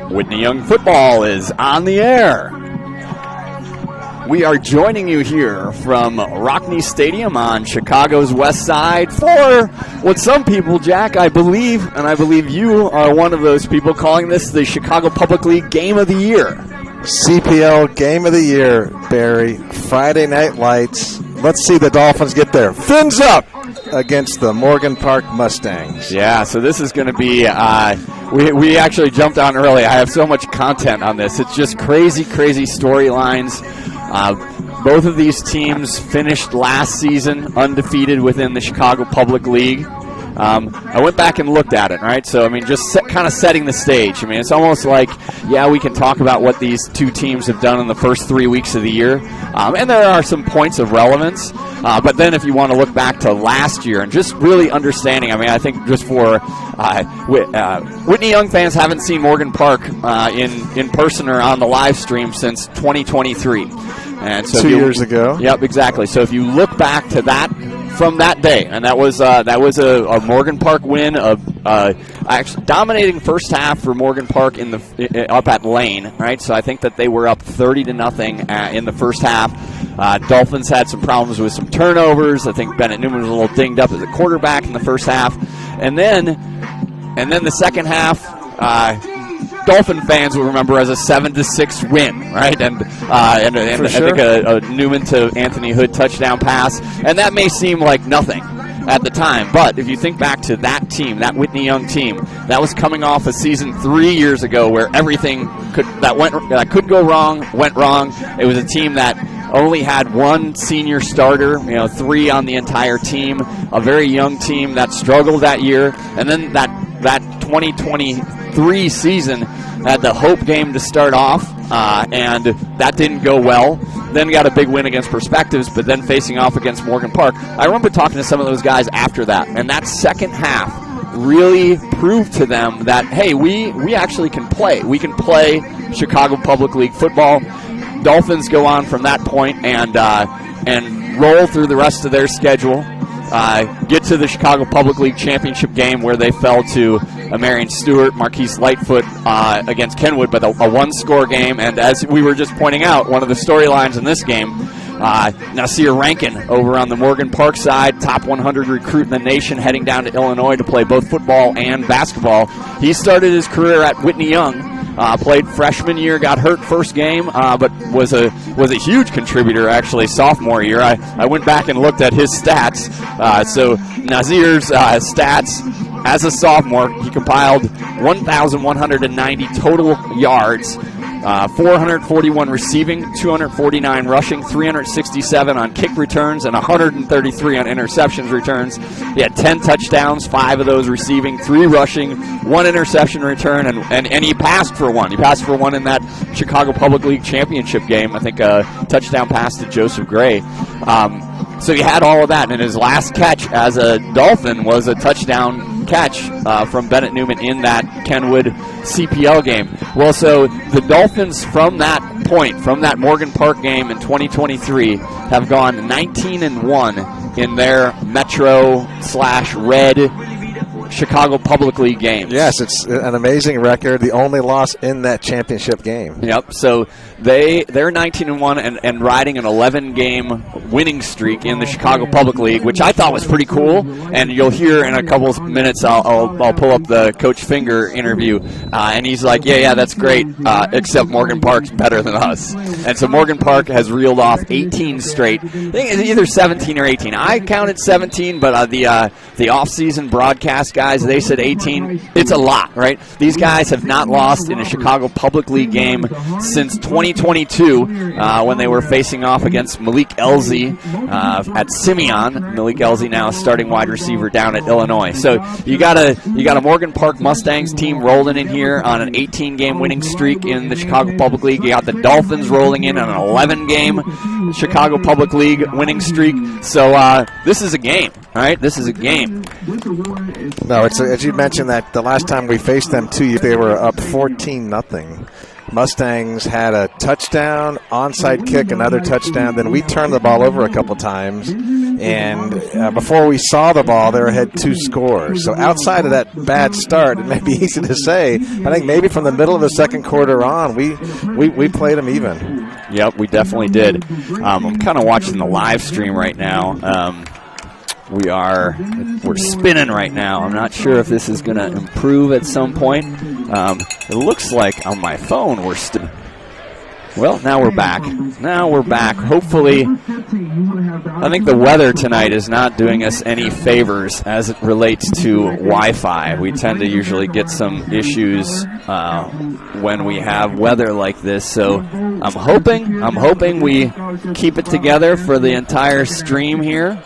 Whitney Young football is on the air. We are joining you here from Rockne Stadium on Chicago's west side for what some people, Jack, I believe, and I believe you are one of those people, calling this the Chicago Public League Game of the Year. CPL Game of the Year, Barry. Friday Night Lights. Let's see the Dolphins get their fins up against the Morgan Park Mustangs. Yeah, so this is going to be, we actually jumped on early. I have so much content on this. It's just crazy, crazy storylines. Both of these teams finished last season undefeated within the Chicago Public League. I went back and looked at it, right? So, I mean, just kind of setting the stage. I mean, it's almost like, yeah, we can talk about what these two teams have done in the first 3 weeks of the year. And there are some points of relevance. But then if you want to look back to last year and just really understanding, I mean, I think just for Whitney Young fans haven't seen Morgan Park in person or on the live stream since 2023. And so 2 years ago. Yep, exactly. So if you look back to that, from that day, and that was a Morgan Park win, actually dominating first half for Morgan Park up at Lane, right? So I think that they were up 30-0 in the first half. Dolphins had some problems with some turnovers. I think Bennett Newman was a little dinged up as a quarterback in the first half, and then the second half. Dolphin fans will remember as a 7-6 win, right? And I think a Newman to Anthony Hood touchdown pass, and that may seem like nothing at the time, but if you think back to that team, that Whitney Young team, that was coming off a season 3 years ago where everything that could go wrong went wrong. It was a team that only had one senior starter, 3 on the entire team, a very young team that struggled that year, and then that 2023 season had the hope game to start off, and that didn't go well. Then got a big win against Perspectives, but then facing off against Morgan Park. I remember talking to some of those guys after that, and that second half really proved to them that, hey, we actually can play. We can play Chicago Public League football. Dolphins go on from that point and roll through the rest of their schedule. Get to the Chicago Public League Championship game where they fell to Marion Stewart, Marquise Lightfoot against Kenwood, but a one-score game. And as we were just pointing out, one of the storylines in this game, Nasir Rankin over on the Morgan Park side, top 100 recruit in the nation, heading down to Illinois to play both football and basketball. He started his career at Whitney Young. Played freshman year, got hurt first game, but was a huge contributor actually sophomore year. I went back and looked at his stats. So Nazir's stats as a sophomore, he compiled 1,190 total yards, 441 receiving, 249 rushing, 367 on kick returns, and 133 on interceptions returns. He had 10 touchdowns, 5 of those receiving, 3 rushing, 1 interception return, and he passed for 1. He passed for 1 in that Chicago Public League Championship game. I think a touchdown pass to Joseph Gray. So he had all of that, and his last catch as a Dolphin was a touchdown catch from Bennett Newman in that Kenwood CPL game. Well, so the Dolphins from that point, from that Morgan Park game in 2023, have gone 19-1 in their Metro/Red Chicago Public League games. Yes, it's an amazing record. The only loss in that championship game. Yep. So they're 19-1 and riding an 11-game winning streak in the Chicago Public League, which I thought was pretty cool. And you'll hear in a couple of minutes, I'll pull up the Coach Finger interview, and he's like, yeah, that's great, except Morgan Park's better than us. And so Morgan Park has reeled off 18 straight. I think it's either 17 or 18. I counted 17, but the off-season broadcast guys, they said 18. It's a lot, right? These guys have not lost in a Chicago Public League game since 2022 when they were facing off against Malik Elzy at Simeon. Malik Elzy now a starting wide receiver down at Illinois. So you got a Morgan Park Mustangs team rolling in here on an 18-game winning streak in the Chicago Public League. You got the Dolphins rolling in on an 11-game Chicago Public League winning streak. So this is a game, right? This is a game. No, it's as you mentioned that the last time we faced them 2 years, they were up 14-0. Mustangs had a touchdown, onside kick, another touchdown. Then we turned the ball over a couple times. And before we saw the ball, they had 2 scores. So outside of that bad start, it may be easy to say, I think maybe from the middle of the second quarter on, we played them even. Yep, we definitely did. I'm kind of watching the live stream right now. We're spinning right now. I'm not sure if this is going to improve at some point. It looks like on my phone we're still. Well, now we're back. Hopefully, I think the weather tonight is not doing us any favors as it relates to Wi-Fi. We tend to usually get some issues when we have weather like this. So I'm hoping we keep it together for the entire stream here.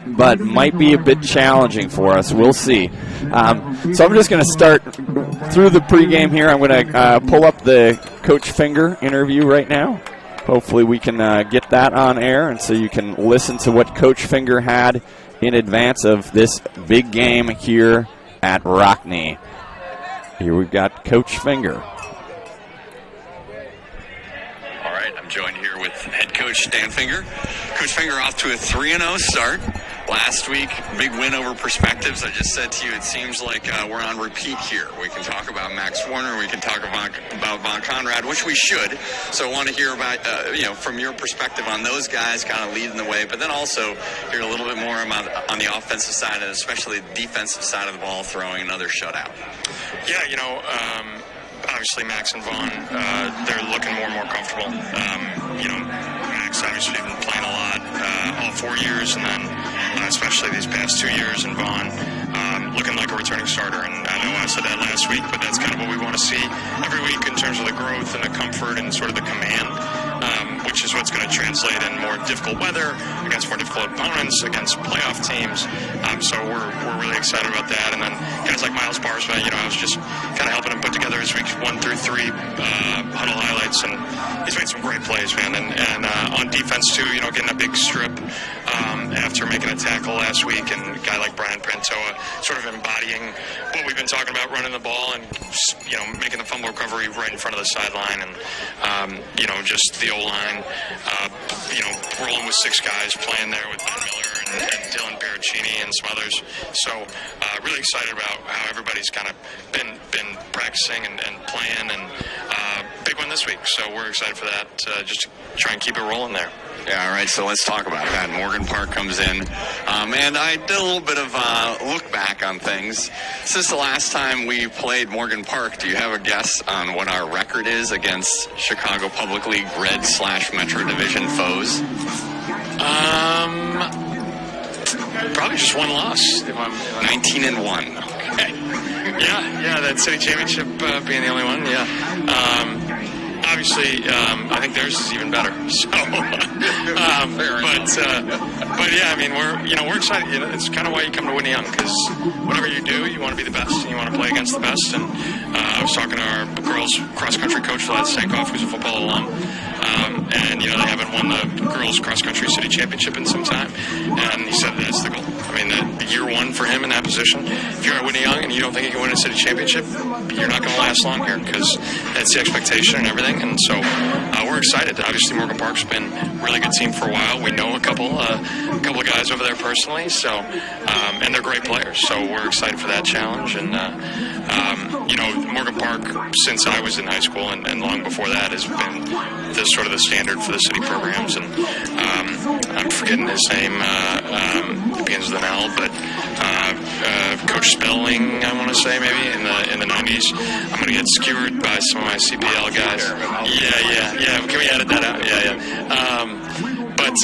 But might be a bit challenging for us. We'll see. So I'm just going to start through the pregame here. I'm going to pull up the Coach Finger interview right now. Hopefully we can get that on air, and so you can listen to what Coach Finger had in advance of this big game here at Rockne. Here we've got Coach Finger. All right, I'm joined here with head coach Dan Finger. Coach Finger off to a 3-0 start. Last week, big win over Perspectives. I just said to you, it seems like we're on repeat here. We can talk about Max Warner. We can talk about Von Conrad, which we should. So I want to hear about, from your perspective on those guys kind of leading the way, but then also hear a little bit more about on the offensive side and especially the defensive side of the ball, throwing another shutout. Yeah, obviously Max and Vaughn, they're looking more and more comfortable. Max obviously been playing a lot all 4 years, and then especially these past 2 years, and Vaughn looking like a returning starter. And I know I said that last week, but that's kind of what we want to see every week in terms of the growth and the comfort and sort of the command, which is what's going to translate in more difficult weather against more difficult opponents, against playoff teams. So we're really excited about that. And then guys like Miles Barsma, I was just kind of helping him put together his weeks 1 through 3 huddle highlights, and he's made some great plays, man. And on defense too, getting a big strip after making a tackle last week, and a guy like Brian Pantoa sort of embodying what we've been talking about, running the ball and making the fumble recovery right in front of the sideline, and just the O-line, rolling with 6 guys playing there with Ben Miller and Dylan Baracchini and some others. So really excited about how everybody's kind of been practicing and playing, and big one this week. So we're excited for that, just to try and keep it rolling there. Yeah, all right, so let's talk about that. Morgan Park comes in, and I did a little bit of look back on things. Since the last time we played Morgan Park, do you have a guess on what our record is against Chicago Public League Red/Metro Division foes? Probably just 1 loss. 19-1. Okay. Yeah, that city championship being the only one, yeah. Obviously, I think theirs is even better. So, but yeah, we're excited. It's kind of why you come to Whitney Young, because whatever you do, you want to be the best, and you want to play against the best. And I was talking to our girls cross country coach, Vlad Stankoff, who's a football alum, and they haven't won the girls cross country city championship in some time, and he said that's the goal. The year 1 for him in that position. If you're at Whitney Young and you don't think you can win a city championship, you're not going to last long here, because that's the expectation and everything. And so we're excited. Obviously, Morgan Park's been a really good team for a while. We know a couple of guys over there personally, so and they're great players. So we're excited for that challenge. And Morgan Park, since I was in high school and long before that, has been sort of the standard for the city programs. And I'm forgetting his name. It begins with an L, but Coach Spelling, I want to say, maybe in the 90s. I'm going to get skewered by some of my CPL guys. Yeah. Can we edit that out? Yeah. But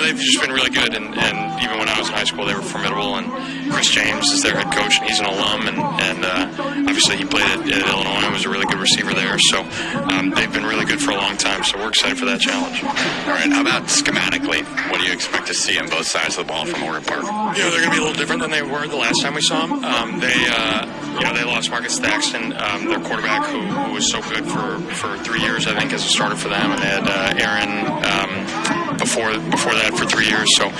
they've just been really good, and even when I was in high school, they were formidable. And Chris James is their head coach, and he's an alum, and obviously he played at Illinois, was a really good receiver there. So they've been really good for a long time. So we're excited for that challenge. All right, how about schematically? What do you expect to see on both sides of the ball from Morgan Park? They're going to be a little different than they were the last time we saw them. They lost Marcus Thaxton, their quarterback, who was so good for 3 years, I think, as a starter for them, and they had Aaron before that for 3 years. So,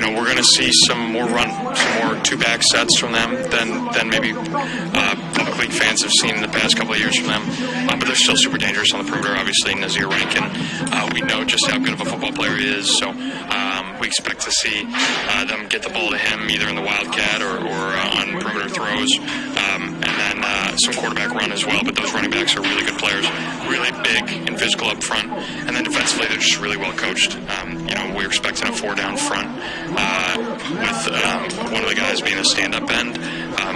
we're going to see some more run, some more 2-back sets from them than maybe Public public league fans have seen in the past couple of years from them. But they're still super dangerous on the perimeter, obviously. Nazir Rankin, we know just how good of a football player he is. So we expect to see them get the ball to him either in the Wildcat or on perimeter throws. And then some quarterback run as well. But those running backs are really good players, really big and physical up front. And then defensively, they're just really well coached. We're expecting a 4-down front with one of the guys being a stand-up end.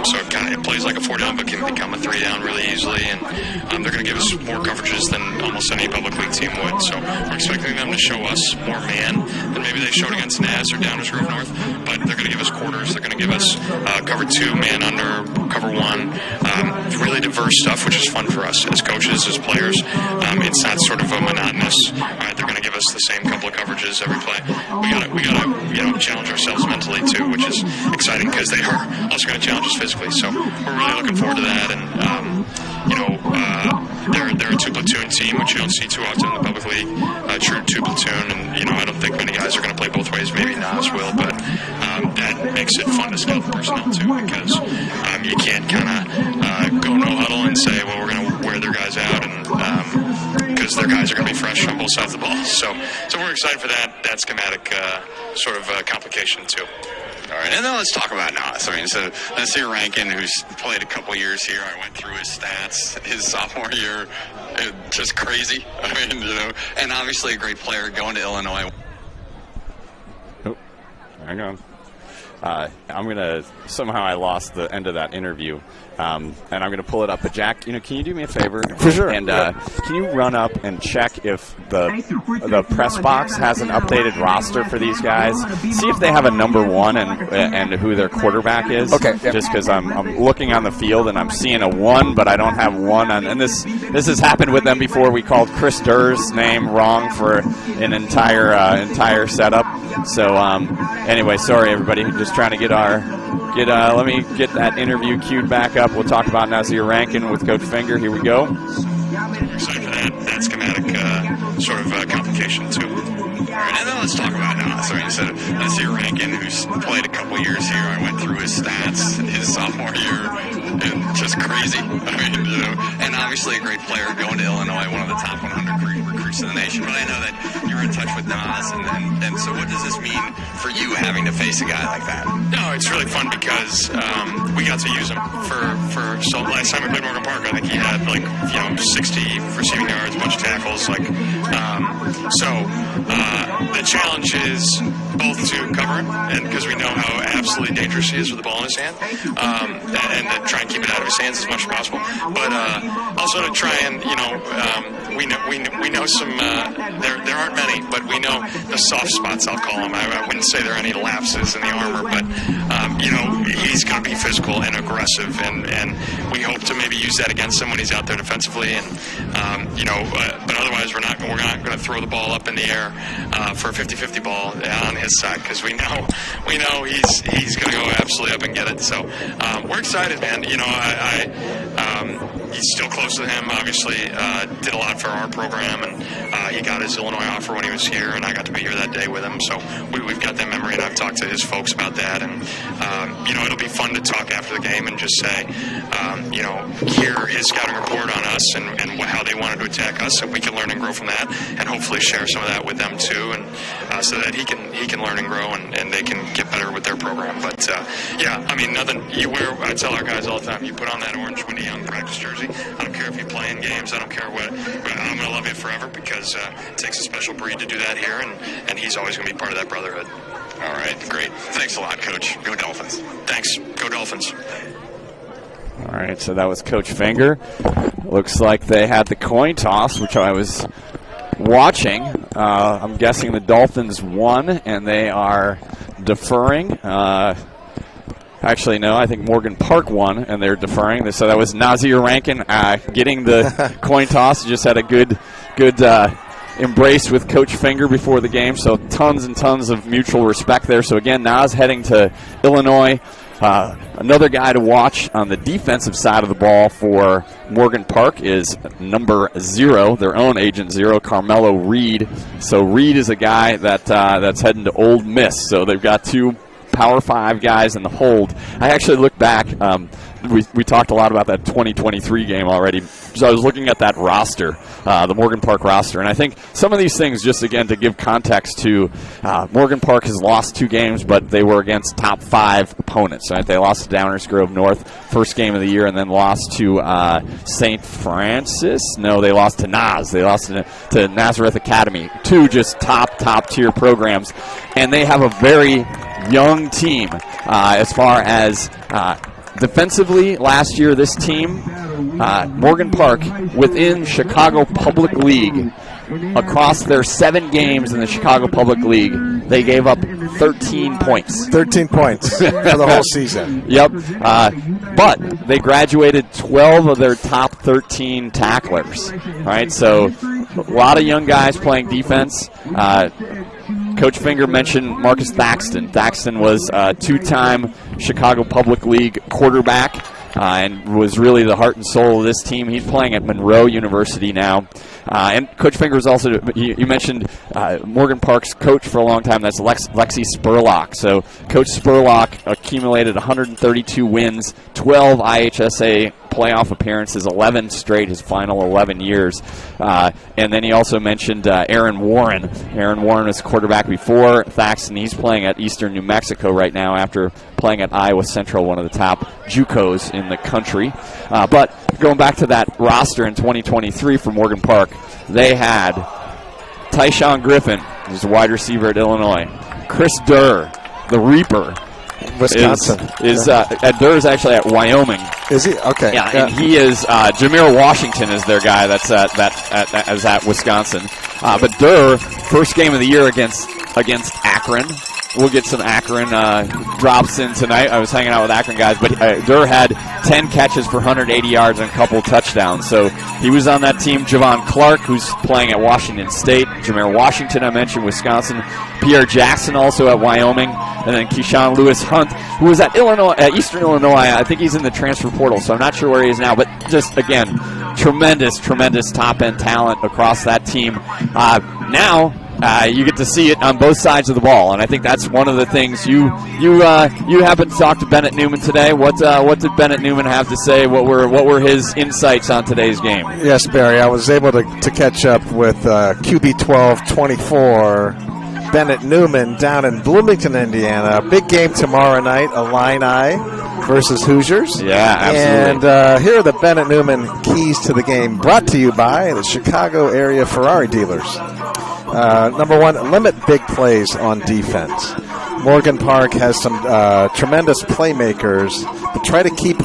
So it plays like a 4-down, but can become a 3-down really easily. And they're going to give us more coverages than almost any public league team would. So we're expecting them to show us more man than maybe they showed against Naz or Downers Grove North. But they're going to give us quarters. They're going to give us cover 2, man under, cover 1. Really diverse stuff, which is fun for us as coaches, as players. It's not sort of a monotonous. All right, they're going to give us the same couple of coverages every play. We gotta challenge ourselves mentally too, which is exciting because they are also going to challenge us physically. So we're really looking forward to that. And they're a 2-platoon team, which you don't see too often in the public league. True 2-platoon, and I don't think many guys are going to play both ways. Maybe Nas will, but that makes it fun to scout the personnel too, because you can't kind of go no huddle and say, well, we're going to wear their guys out, and because their guys are going to be fresh on both sides of the ball. So we're excited for that schematic sort of complication too. All right, and then let's talk about Nas. I mean, so Nazir Rankin, who's played a couple years here, I went through his stats his sophomore year, just crazy. I mean, and obviously a great player going to Illinois. Oh, hang on. Somehow I lost the end of that interview, and I'm going to pull it up. But Jack, can you do me a favor? For sure. And can you run up and check if the press box has an updated roster for these guys? See if they have a number 1 and who their quarterback is. Okay. Yep. Just because I'm looking on the field and I'm seeing a 1, but I don't have 1 on. And this has happened with them before. We called Chris Durr's name wrong for an entire setup. So anyway, sorry everybody. Just trying to let me get that interview queued back up. We'll talk about Nazir Rankin with Coach Finger. Here we go. We're excited for that schematic sort of complication too. All right, and then let's talk about Nas. I mean, so Nazir Rankin, who's played a couple years here, I went through his stats his sophomore year, just crazy. I mean, and obviously a great player going to Illinois, one of the top 100 recruits in the nation. But I know that you're in touch with Nas, and so what does this mean for you having to face a guy like that? No, it's really fun because we got to use him for so last time we played Morgan Park, I think he had 60 receiving yards, a bunch of tackles, the challenge is both to cover him, and because we know how absolutely dangerous he is with the ball in his hand, and to try and keep it out of his hands as much as possible. But also to try and we know some there aren't many, but we know the soft spots, I'll call them. I wouldn't say there are any lapses in the armor, but he's going to be physical and aggressive, and we hope to maybe use that against him when he's out there defensively, and but otherwise we're not going to throw the ball up in the air for a 50-50 ball on his side, because we know he's going to go absolutely up and get it. So we're excited, man. He's still close to him, obviously. Did a lot for our program, and he got his Illinois offer when he was here, and I got to be here that day with him. So we've got that memory, and I've talked to his folks about that. And, it'll be fun to talk after the game and just say, hear his scouting report on us and how they wanted to attack us, so we can learn and grow from that, and hopefully share some of that with them too, and so that he can learn and grow, and they can get better with their program. But nothing. I tell our guys all the time, you put on that orange Winnie Young practice jersey. I don't care if you play in games. I don't care what. I'm going to love you forever, because it takes a special breed to do that here, and he's always going to be part of that brotherhood. All right, great. Thanks a lot, Coach. Go Dolphins. Thanks. Go Dolphins. All right, so that was Coach Finger. Looks like they had the coin toss, which I was watching. I'm guessing the Dolphins won, and they are deferring. Actually, no, I think Morgan Park won, and they're deferring. So that was Nazir Rankin getting the coin toss. Just had a good embrace with Coach Finger before the game. So tons and tons of mutual respect there. So again, Nas heading to Illinois. Another guy to watch on the defensive side of the ball for Morgan Park is number 0, their own agent 0, Carmelo Reed. So Reed is a guy that's heading to Ole Miss. So they've got 2 Power 5 guys in the hold. I actually looked back. we talked a lot about that 2023 game already. So I was looking at that roster, the Morgan Park roster, and I think some of these things, just again to give context to, Morgan Park has lost 2 games, but they were against top 5 opponents. Right? They lost to Downers Grove North first game of the year, and then lost to St. Francis. No, they lost to Naz. They lost to Nazareth Academy. 2 just top tier programs, and they have a very young team as far as defensively. Last year, this team, Morgan Park, within Chicago Public League, across their 7 games in the Chicago Public League, they gave up 13 points. 13 points for the whole season. Yep. But they graduated 12 of their top 13 tacklers. Right? So a lot of young guys playing defense. Coach Finger mentioned Marcus Thaxton. Thaxton was a 2-time Chicago Public League quarterback and was really the heart and soul of this team. He's playing at Monroe University now. And Coach Finger was also, you mentioned Morgan Park's coach for a long time. That's Lexi Spurlock. So Coach Spurlock accumulated 132 wins, 12 IHSA playoff appearances, 11 straight his final 11 years. And then he also mentioned Aaron Warren. Aaron Warren was quarterback before Thaxton. He's playing at Eastern New Mexico right now after playing at Iowa Central, one of the top JUCOs in the country. But going back to that roster in 2023 for Morgan Park, they had Tyshawn Griffin, who's a wide receiver at Illinois. Chris Durr, the Reaper, Wisconsin. Durr is actually at Wyoming. Is he? Okay. Yeah, and he is Jameer Washington is their guy that's at Wisconsin. But Durr, first game of the year against Akron. We'll get some Akron drops in tonight. I was hanging out with Akron guys, but Durr had 10 catches for 180 yards and a couple touchdowns. So he was on that team. Javon Clark, who's playing at Washington State. Jameer Washington, I mentioned, Wisconsin. Pierre Jackson, also at Wyoming. And then Keyshawn Lewis Hunt, who was at Eastern Illinois. I think he's in the transfer portal, so I'm not sure where he is now. But just, again, tremendous top-end talent across that team. Now you get to see it on both sides of the ball, and I think that's one of the things. You happened to talk to Bennett Newman today. What did Bennett Newman have to say? What were his insights on today's game? Yes, Barry, I was able to catch up with QB 12-24 Bennett Newman down in Bloomington, Indiana. Big game tomorrow night, Illini versus Hoosiers. Yeah, absolutely. And here are the Bennett Newman keys to the game, brought to you by the Chicago area Ferrari dealers. Number 1, limit big plays on defense. Morgan Park has some tremendous playmakers, but try to keep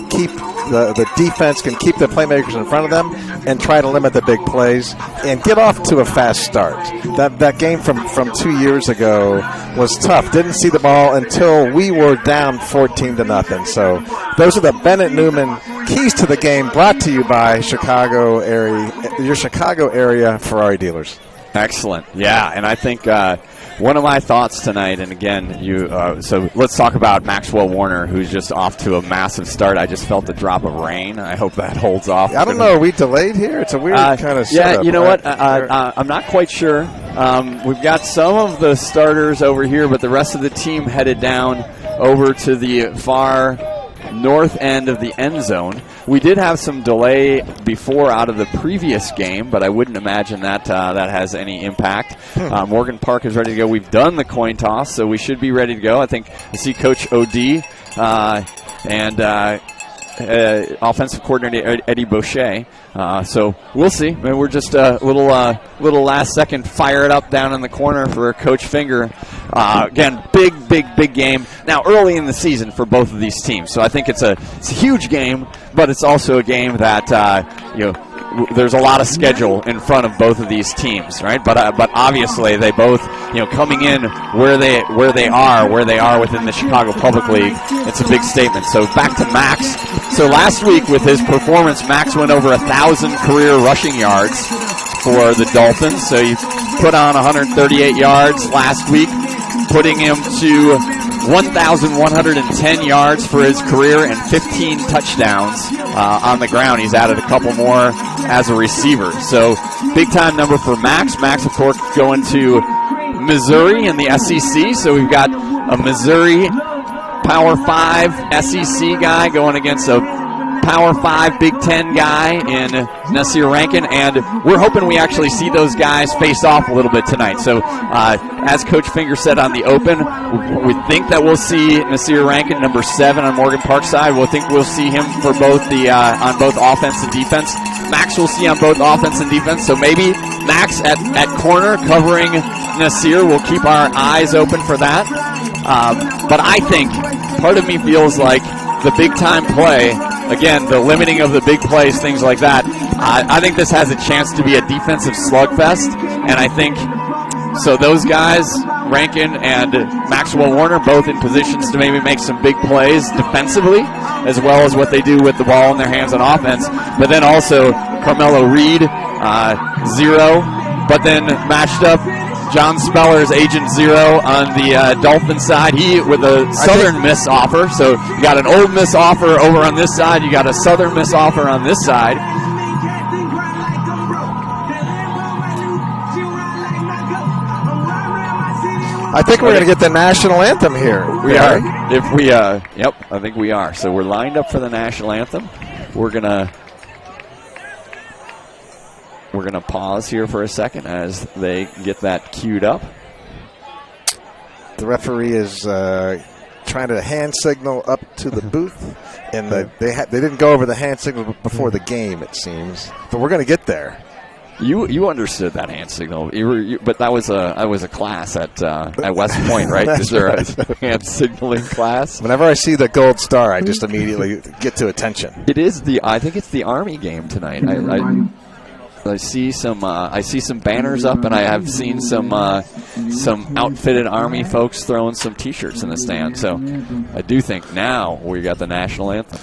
the defense can keep the playmakers in front of them and try to limit the big plays and get off to a fast start. That game from 2 years ago was tough. Didn't see the ball until we were down 14-0. So those are the Bennett Newman keys to the game, brought to you by your Chicago area Ferrari dealers. Excellent. Yeah, and I think one of my thoughts tonight, and again, so let's talk about Maxwell Warner, who's just off to a massive start. I just felt a drop of rain. I hope that holds off. I don't know. Are we delayed here? It's a weird kind of setup. Yeah, you know what? I'm not quite sure. We've got some of the starters over here, but the rest of the team headed down over to the far north end of the end zone. We did have some delay before out of the previous game, but I wouldn't imagine that has any impact. Morgan Park is ready to go. We've done the coin toss, so we should be ready to go. I think I see Coach O.D. and offensive coordinator Eddie Boucher. So we'll see. I mean, we're just a little last second fire it up down in the corner for Coach Finger. Again, big game. Now early in the season for both of these teams, so I think it's a huge game, but it's also a game that there's a lot of schedule in front of both of these teams, right? But obviously they both, coming in where they are within the Chicago Public League, it's a big statement. So back to Max. So last week with his performance, Max went over 1,000 career rushing yards for the Dolphins. So he put on 138 yards last week, putting him to 1,110 yards for his career and 15 touchdowns on the ground. He's added a couple more as a receiver. So big-time number for Max. Max, of course, going to Missouri in the SEC. So we've got a Missouri Power 5 SEC guy going against a Power 5 Big Ten guy in Nasir Rankin, and we're hoping we actually see those guys face off a little bit tonight. So as Coach Finger said on the open, we think that we'll see Nasir Rankin, number 7 on Morgan Park side. We'll think we'll see him for both on both offense and defense. Max we'll see on both offense and defense, so maybe Max at corner covering Nasir. We'll keep our eyes open for that. But I think part of me feels like the big-time play, again, the limiting of the big plays, things like that, I think this has a chance to be a defensive slugfest, and I think so those guys, Rankin and Maxwell Warner, both in positions to maybe make some big plays defensively, as well as what they do with the ball in their hands on offense. But then also Carmelo Reed, 0, but then matched up John Speller's Agent 0 on the Dolphin side. He with a Southern Miss offer. So you got an Old Miss offer over on this side. You got a Southern Miss offer on this side. I think we're going to get the national anthem here. We are. If we, yep, I think we are. So we're lined up for the national anthem. We're gonna pause here for a second as they get that queued up. The referee is trying to hand signal up to the booth, and they didn't go over the hand signal before the game, it seems. But we're going to get there. You understood that hand signal, but that was a class at West Point, right? Is there a hand signaling class? Whenever I see the gold star, I just immediately get to attention. I think it's the Army game tonight. I see some banners up, and I have seen some outfitted Army folks throwing some T-shirts in the stand. So I do think now we got the national anthem.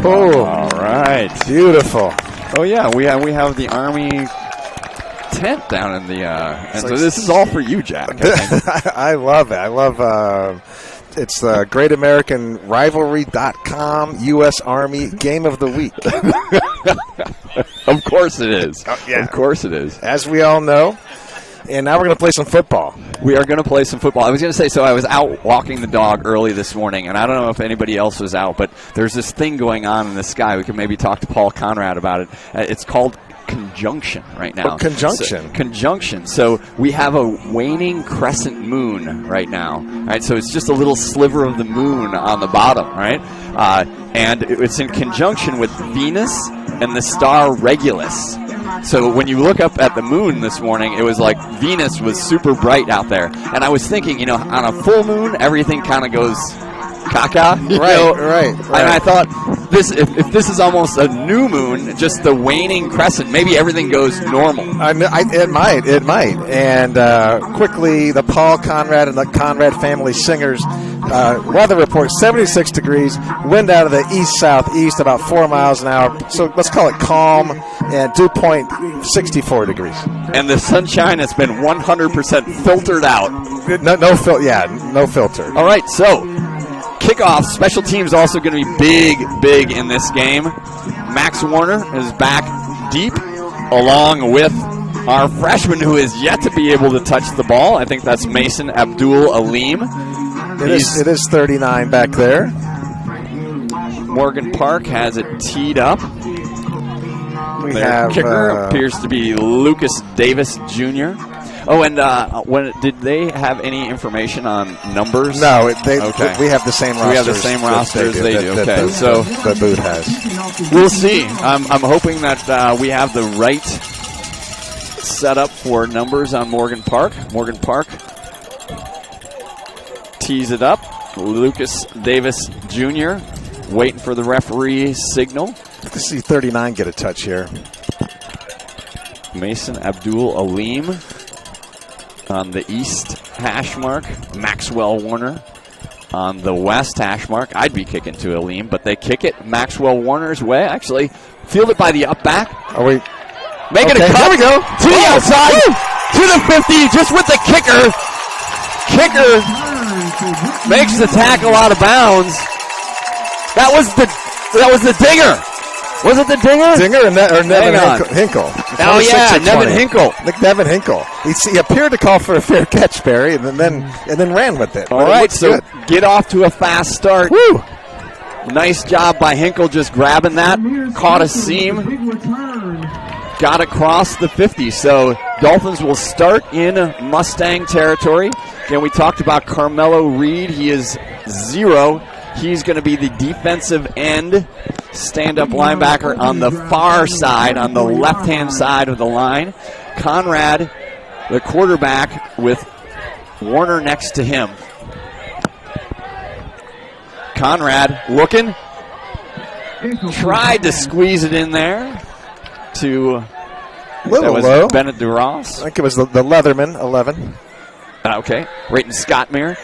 All right, beautiful. Oh yeah, we have the Army tent down in the. And so this is all for you, Jack. I love it. I love. It's the Great American Rivalry.com U.S. Army Game of the Week. Of course it is. Yeah. Of course it is. As we all know. And now we're going to play some football. We are going to play some football. I was going to say, so I was out walking the dog early this morning, and I don't know if anybody else was out, but there's this thing going on in the sky. We can maybe talk to Paul Conrad about it. It's called conjunction right now. Oh, conjunction. Conjunction. So we have a waning crescent moon right now. Right. So it's just a little sliver of the moon on the bottom. Right. And it's in conjunction with Venus and the star Regulus. So when you look up at the moon this morning, it was like Venus was super bright out there. And I was thinking, on a full moon, everything kind of goes caca. Right. And I thought, if this is almost a new moon, just the waning crescent, maybe everything goes normal. It might. And quickly, the Paul Conrad and the Conrad family singers weather report, 76 degrees, wind out of the east-southeast, about 4 miles an hour. So let's call it calm, and dew point 64 degrees. And the sunshine has been 100% filtered out. No filter. All right, so kickoff, special teams also going to be big in this game. Max Warner is back deep, along with our freshman who is yet to be able to touch the ball. I think that's Mason Abdul Alim. It is 39 back there. Morgan Park has it teed up. Their kicker appears to be Lucas Davis Jr. Oh, and did they have any information on numbers? No, we have the same rosters. We have the same roster as they do. Okay, so the booth has. We'll see. I'm hoping that we have the right setup for numbers on Morgan Park. Morgan Park tees it up. Lucas Davis Jr. waiting for the referee's signal. Let's see 39 get a touch here. Mason Abdul Alim on the east hash mark. Maxwell Warner on the west hash mark. I'd be kicking to Alim, but they kick it Maxwell Warner's way. Actually, fielded by the up back. Are we making a cut? Here we go. To the outside, to the 50, just with the kicker. Kicker makes the tackle out of bounds. That was the dinger. Was it the dinger? Dinger or Nevin Hinkle? Oh, yeah, Nevin Hinkle. Nevin Hinkle. He appeared to call for a fair catch, Barry, and then ran with it. All right, so get off to a fast start. Woo! Nice job by Hinkle just grabbing that. Caught a seam. Got across the 50. So Dolphins will start in Mustang territory. Again, we talked about Carmelo Reed. He is 0. He's going to be the defensive end, stand-up linebacker on the far side, on the left-hand side of the line. Conrad, the quarterback, with Warner next to him. Conrad looking. Tried to squeeze it in there to low. Bennett DeRoss. I think it was the Leatherman, 11. Okay, Rayton Scottmere.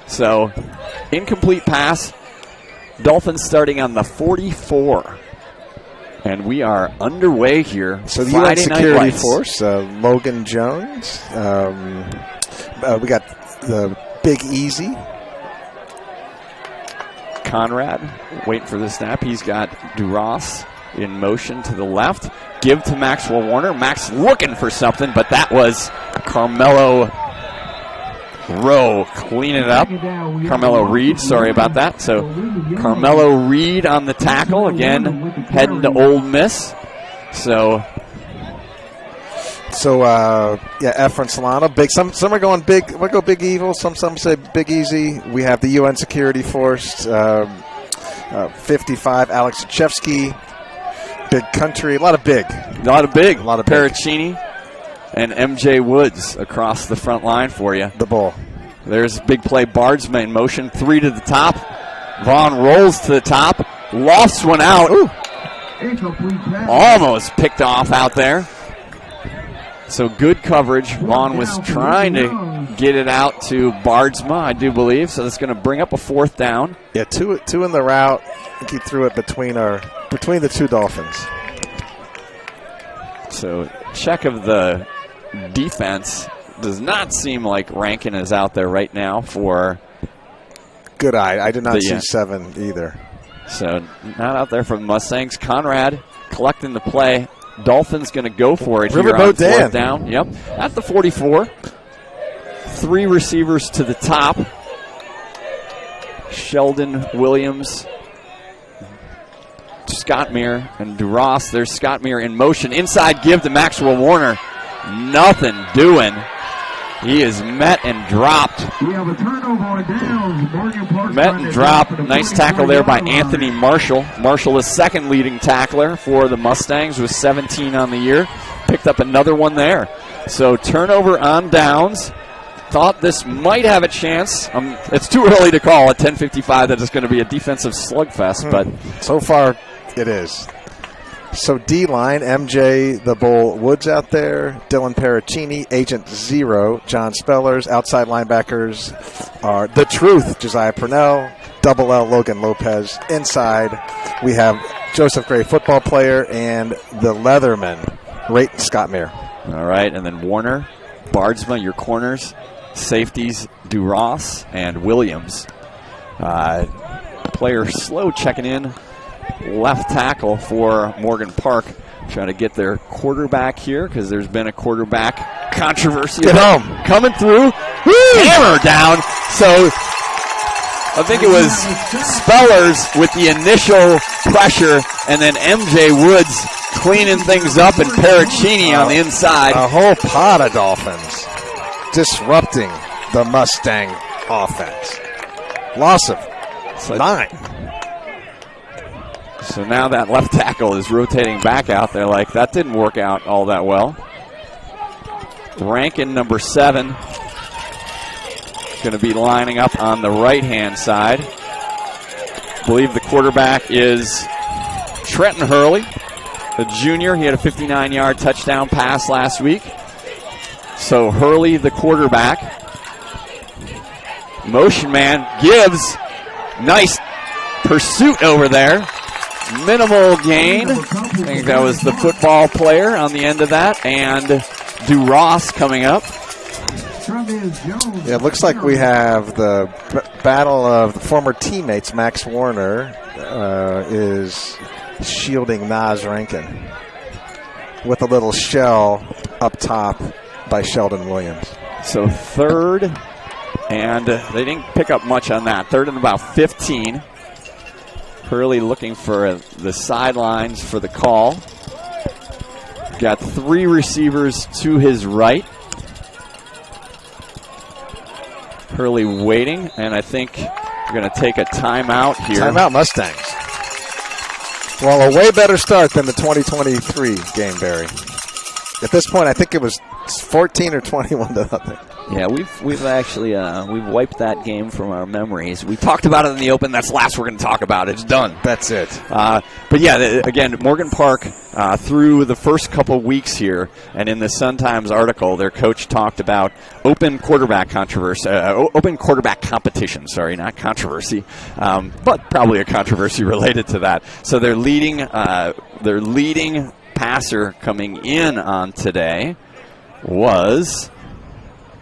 So, incomplete pass. Dolphins starting on the 44. And we are underway here. So the Friday UN security night lights. force, Logan Jones. We got the Big Easy. Conrad waiting for the snap. He's got DeRoss in motion to the left. Give to Maxwell Warner. Max looking for something, but that was Carmelo Rowe cleaning it up. Carmelo Reed, sorry about that. So Carmelo Reed on the tackle, again heading to Ole Miss. So Efren Solano, big. Some are going big. We go Big Evil. Some say Big Easy. We have the UN security force. 55, Alex Chevsky. Big Country. A lot of big. Paracini and MJ Woods across the front line for you. The bull. There's big play. Bardsma in motion. 3 to the top. Vaughn rolls to the top. Lofts one out. Ooh. Almost picked off out there. So good coverage. Vaughn was trying to get it out to Bardsma, I do believe. So that's going to bring up a 4th down. Yeah, two in the route. I think he threw it between the two Dolphins. So check of the defense. Does not seem like Rankin is out there right now for... Good eye. I did not see 7 either. So not out there for the Mustangs. Conrad collecting the play. Dolphins going to go for it here on 4th down. Yep, at the 44. 3 receivers to the top. Sheldon Williams, Scottmere, and DeRoss. There's Scottmere in motion. Inside give to Maxwell Warner. Nothing doing. He is met and dropped. We have a turnover on downs. Met and dropped. Nice tackle there by Anthony Marshall. Marshall is second leading tackler for the Mustangs with 17 on the year. Picked up another one there. So turnover on downs. Thought this might have a chance. It's too early to call at 10:55 that it's going to be a defensive slugfest, but so far it is. So D-line, MJ, the Bull Woods out there, Dylan Paracini, Agent 0, John Spellers. Outside linebackers are The Truth, Josiah Purnell, Double L, Logan Lopez. Inside, we have Joseph Gray, football player, and the Leatherman, Rayton Scottmere. All right, and then Warner, Bardsma, your corners, safeties, DeRoss, and Williams. Player slow checking in. Left tackle for Morgan Park, trying to get their quarterback here because there's been a quarterback controversy. Get home. Coming through. Woo! hammer down. So I think it was Spellers with the initial pressure, and then MJ Woods cleaning things up, and Pericini on the inside. A whole pot of Dolphins disrupting the Mustang offense. Loss of 9. So now that left tackle is rotating back out there like that didn't work out all that well. Rankin, number 7, going to be lining up on the right-hand side. I believe the quarterback is Trenton Hurley, the junior. He had a 59-yard touchdown pass last week. So Hurley, the quarterback. Motion man gives. Nice pursuit over there. Minimal gain. I think that was the football player on the end of that. And DuRoss coming up. Yeah, it looks like we have the battle of the former teammates. Max Warner is shielding Naz Rankin with a little shell up top by Sheldon Williams. So third, and they didn't pick up much on that. Third and about 15. Hurley looking for the sidelines for the call. Got 3 receivers to his right. Hurley waiting, and I think we're going to take a timeout here. Timeout Mustangs. Well, a way better start than the 2023 game, Barry. At this point, I think it was 14 or 21-0. Yeah, we've actually we've wiped that game from our memories. We talked about it in the open. That's the last we're going to talk about. It's done. That's it. But yeah, again, Morgan Park through the first couple weeks here, and in the Sun-Times article, their coach talked about open quarterback controversy, open quarterback competition. Sorry, not controversy, but probably a controversy related to that. So their leading passer coming in on today was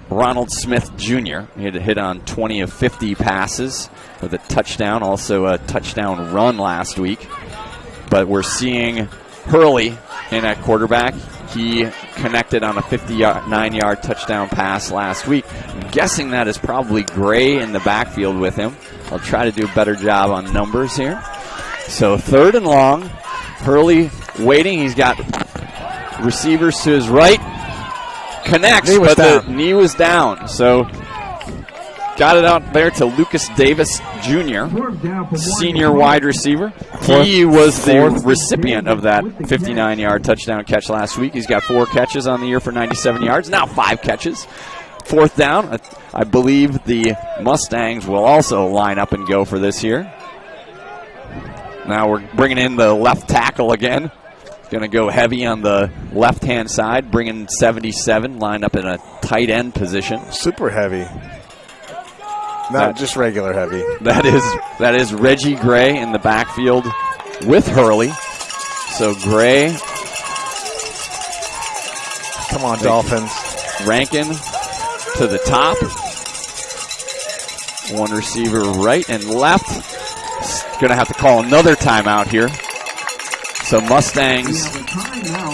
Ronald Smith Jr. He had a hit on 20 of 50 passes with a touchdown, also a touchdown run last week. But we're seeing Hurley in at quarterback. He connected on a 59-yard touchdown pass last week. I'm guessing that is probably Gray in the backfield with him. I'll try to do a better job on numbers here. So third and long. Hurley waiting. He's got receivers to his right. Connects, but the knee was down. So got it out there to Lucas Davis Jr., senior wide receiver. He was the recipient of that 59-yard touchdown catch last week. He's got 4 catches on the year for 97 yards. Now 5 catches. Fourth down. I believe the Mustangs will also line up and go for this here. Now we're bringing in the left tackle again. Going to go heavy on the left-hand side, bringing 77, lined up in a tight end position. Super heavy. Not just regular heavy. That is Reggie Gray in the backfield with Hurley. So Gray. Come on, Dolphins. Rankin to the top. One receiver right and left. Going to have to call another timeout here. So Mustangs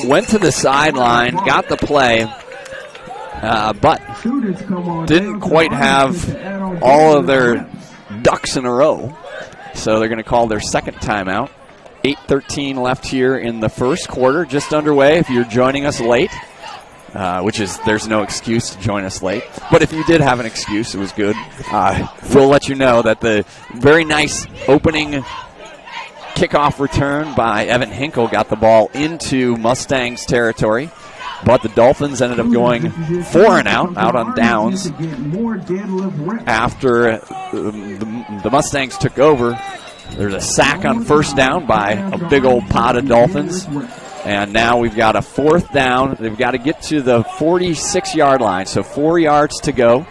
went to the sideline, got the play, but didn't quite have all of their ducks in a row. So they're going to call their second timeout. 8:13 left here in the first quarter, just underway if you're joining us late, which is there's no excuse to join us late. But if you did have an excuse, it was good. We'll let you know that the very nice opening kickoff return by Evan Hinkle got the ball into Mustangs territory, but the Dolphins ended up going 4 and out on downs after the Mustangs took over. There's a sack on first down by a big old pot of Dolphins, and now we've got a 4th down. They've got to get to the 46-yard line, so 4 yards to go.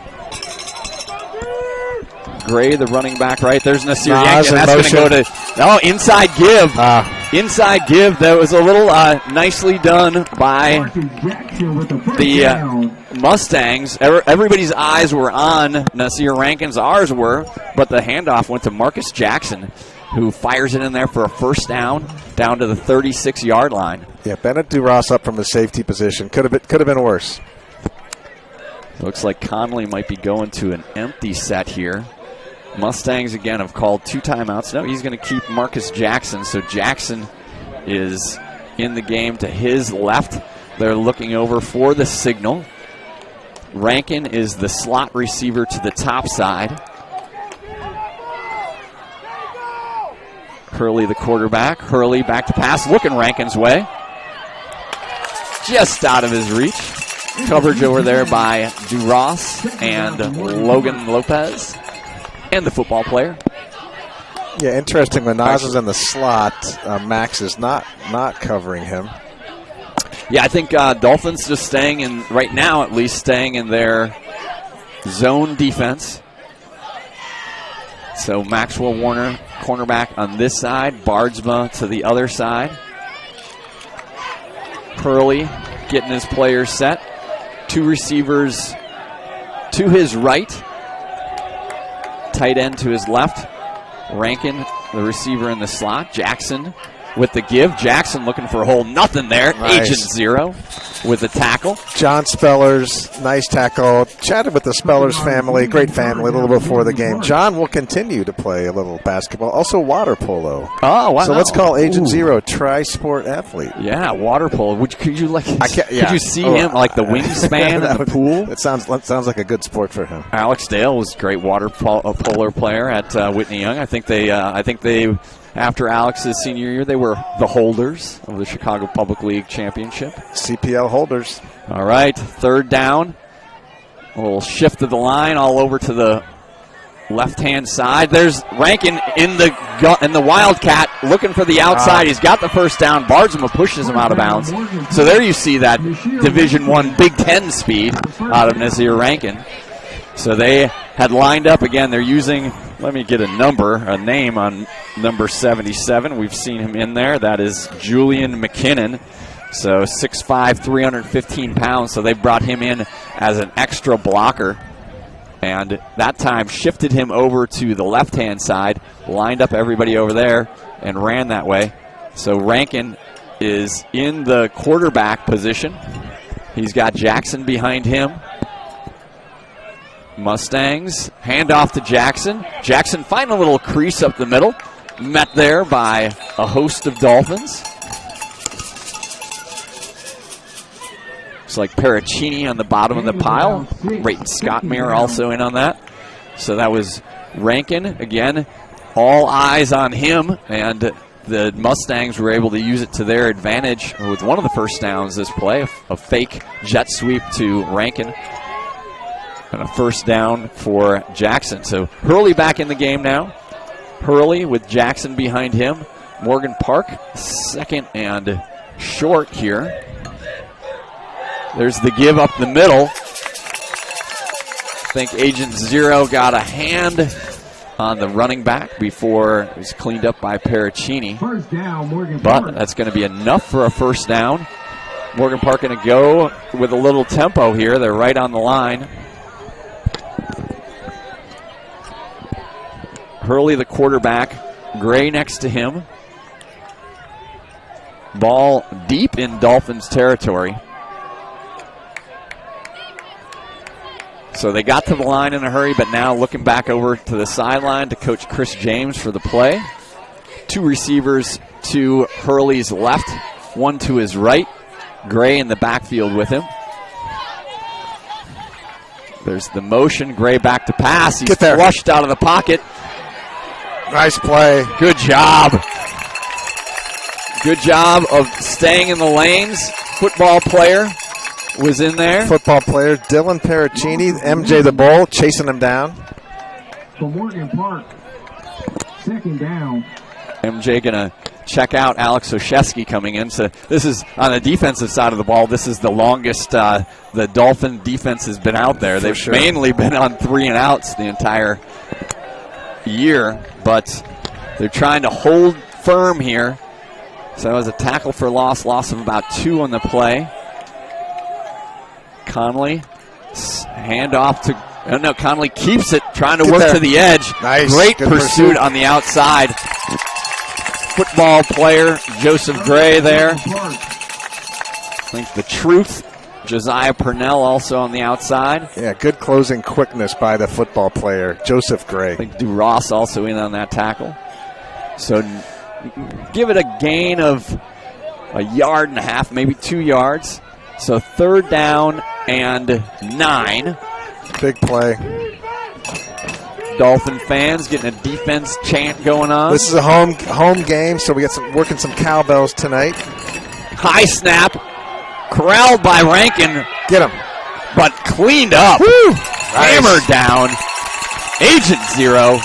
Gray, the running back, right? There's Nasir Yankin. That's going to go to inside give. Inside give. That was a little nicely done by the Mustangs. Everybody's eyes were on Nasir Rankin's. Ours were, but the handoff went to Marcus Jackson, who fires it in there for a first down to the 36-yard line. Yeah, Bennett DuRoss up from the safety position. Could have been worse. Looks like Conley might be going to an empty set here. Mustangs, again, have called 2 timeouts. No, he's going to keep Marcus Jackson. So Jackson is in the game to his left. They're looking over for the signal. Rankin is the slot receiver to the top side. Hurley, the quarterback. Hurley back to pass, looking Rankin's way. Just out of his reach. Coverage over there by DuRoss and Logan Lopez and the football player. Yeah, interesting. When Nas is in the slot, Max is not covering him. Yeah, I think Dolphins just staying in, right now at least, staying in their zone defense. So Maxwell Warner, cornerback on this side, Bardsma to the other side. Hurley getting his players set. 2 receivers to his right. Tight end to his left. Rankin, the receiver in the slot. Jackson with the give. Jackson looking for a hole. Nothing there. Nice. Agent Zero with the tackle. John Spellers, nice tackle. Chatted with the Spellers family. Great family a little before the game. John will continue to play a little basketball. Also water polo. Oh, wow. So let's call Agent Zero tri-sport athlete. Yeah, water polo. Could you yeah. Could you see him like the wingspan in the pool? It sounds like a good sport for him. Alex Dale was a great water polo player at Whitney Young. I think they after Alex's senior year, they were the holders of the Chicago Public League Championship. CPL holders. All right, 3rd down. A little shift of the line all over to the left-hand side. There's Rankin in the Wildcat looking for the outside. He's got the first down. Bardsma pushes him out of bounds. So there you see that Division I Big Ten speed out of Nazir Rankin. So they had lined up again. They're using, let me get a name on number 77. We've seen him in there. That is Julian McKinnon. So 6'5", 315 pounds. So they brought him in as an extra blocker. And that time shifted him over to the left-hand side, lined up everybody over there, and ran that way. So Rankin is in the quarterback position. He's got Jackson behind him. Mustangs, handoff to Jackson. Jackson find a little crease up the middle. Met there by a host of Dolphins. Looks like Paracchini on the bottom of the pile. Brayton Scottmere also in on that. So that was Rankin. Again, all eyes on him, and the Mustangs were able to use it to their advantage with one of the first downs this play, a fake jet sweep to Rankin. And a first down for Jackson. So Hurley back in the game now. Hurley with Jackson behind him. Morgan Park, 2nd and short here. There's the give up the middle. I think Agent Zero got a hand on the running back before it was cleaned up by Paracchini. First down, Morgan Park. But that's going to be enough for a first down. Morgan Park going to go with a little tempo here. They're right on the line. Hurley, the quarterback. Gray next to him. Ball deep in Dolphins territory. So they got to the line in a hurry, but now looking back over to the sideline to Coach Chris James for the play. 2 receivers to Hurley's left, 1 to his right. Gray in the backfield with him. There's the motion. Gray back to pass. He's flushed out of the pocket. Nice play. Good job. Good job of staying in the lanes. Football player was in there. Football player Dylan Paracchini, MJ the Bull, chasing him down. For Morgan Park, 2nd down. MJ going to check out Alex Oshesky coming in. So this is on the defensive side of the ball. This is the longest the Dolphin defense has been out there. They've mainly been on 3 and outs the entire year, but they're trying to hold firm here. So that was a tackle for loss of about 2 on the play. Conley, handoff to, Conley keeps it, trying to work to the edge. Nice. Great pursuit on the outside. Football player Joseph Gray there. I think the truth Josiah Purnell also on the outside. Yeah, good closing quickness by the football player, Joseph Gray. I think DuRoss also in on that tackle. So give it a gain of 1.5 yards, maybe 2 yards. So 3rd down and 9. Big play. Dolphin fans getting a defense chant going on. This is a home game, so we got working some cowbells tonight. High snap, corralled by Rankin. Get him. But cleaned up. Woo! Hammered down. Agent Zero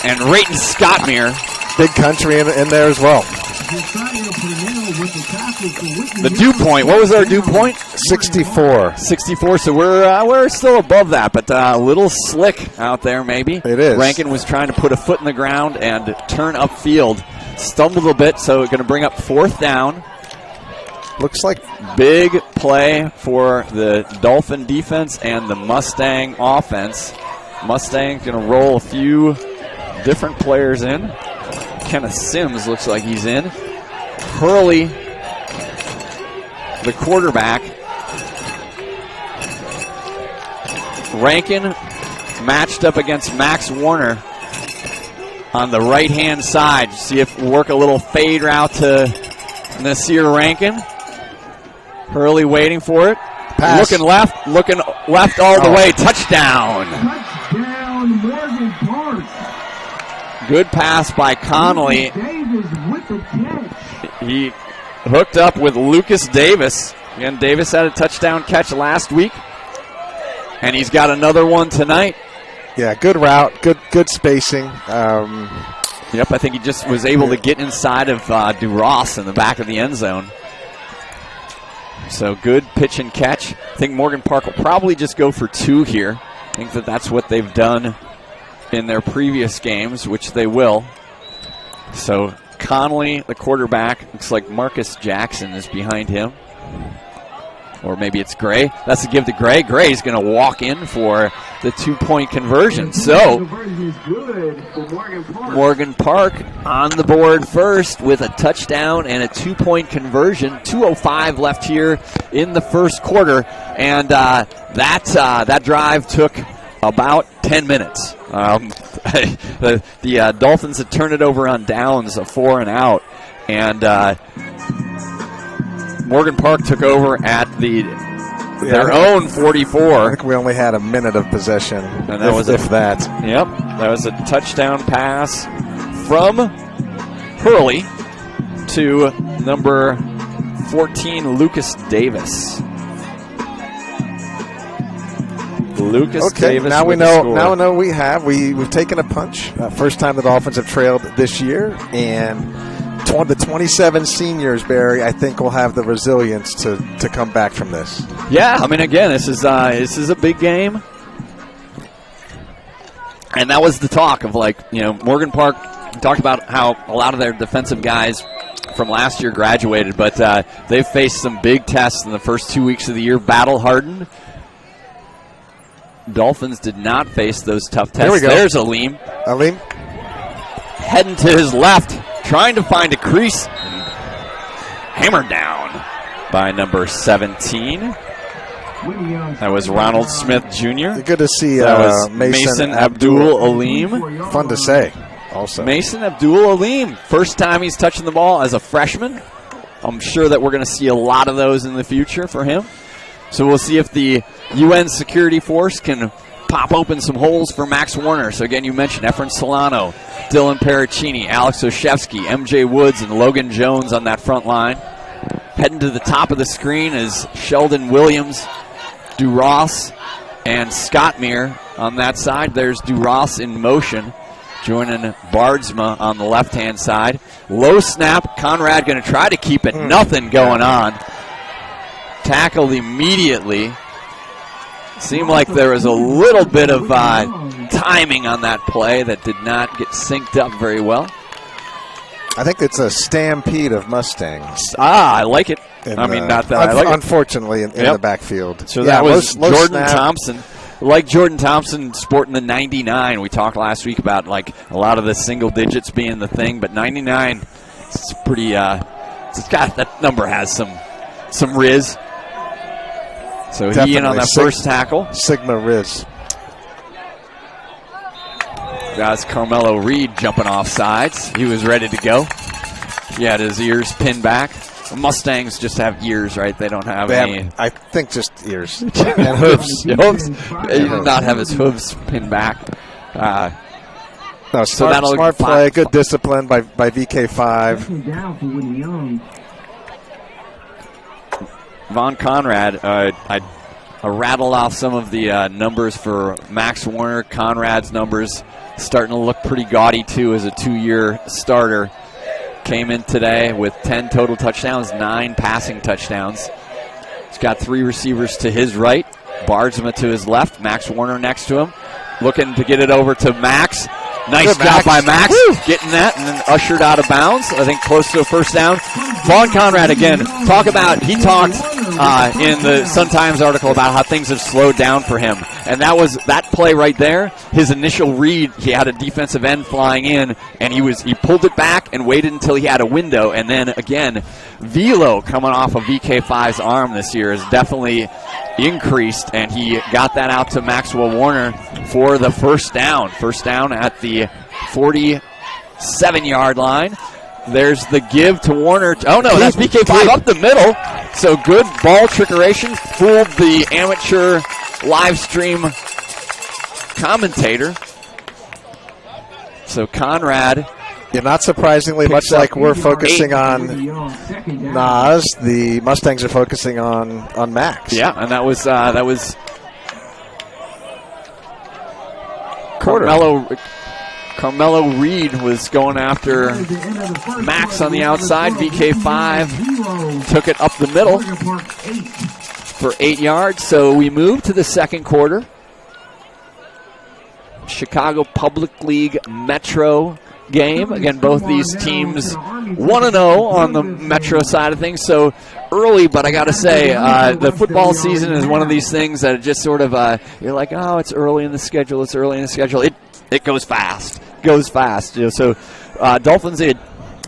and Rayton Scottmere. Big country in there as well. The dew point. What was our dew point? 64. 64. So we're still above that, but a little slick out there maybe. It is. Rankin was trying to put a foot in the ground and turn upfield. Stumbled a bit, so going to bring up 4th down. Looks like big play for the Dolphin defense and the Mustang offense. Mustang's going to roll a few different players in. Kenneth Sims looks like he's in. Hurley, the quarterback. Rankin matched up against Max Warner on the right-hand side. See if we work a little fade route to Nasir Rankin. Hurley waiting for it. Pass. Looking left all the way. Touchdown. Touchdown, Morgan Park. Good pass by Connolly. Davis with the catch. He hooked up with Lucas Davis. Again, Davis had a touchdown catch last week, and he's got another one tonight. Yeah, good route, good spacing. Yep, I think he just was able to get inside of DuRoss in the back of the end zone. So good pitch and catch. I think Morgan Park will probably just go for 2 here. I think that's what they've done in their previous games, which they will. So Connolly, the quarterback, looks like Marcus Jackson is behind him. Or maybe it's Gray. That's a give to Gray. Gray's going to walk in for the 2-point conversion. So Morgan Park on the board first with a touchdown and a 2-point conversion. 2:05 left here in the first quarter. And that drive took about 10 minutes. The Dolphins had turned it over on downs, a 4 and out. And Morgan Park took over at their own 44. I think we only had a minute of possession, and that was that. Yep, that was a touchdown pass from Hurley to number 14, Lucas Davis. Davis. Now we know. Now we know we've taken a punch. First time the Dolphins have trailed this year, and the 27 seniors, Barry, I think will have the resilience to come back from this. Yeah, I mean, again, this is a big game, and that was the talk of Morgan Park talked about how a lot of their defensive guys from last year graduated, but they've faced some big tests in the first 2 weeks of the year, battle hardened. Dolphins did not face those tough tests. There we go. There's Aleem. Heading to his left, trying to find a crease. Hammered down by number 17. That was Ronald Smith Jr. Good to see that was Mason Abdul Aleem. Fun to say also. Mason Abdul Aleem. First time he's touching the ball as a freshman. I'm sure that we're going to see a lot of those in the future for him. So we'll see if the UN security force can pop open some holes for Max Warner. So again, you mentioned Efren Solano, Dylan Paracchini, Alex Oshevsky, MJ Woods, and Logan Jones on that front line. Heading to the top of the screen is Sheldon Williams, DuRoss, and Scottmere on that side. There's DuRoss in motion, joining Bardsma on the left-hand side. Low snap, Conrad going to try to keep it. Nothing going on. Tackled immediately. Seemed like there was a little bit of timing on that play that did not get synced up very well. I think it's a stampede of Mustangs. I like it. Not that I like it. Unfortunately, in the backfield. So that was Jordan Thompson. Like Jordan Thompson sporting the 99. We talked last week about a lot of the single digits being the thing, but 99, it's pretty. That number has some riz. So he in on that first tackle. Sigma Riz. That's Carmelo Reed jumping off sides. He was ready to go. He had his ears pinned back. The Mustangs just have ears, right? They don't have any. I think just ears and hooves. He did not have his hooves pinned back. No, smart play, good discipline by VK5. Von Conrad, I rattled off some of the numbers for Max Warner. Conrad's numbers starting to look pretty gaudy, too, as a 2-year starter. Came in today with 10 total touchdowns, 9 passing touchdowns. He's got 3 receivers to his right, Bardsma to his left, Max Warner next to him. Looking to get it over to Max. Nice job by Max getting that and then ushered out of bounds. I think close to a first down. Vaughn Conrad again. He talked in the Sun-Times article about how things have slowed down for him. And that play right there, his initial read, he had a defensive end flying in and he pulled it back and waited until he had a window. And then again, velo coming off of VK5's arm this year has definitely increased, and he got that out to Maxwell Warner for the first down. First down at the 47-yard line. There's the give to Warner. Oh, no, that's VK5 up the middle. So good ball trickeration. Fooled the amateur live stream commentator. So Conrad. Yeah, not surprisingly, much like we're focusing on Nas, the Mustangs are focusing on Max. Yeah, and that was Carmelo Reed was going after Max on the outside. VK5 took it up the middle for 8 yards. So we move to the second quarter. Chicago Public League Metro game. Again, both these teams 1-0 on the Metro side of things. So early, but I got to say, the football season is one of these things that just sort of, you're like, oh, it's early in the schedule. It's early in the schedule. It goes fast. Goes fast. You know, so Dolphins in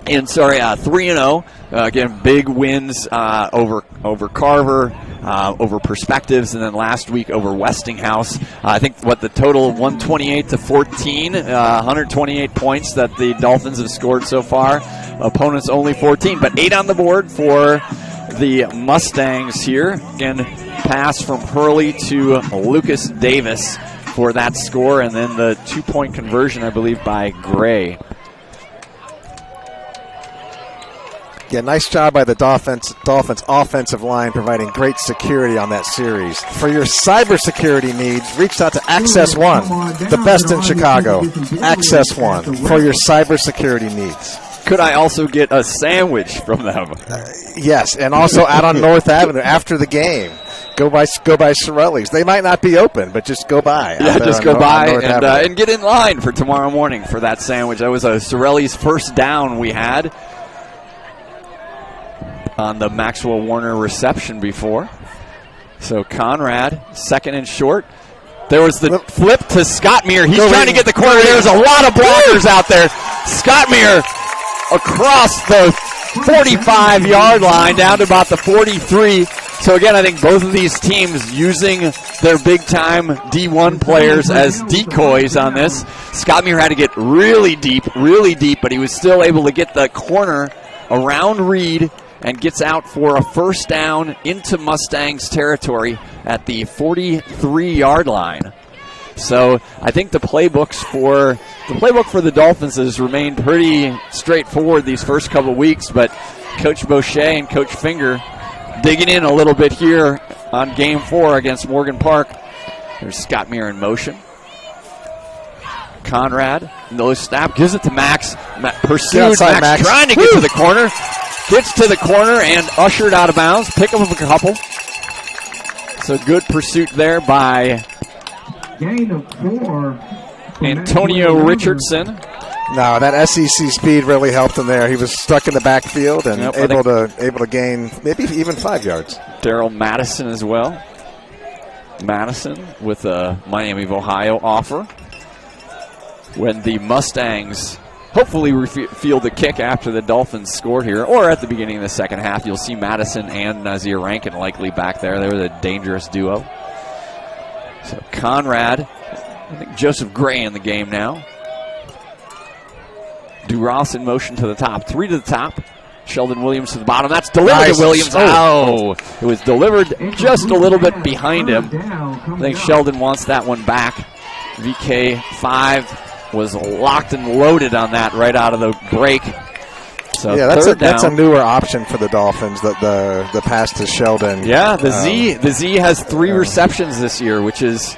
3-0. Again, big wins over Carver, over Perspectives, and then last week over Westinghouse. I think the total 128-14, 128 points that the Dolphins have scored so far. Opponents only 14, but 8 on the board for the Mustangs here. Again, pass from Hurley to Lucas Davis for that score, and then the 2-point conversion, I believe, by Gray. Yeah, nice job by the Dolphins offensive line providing great security on that series. For your cybersecurity needs, reach out to Access One, the best in Chicago. Access One for your cybersecurity needs. Could I also get a sandwich from them? Yes, and also out on North Avenue after the game. Go by Sorelli's. They might not be open, but just go by. Yeah, just go by and get in line for tomorrow morning for that sandwich. That was a Sorelli's first down we had on the Maxwell Warner reception before. So Conrad, second and short. There was the flip to Scottmere. He's trying to get the corner. There's a lot of blockers out there. Scottmere across the 45-yard line down to about the 43. So again, I think both of these teams using their big-time D1 players as decoys on this. Scottmere had to get really deep, but he was still able to get the corner around Reed and gets out for a first down into Mustangs territory at the 43-yard line. So I think the playbook for the Dolphins has remained pretty straightforward these first couple of weeks, but Coach Boucher and Coach Finger digging in a little bit here on Game 4 against Morgan Park. There's Scottmere in motion. Conrad, no snap, gives it to Max. Pursued, Max trying to get to the corner. Gets to the corner and ushered out of bounds. Pick up a couple. So good pursuit there by Gain of 4. Antonio Richardson. No, that SEC speed really helped him there. He was stuck in the backfield and able to gain maybe even 5 yards. Daryl Madison as well. Madison with a Miami of Ohio offer. When the Mustangs hopefully field the kick after the Dolphins score here, or at the beginning of the second half. You'll see Madison and Nazir Rankin likely back there. They were the dangerous duo. So Conrad, I think Joseph Gray in the game now. DuRoss in motion to the top. 3 to the top. Sheldon Williams to the bottom. That's delivered to Williams. Oh, it was delivered just a little bit behind him. I think Sheldon wants that one back. VK5 was locked and loaded on that right out of the break. So yeah, that's a newer option for the Dolphins. The pass to Sheldon. Yeah, the Z has 3 receptions this year, which is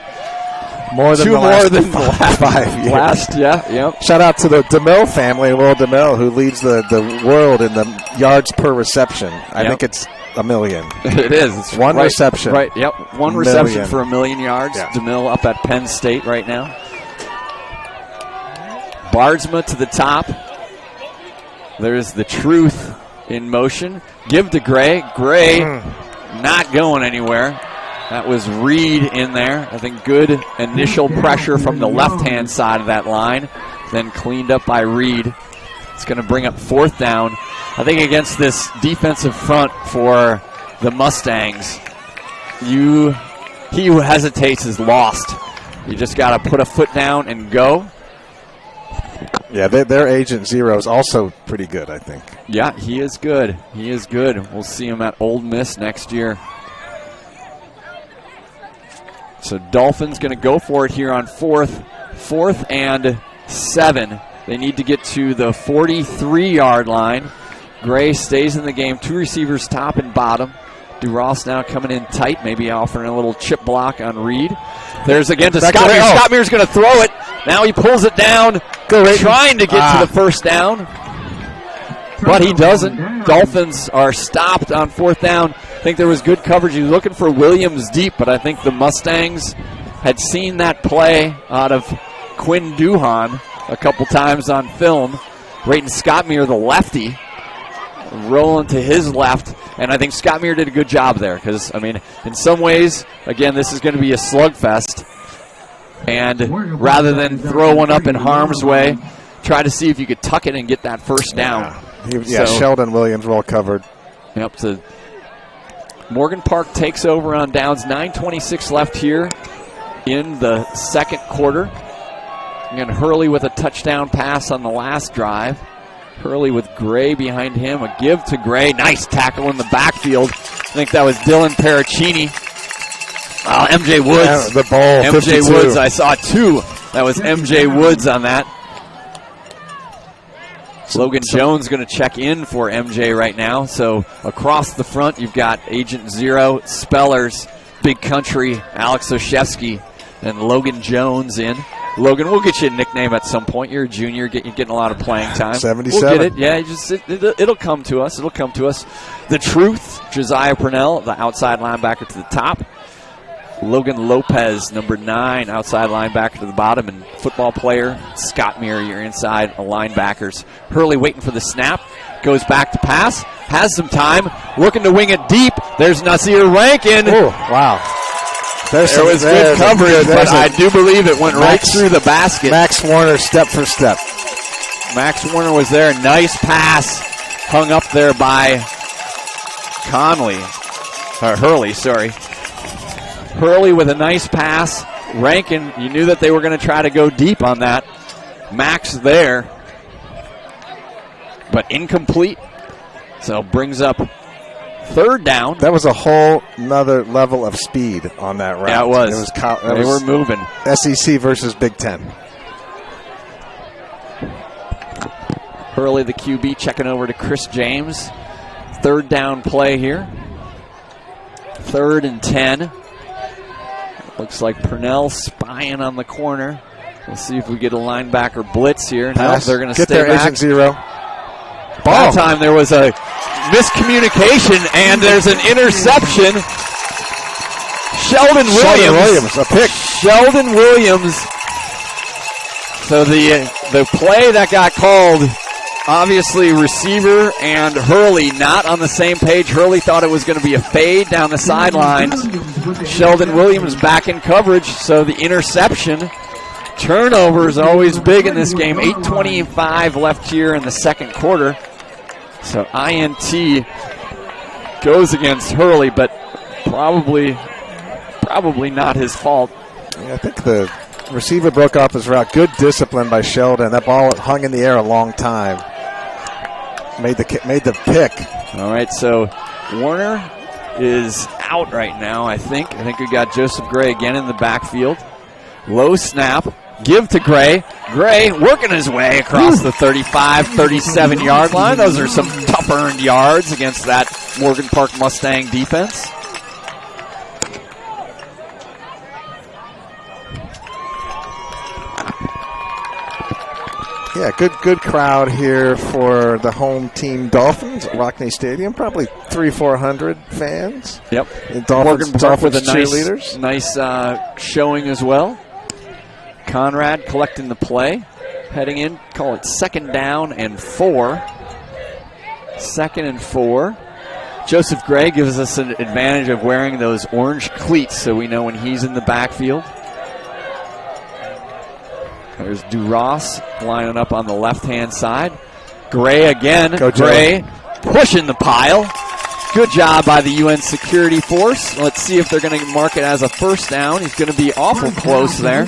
more than the last 5 years. Yep. Shout out to the DeMille family, Will DeMille, who leads the world in the yards per reception. I think it's 1 million. It is. It's one reception. Right, yep. One reception for 1 million yards. Yeah. DeMille up at Penn State right now. Bardsma to the top. There's the Truth in motion. Give to Gray. Gray not going anywhere. That was Reed in there. I think good initial pressure from the left-hand side of that line. Then cleaned up by Reed. It's going to bring up 4th down. I think against this defensive front for the Mustangs, he who hesitates is lost. You just got to put a foot down and go. Yeah, their agent Zero is also pretty good, I think. Yeah, he is good. He is good. We'll see him at Ole Miss next year. So Dolphins going to go for it here on 4th and 7. They need to get to the 43-yard line. Gray stays in the game. 2 receivers top and bottom. DuRoss now coming in tight, maybe offering a little chip block on Reed. There's again to Scott Mears. Scott Mears going to throw it. Now he pulls it down, trying to get to the first down. But he doesn't. Dolphins are stopped on 4th down. I think there was good coverage. He was looking for Williams deep, but I think the Mustangs had seen that play out of Quinn Duhan a couple times on film. Rayton Scottmere, the lefty, rolling to his left. And I think Scottmere did a good job there because, I mean, in some ways, again, this is going to be a slugfest. And rather than throw one up in harm's way, try to see if you could tuck it and get that first down. Yeah, Sheldon Williams well covered. Yep, so Morgan Park takes over on downs. 9:26 left here in the second quarter. And Hurley with a touchdown pass on the last drive. Hurley with Gray behind him. A give to Gray. Nice tackle in the backfield. I think that was Dylan Paracchini. MJ Woods. Yeah, the ball. MJ 52. Woods. I saw 2. That was MJ Woods on that. Logan Jones going to check in for MJ right now. So across the front, you've got Agent Zero, Spellers, Big Country, Alex Oshevsky, and Logan Jones in. Logan, we'll get you a nickname at some point. You're a junior. You're getting a lot of playing time. 77. We'll get it. Yeah, it'll come to us. It'll come to us. The Truth, Josiah Purnell, the outside linebacker to the top. Logan Lopez, number 9, outside linebacker to the bottom, and football player Scott Meir, your inside linebackers. Hurley waiting for the snap, goes back to pass, has some time, looking to wing it deep. There's Nazir Rankin. Oh, wow. There was good coverage, but I do believe it went right through the basket. Max Warner, step for step. Max Warner was there. Nice pass, hung up there by Hurley, sorry. Hurley with a nice pass. Rankin, you knew that they were going to try to go deep on that. Max there, but incomplete. So brings up third down. That was a whole nother level of speed on that route. Yeah, it was. They were moving. SEC versus Big Ten. Hurley, the QB, checking over to Chris James. Third down play here. 3rd and 10. Looks like Purnell spying on the corner. We'll see if we get a linebacker blitz here. No, they're going to stay there, back. Agent Zero. That time there was a miscommunication, and there's an interception. Sheldon Williams, a pick. Sheldon Williams. So the play that got called, obviously receiver and Hurley not on the same page. Hurley thought it was going to be a fade down the sidelines. Sheldon Williams back in coverage, so the interception Turnover is always big in this game. 8:25 left here in the second quarter. So INT goes against Hurley, but probably not his fault. Yeah, I think the receiver broke off his route. Good discipline by Sheldon. That ball hung in the air a long time. Made the pick. All right, so Warner is out right now, I think. I think we got Joseph Gray again in the backfield. Low snap. Give to Gray. Gray working his way across the 35, 37-yard line. Those are some tough earned yards against that Morgan Park Mustang defense. Yeah, good crowd here for the home team Dolphins at Rockne Stadium. Probably 300-400 fans. Yep. Morgan Park with a cheerleaders. Nice showing as well. Conrad collecting the play. Heading in, call it 2nd down and 4. 2nd and 4. Joseph Gray gives us an advantage of wearing those orange cleats so we know when he's in the backfield. There's DuRoss lining up on the left-hand side. Gray again. Gray pushing the pile. Good job by the UN security force. Let's see if they're going to mark it as a first down. He's going to be awful close there.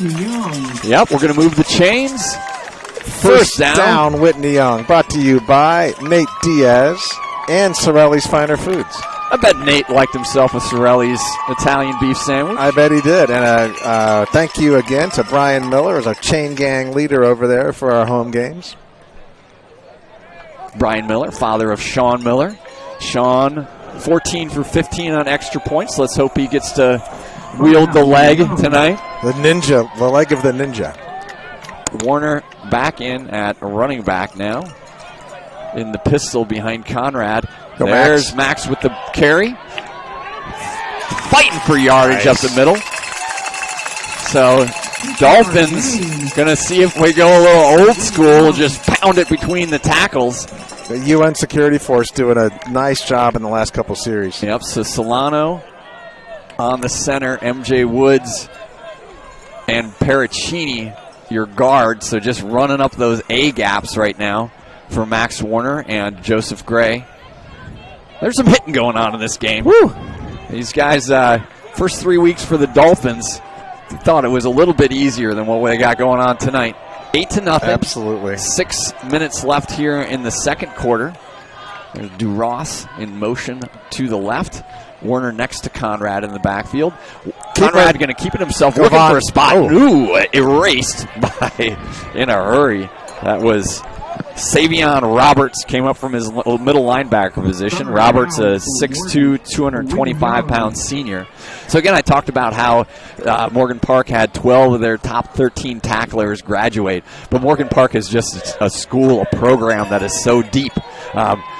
Yep, we're going to move the chains. First down. Whitney Young. Brought to you by Nate Diaz and Sorelli's Finer Foods. I bet Nate liked himself a Sorelli's Italian beef sandwich. I bet he did. And thank you again to Brian Miller as our chain gang leader over there for our home games. Brian Miller, father of Sean Miller. Sean, 14 for 15 on extra points. Let's hope he gets to wield the leg tonight. The leg of the ninja. Warner back in at running back now. In the pistol behind Conrad. There's Max with the carry. Fighting for yardage up the middle. So Dolphins going to see if we go a little old school, just pound it between the tackles. The UN security force doing a nice job in the last couple series. Yep, so Solano on the center, MJ Woods and Paracchini, your guard. So just running up those A gaps right now for Max Warner and Joseph Gray. There's some hitting going on in this game. Woo! These guys, first 3 weeks for the Dolphins, thought it was a little bit easier than what we got going on tonight. 8-0. Absolutely. 6 minutes left here in the second quarter. There's DuRoss in motion to the left. Warner next to Conrad in the backfield. Conrad going to keep it himself, looking for a spot. Ooh, erased by in a hurry. That was Savion Roberts, came up from his middle linebacker position. Roberts, a 6'2", 225-pound senior. So, again, I talked about how Morgan Park had 12 of their top 13 tacklers graduate. But Morgan Park is just a school, a program that is so deep.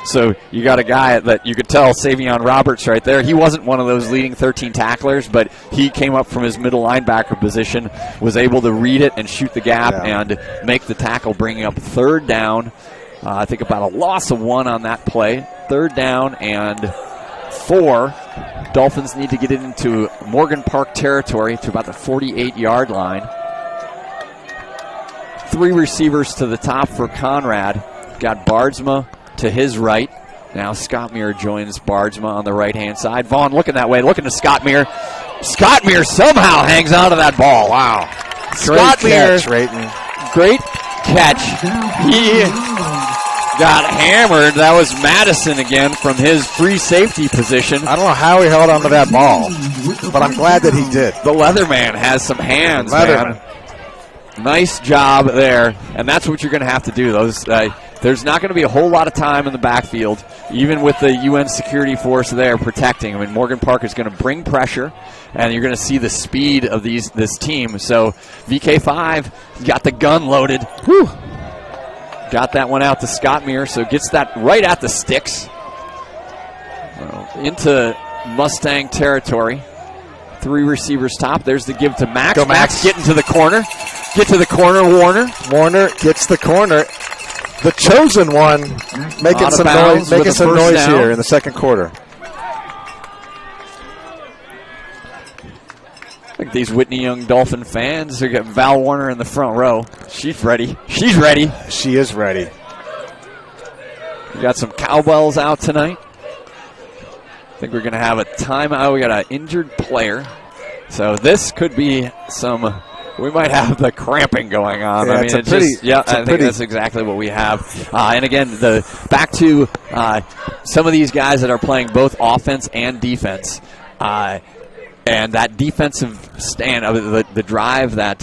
So you got a guy that you could tell, Savion Roberts right there. He wasn't one of those leading 13 tacklers, but he came up from his middle linebacker position, was able to read it and shoot the gap and make the tackle, bringing up 3rd down. I think about a loss of 1 on that play. 3rd down and 4. Dolphins need to get it into Morgan Park territory to about the 48-yard line. 3 receivers to the top for Conrad. Got Bardsma to his right. Now Scott Muir joins Bardsma on the right-hand side. Vaughn looking that way, looking to Scott Muir. Scott Muir somehow hangs on to that ball. Wow. Scott Muir, great catch. He got hammered. That was Madison again from his free safety position. I don't know how he held onto that ball, but I'm glad that he did. The Leatherman has some hands, man. Nice job there, and that's what you're going to have to do. There's not going to be a whole lot of time in the backfield, even with the UN security force there protecting. I mean, Morgan Park is going to bring pressure, and you're going to see the speed of this team. So VK5 got the gun loaded. Whew. Got that one out to Scott Muir, so gets that right at the sticks. Into Mustang territory. 3 receivers top. There's the give to Max. Go Max. Getting to the corner. Get to the corner, Warner. Warner gets the corner. The chosen one making some noise here in the second quarter. think these Whitney Young Dolphin fans are getting Val Warner in the front row. She's ready. She's ready. She is ready. We got some cowbells out tonight. I think we're going to have a timeout. We got an injured player. So this could be some... We might have the cramping going on. Yeah, I mean, I think that's exactly what we have. And again, back to some of these guys that are playing both offense and defense. And that defensive stand, the drive that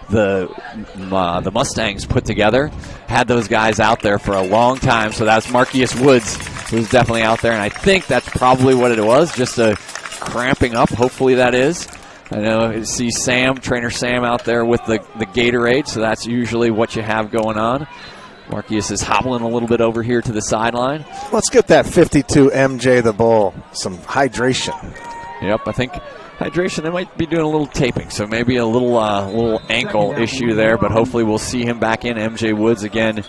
the Mustangs put together, had those guys out there for a long time. So that's Marquise Woods, who's definitely out there. And I think that's probably what it was, just a cramping up. Hopefully that is. I know you see Trainer Sam out there with the Gatorade, so that's usually what you have going on. Marquise is hobbling a little bit over here to the sideline. Let's get that 52 MJ the Bull some hydration. Yep, I think hydration, they might be doing a little taping, so maybe a little ankle issue there, but hopefully we'll see him back in. MJ Woods, again,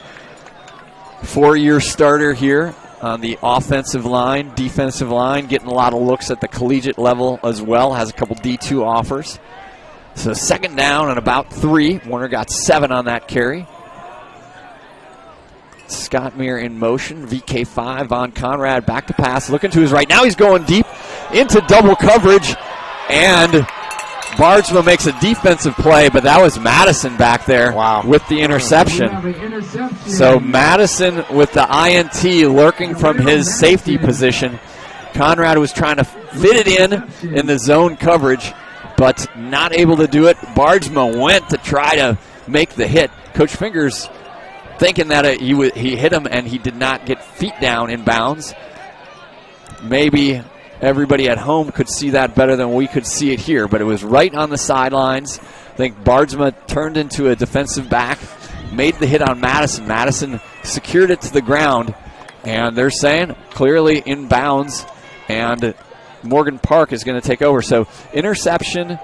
4-year starter here on the offensive line, defensive line, getting a lot of looks at the collegiate level as well, has a couple D2 offers. So second down and about 3. Warner got 7 on that carry. Scott Meir in motion, VK5, Von Conrad back to pass, looking to his right. Now he's going deep into double coverage, and Bardsma makes a defensive play, but that was Madison back there with the interception. So Madison with the INT lurking from his safety position. Conrad was trying to fit it in the zone coverage, but not able to do it. Bardsma went to try to make the hit. Coach Fingers thinking that he hit him and he did not get feet down in bounds. Maybe everybody at home could see that better than we could see it here, but it was right on the sidelines. I think Bardsma turned into a defensive back, made the hit on Madison. Madison secured it to the ground, and they're saying clearly in bounds, and Morgan Park is going to take over. So interception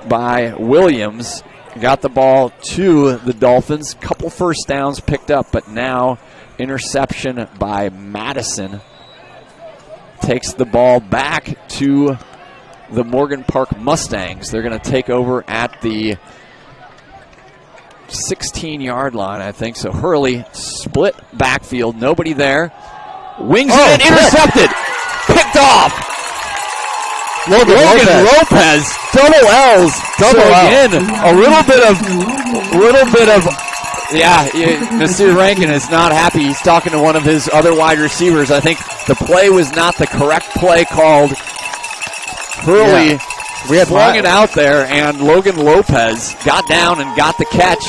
by Williams. Got the ball to the Dolphins. Couple first downs picked up, but now interception by Madison. Takes the ball back to the Morgan Park Mustangs. They're going to take over at the 16-yard line, I think. So Hurley split backfield. Nobody there. Wings it in, intercepted. Picked off. Logan Lopez, double L's. Again, a little bit of, Mr. Rankin is not happy. He's talking to one of his other wide receivers. I think the play was not the correct play called. Hurley flung it out there, and Logan Lopez got down and got the catch,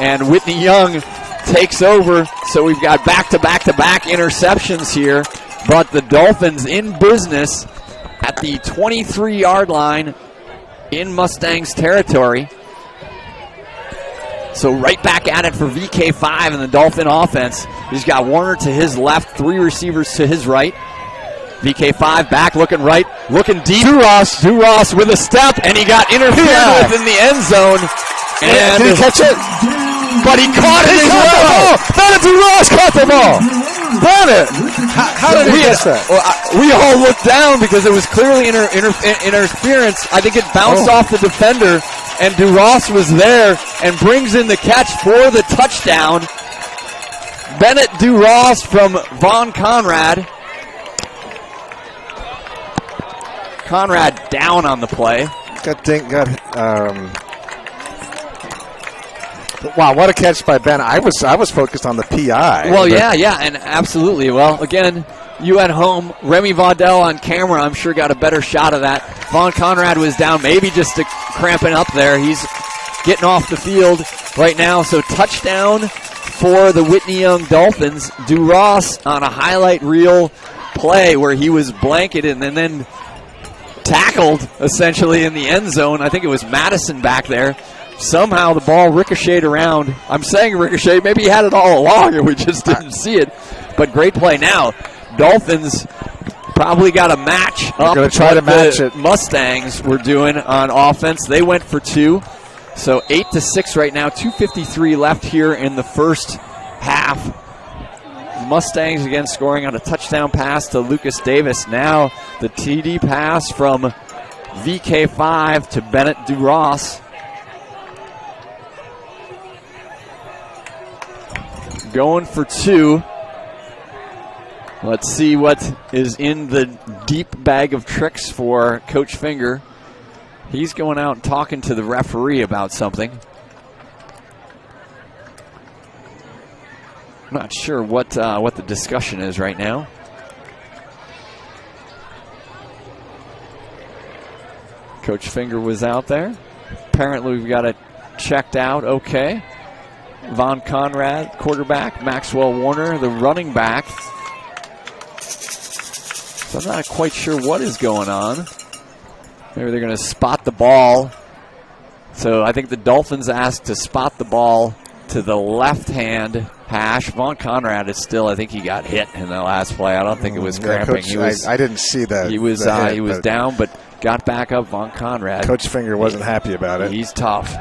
and Whitney Young takes over. So we've got back-to-back-to-back interceptions here, but the Dolphins in business at the 23-yard line in Mustangs territory. So right back at it for VK5 and the Dolphin offense. He's got Warner to his left, 3 receivers to his right. VK5 back, looking right, looking deep. Duras with a step, and he got interfered with in the end zone. And did he catch it? But he caught it as well. Duras caught the ball. Bennett! How did he catch that? We all looked down because it was clearly interference. I think it bounced off the defender, and Duras was there and brings in the catch for the touchdown. Bennett Duras from Von Conrad. Conrad down on the play. Wow, what a catch by Ben. I was focused on the PI. Well, yeah, and absolutely. Well, again, you at home, Remy Vaudel on camera, I'm sure got a better shot of that. Von Conrad was down, maybe just cramping up there. He's getting off the field right now. So touchdown for the Whitney Young Dolphins. Duras on a highlight reel play where he was blanketed and then tackled essentially in the end zone. I think it was Madison back there. Somehow the ball ricocheted around. I'm saying ricochet. Maybe he had it all along and we just didn't see it. But great play. Now, Dolphins probably got a match up. Going to try to match it. Mustangs were doing on offense. They went for 2. So 8-6 right now. 2:53 left here in the first half. Mustangs again scoring on a touchdown pass to Lucas Davis. Now the TD pass from VK5 to Bennett DuRoss. Going for 2. Let's see what is in the deep bag of tricks for Coach Finger. He's going out and talking to the referee about something. I'm not sure what the discussion is right now. Coach Finger was out there. Apparently we've got it checked out okay. Von Conrad, quarterback. Maxwell Warner, the running back. So I'm not quite sure what is going on. Maybe they're going to spot the ball. So I think the Dolphins asked to spot the ball to the left-hand hash. Von Conrad is still, I think he got hit in the last play. I don't think it was cramping. Coach, I didn't see that. He was down, but got back up. Von Conrad. Coach Finger wasn't happy about it. He's tough.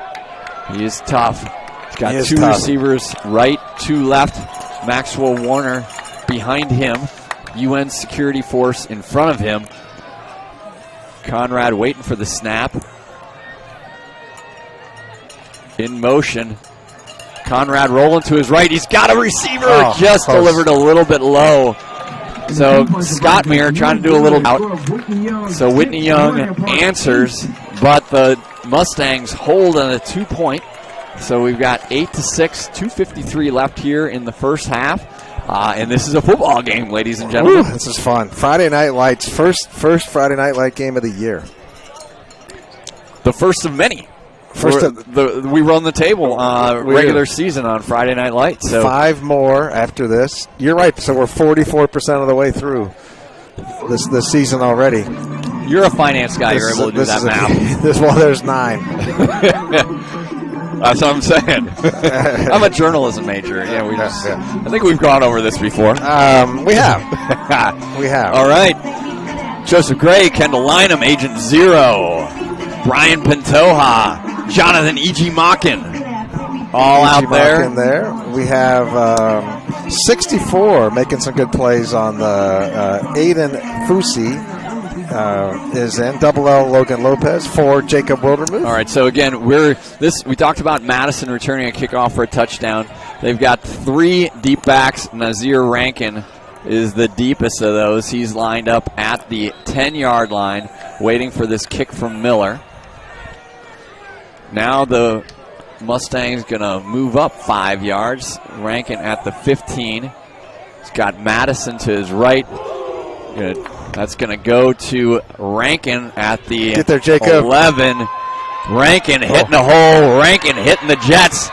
He is tough. He's got 2 receivers, right, 2 left. Maxwell Warner behind him. UN security force in front of him. Conrad waiting for the snap. In motion. Conrad rolling to his right. He's got a receiver. Just close. Delivered a little bit low. So Scott Meir trying to do a little out. So Whitney Young answers, but the Mustangs hold on a 2-point. So we've got 8-6, 2:53 left here in the first half. And this is a football game, ladies and gentlemen. This is fun. Friday Night Lights, first Friday Night Light game of the year. The first of many. We run the table regular season on Friday Night Lights. So 5 more after this. You're right. So we're 44% of the way through this season already. You're a finance guy. You're able to do that math. There's 9. That's what I'm saying. I'm a journalism major. Yeah, I think we've gone over this before. We have. We have. All right. Joseph Gray, Kendall Lynham, Agent Zero, Brian Pantoja, Jonathan E.G. Mockin, all out there. We have 64 making some good plays on the Aiden Fusi. Is in double L Logan Lopez for Jacob Wildermuth. All right, so again, we talked about Madison returning a kickoff for a touchdown. They've got 3 deep backs. Nazir Rankin is the deepest of those. He's lined up at the 10-yard line, waiting for this kick from Miller. Now the Mustangs gonna move up 5 yards. Rankin at the 15. He's got Madison to his right. That's going to go to Rankin at the 11. Rankin hitting the hole. Rankin hitting the Jets.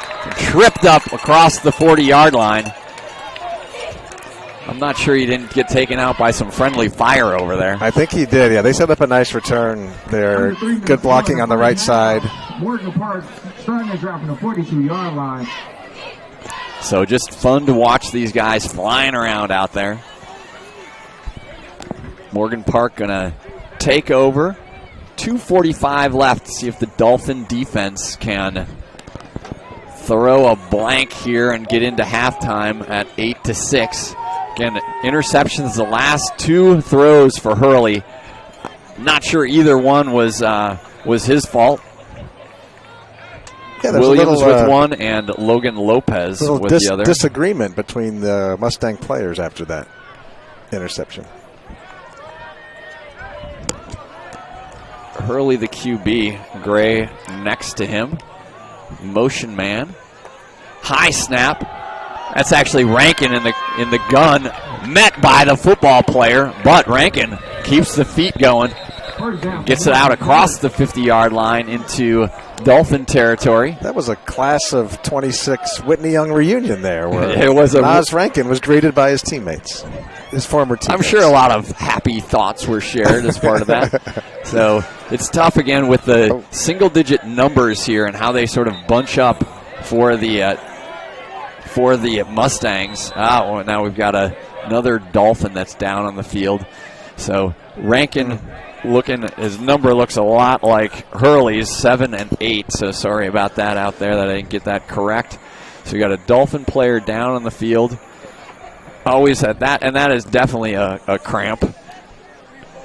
Tripped up across the 40-yard line. I'm not sure he didn't get taken out by some friendly fire over there. I think he did, yeah. They set up a nice return there. Good blocking on the right side. Morgan Park starting to drop on the 42-yard line. So just fun to watch these guys flying around out there. Morgan Park going to take over. 2:45 left to see if the Dolphin defense can throw a blank here and get into halftime at 8-6. Again, interceptions the last 2 throws for Hurley. Not sure either one was his fault. Yeah, Williams with one and Logan Lopez with the other. Disagreement between the Mustang players after that interception. Hurley the QB, Gray next to him. Motion man. High snap. That's actually Rankin in the gun, met by the football player, but Rankin keeps the feet going. Gets it out across the 50-yard line into Dolphin territory. That was a class of 26 Whitney Young reunion there, where it was Nas Rankin was greeted by his teammates, his former teammates. I'm sure a lot of happy thoughts were shared as part of that. So it's tough again with the single-digit numbers here and how they sort of bunch up for the Mustangs. Well, now we've got another Dolphin that's down on the field. So Rankin his number looks a lot like Hurley's, 7 and 8. So sorry about that out there that I didn't get that correct. So we got a Dolphin player down on the field. Always had that, and that is definitely a cramp.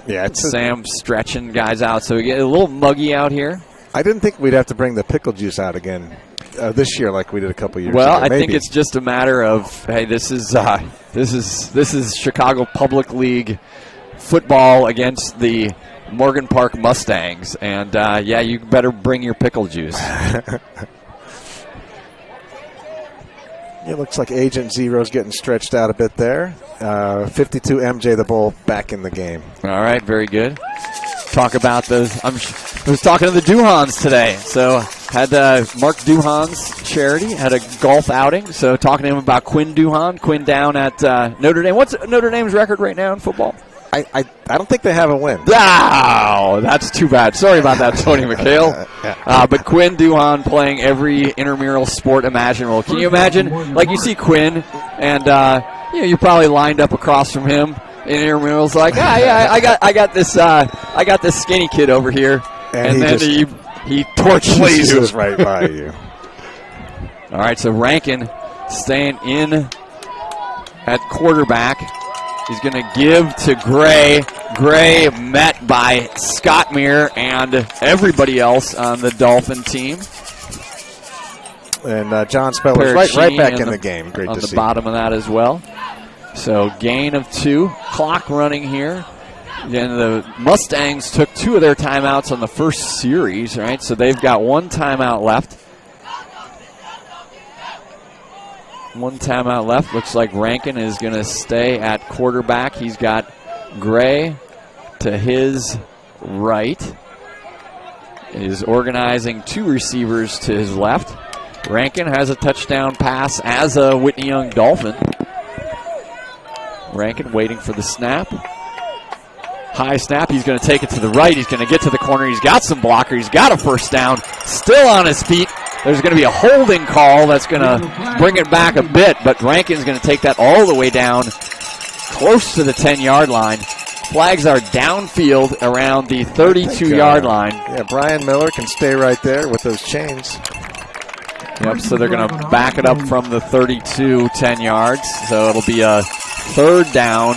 Yeah, Sam stretching guys out, so we get a little muggy out here. I didn't think we'd have to bring the pickle juice out again this year like we did a couple years well, ago. I think it's just a matter of, hey, this is Chicago Public League football against the Morgan Park Mustangs, and yeah, you better bring your pickle juice. It looks like Agent Zero's getting stretched out a bit there. 52 MJ the Bull back in the game. All right, very good. Talk about those. I was talking to the Duhans today. So had Mark Duhan's charity, had a golf outing. So talking to him about Quinn Duhan. Quinn down at Notre Dame. What's Notre Dame's record right now in football? I don't think they have a win. Oh, that's too bad. Sorry about that, Tony McHale. But Quinn Duhan playing every intramural sport imaginable. Can you imagine? Like you see Quinn, and you're probably lined up across from him in intramurals. Like, I got this skinny kid over here, and then he torches you right by you. All right, so Rankin staying in at quarterback. He's going to give to Gray. Gray met by Scott Meir and everybody else on the Dolphin team. And John Speller's right back in the game. Great to see. On the bottom of that as well. So gain of 2. Clock running here. Then the Mustangs took 2 of their timeouts on the first series, right? So they've got 1 timeout left. 1 timeout left. Looks like Rankin is going to stay at quarterback. He's got Gray to his right. Is organizing 2 receivers to his left. Rankin has a touchdown pass as a Whitney Young Dolphin. Rankin waiting for the snap. High snap. He's going to take it to the right. He's going to get to the corner. He's got some blocker. He's got a first down. Still on his feet. There's going to be a holding call that's going to bring it back a bit, but Rankin's going to take that all the way down close to the 10-yard line. Flags are downfield around the 32-yard line. Yeah, Brian Miller can stay right there with those chains. Yep, so they're going to back it up from the 32, 10 yards. So it'll be a 3rd down.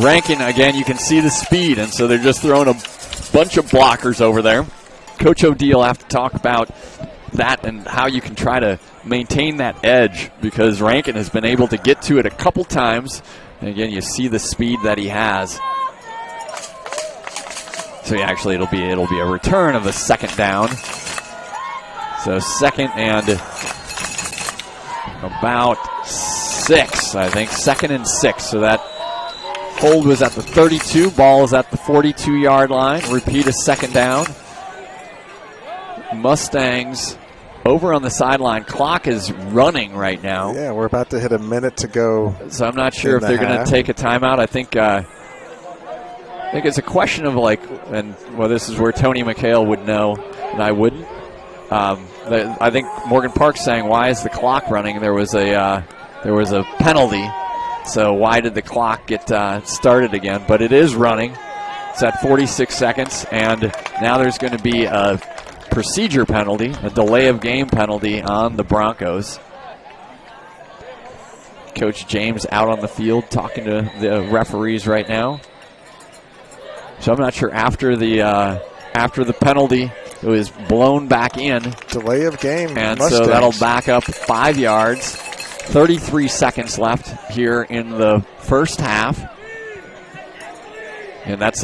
Rankin, again, you can see the speed, and so they're just throwing a bunch of blockers over there. Coach O'Deal will have to talk about that and how you can try to maintain that edge, because Rankin has been able to get to it a couple times. And again, you see the speed that he has. So yeah, actually it'll be a return of the 2nd down. So 2nd and about 6, I think. 2nd and 6. So that hold was at the 32. Ball is at the 42-yard line. Repeat a 2nd down. Mustangs over on the sideline. Clock is running right now. Yeah, we're about to hit a minute to go. So I'm not sure if they're going to take a timeout. I think it's a question of this is where Tony McHale would know and I wouldn't. I think Morgan Park's saying, why is the clock running? There was a penalty. So why did the clock get started again? But it is running. It's at 46 seconds, and now there's going to be a procedure penalty, a delay of game penalty on the Broncos. Coach James out on the field talking to the referees right now. So I'm not sure after the penalty, it was blown back in. Delay of game. And Mustangs. So that'll back up 5 yards. 33 seconds left here in the first half. And that's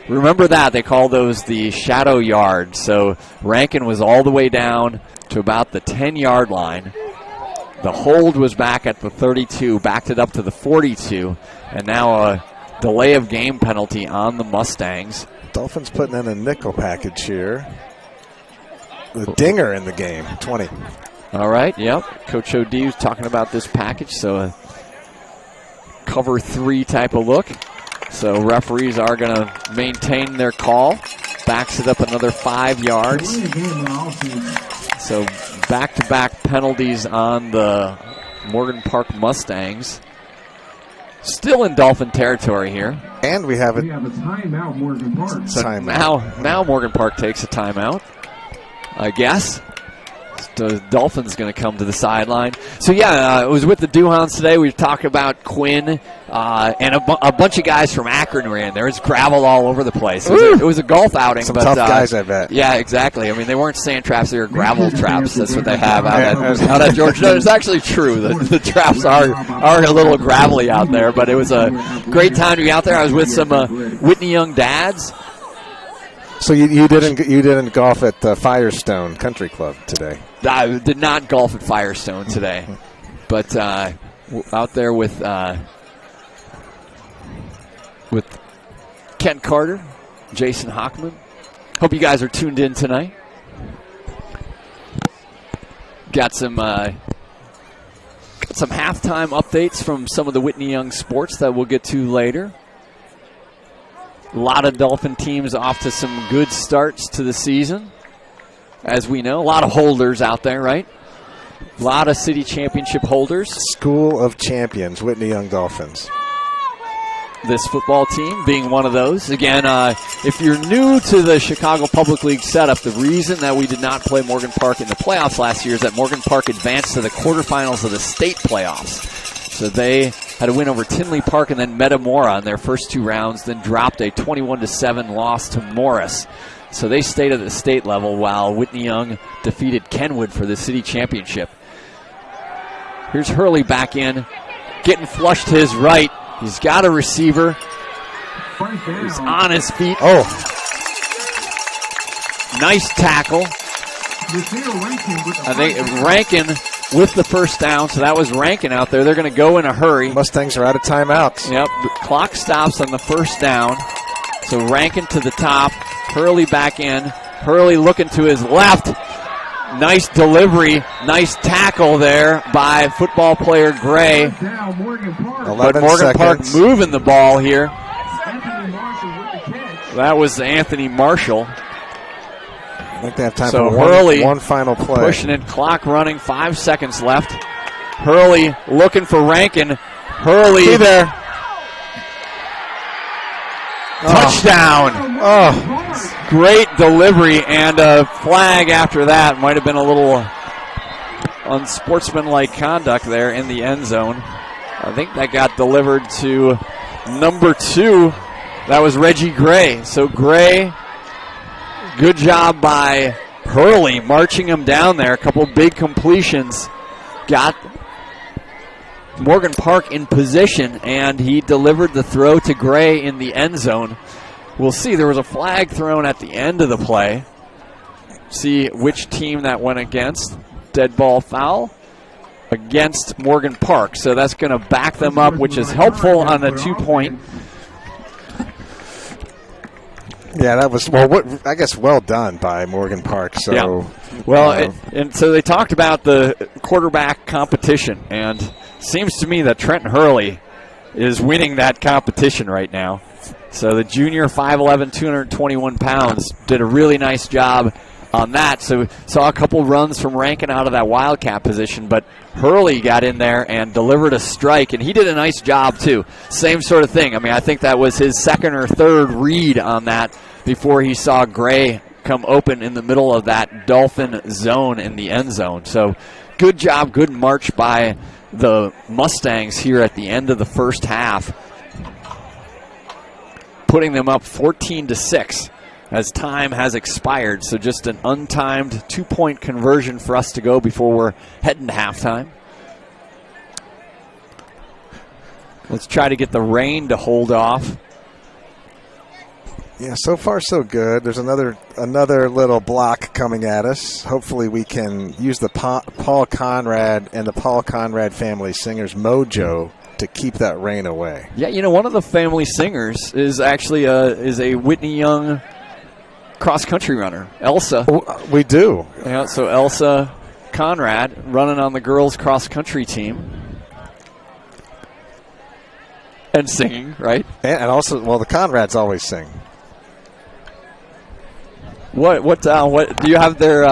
remember that, they call those the shadow yards. So Rankin was all the way down to about the 10-yard line. The hold was back at the 32, backed it up to the 42, and now a delay of game penalty on the Mustangs. Dolphins putting in a nickel package here. The dinger in the game, 20. All right, yep. Coach O'D was talking about this package, so a cover 3 type of look. So referees are going to maintain their call. Backs it up another 5 yards. So back-to-back penalties on the Morgan Park Mustangs. Still in Dolphin territory here. And we have a timeout, Morgan Park. So now Morgan Park takes a timeout, I guess. The Dolphins going to come to the sideline. So, I was with the Duhans today. We talked about Quinn and a bunch of guys from Akron were in there. There's gravel all over the place. It was a golf outing. Some tough guys, I bet. Yeah, exactly. I mean, they weren't sand traps. They were gravel traps. That's what they have out at Georgia. No, it's actually true. The traps are a little gravelly out there, but it was a great time to be out there. I was with some Whitney Young dads. So you didn't golf at Firestone Country Club today? I did not golf at Firestone today, but out there with Kent Carter, Jason Hockman. Hope you guys are tuned in tonight. Got some halftime updates from some of the Whitney Young sports that we'll get to later. A lot of Dolphin teams off to some good starts to the season. As we know, a lot of holders out there, right? A lot of city championship holders. School of Champions, Whitney Young Dolphins. This football team being one of those. Again, if you're new to the Chicago Public League setup, the reason that we did not play Morgan Park in the playoffs last year is that Morgan Park advanced to the quarterfinals of the state playoffs. So they had a win over Tinley Park and then Metamora in their first two rounds, then dropped a 21-7 loss to Morris. So they stayed at the state level while Whitney Young defeated Kenwood for the city championship. Here's Hurley back in, getting flushed to his right. He's got a receiver. He's on his feet. Oh. Nice tackle. I think Rankin with the first down, so that was Rankin out there. They're going to go in a hurry. Mustangs are out of timeouts. Yep, the clock stops on the first down. So Rankin to the top, Hurley back in. Hurley looking to his left. Nice delivery, nice tackle there by football player Gray. But Morgan Park moving the ball here. That was Anthony Marshall. I think they have time so for Hurley one final play. Pushing it, clock running, 5 seconds left. Hurley looking for Rankin. Hurley. See there. Touchdown. Oh. Great delivery and a flag after that. Might have been a little unsportsmanlike conduct there in the end zone. I think that got delivered to number 2. That was Reggie Gray. So Gray, good job by Hurley marching him down there. A couple big completions. Got Morgan Park in position, and he delivered the throw to Gray in the end zone. We'll see. There was a flag thrown at the end of the play. See which team that went against. Dead ball foul against Morgan Park. So that's going to back them up, which is helpful on the 2-point. Yeah, that was, I guess well done by Morgan Park. So, yeah. Well, and so they talked about the quarterback competition, and seems to me that Trenton Hurley is winning that competition right now. So the junior, 5'11", 221 pounds, did a really nice job on that. So saw a couple runs from Rankin out of that wildcat position, but Hurley got in there and delivered a strike, and he did a nice job too. Same sort of thing. I mean, I think that was his second or third read on that before he saw Gray come open in the middle of that Dolphin zone in the end zone. So good job, good march by the Mustangs here at the end of the first half, putting them up 14-6 as time has expired. So just an untimed 2-point conversion for us to go before we're heading to halftime. Let's try to get the rain to hold off. Yeah, so far so good. There's another little block coming at us. Hopefully we can use the Paul Conrad and the Paul Conrad family singers mojo to keep that rain away. Yeah, you know, one of the family singers is actually a Whitney Young cross-country runner, Elsa. We do. Yeah, so Elsa Conrad running on the girls' cross-country team. And singing, right? And also, well, the Conrads always sing. What do you have their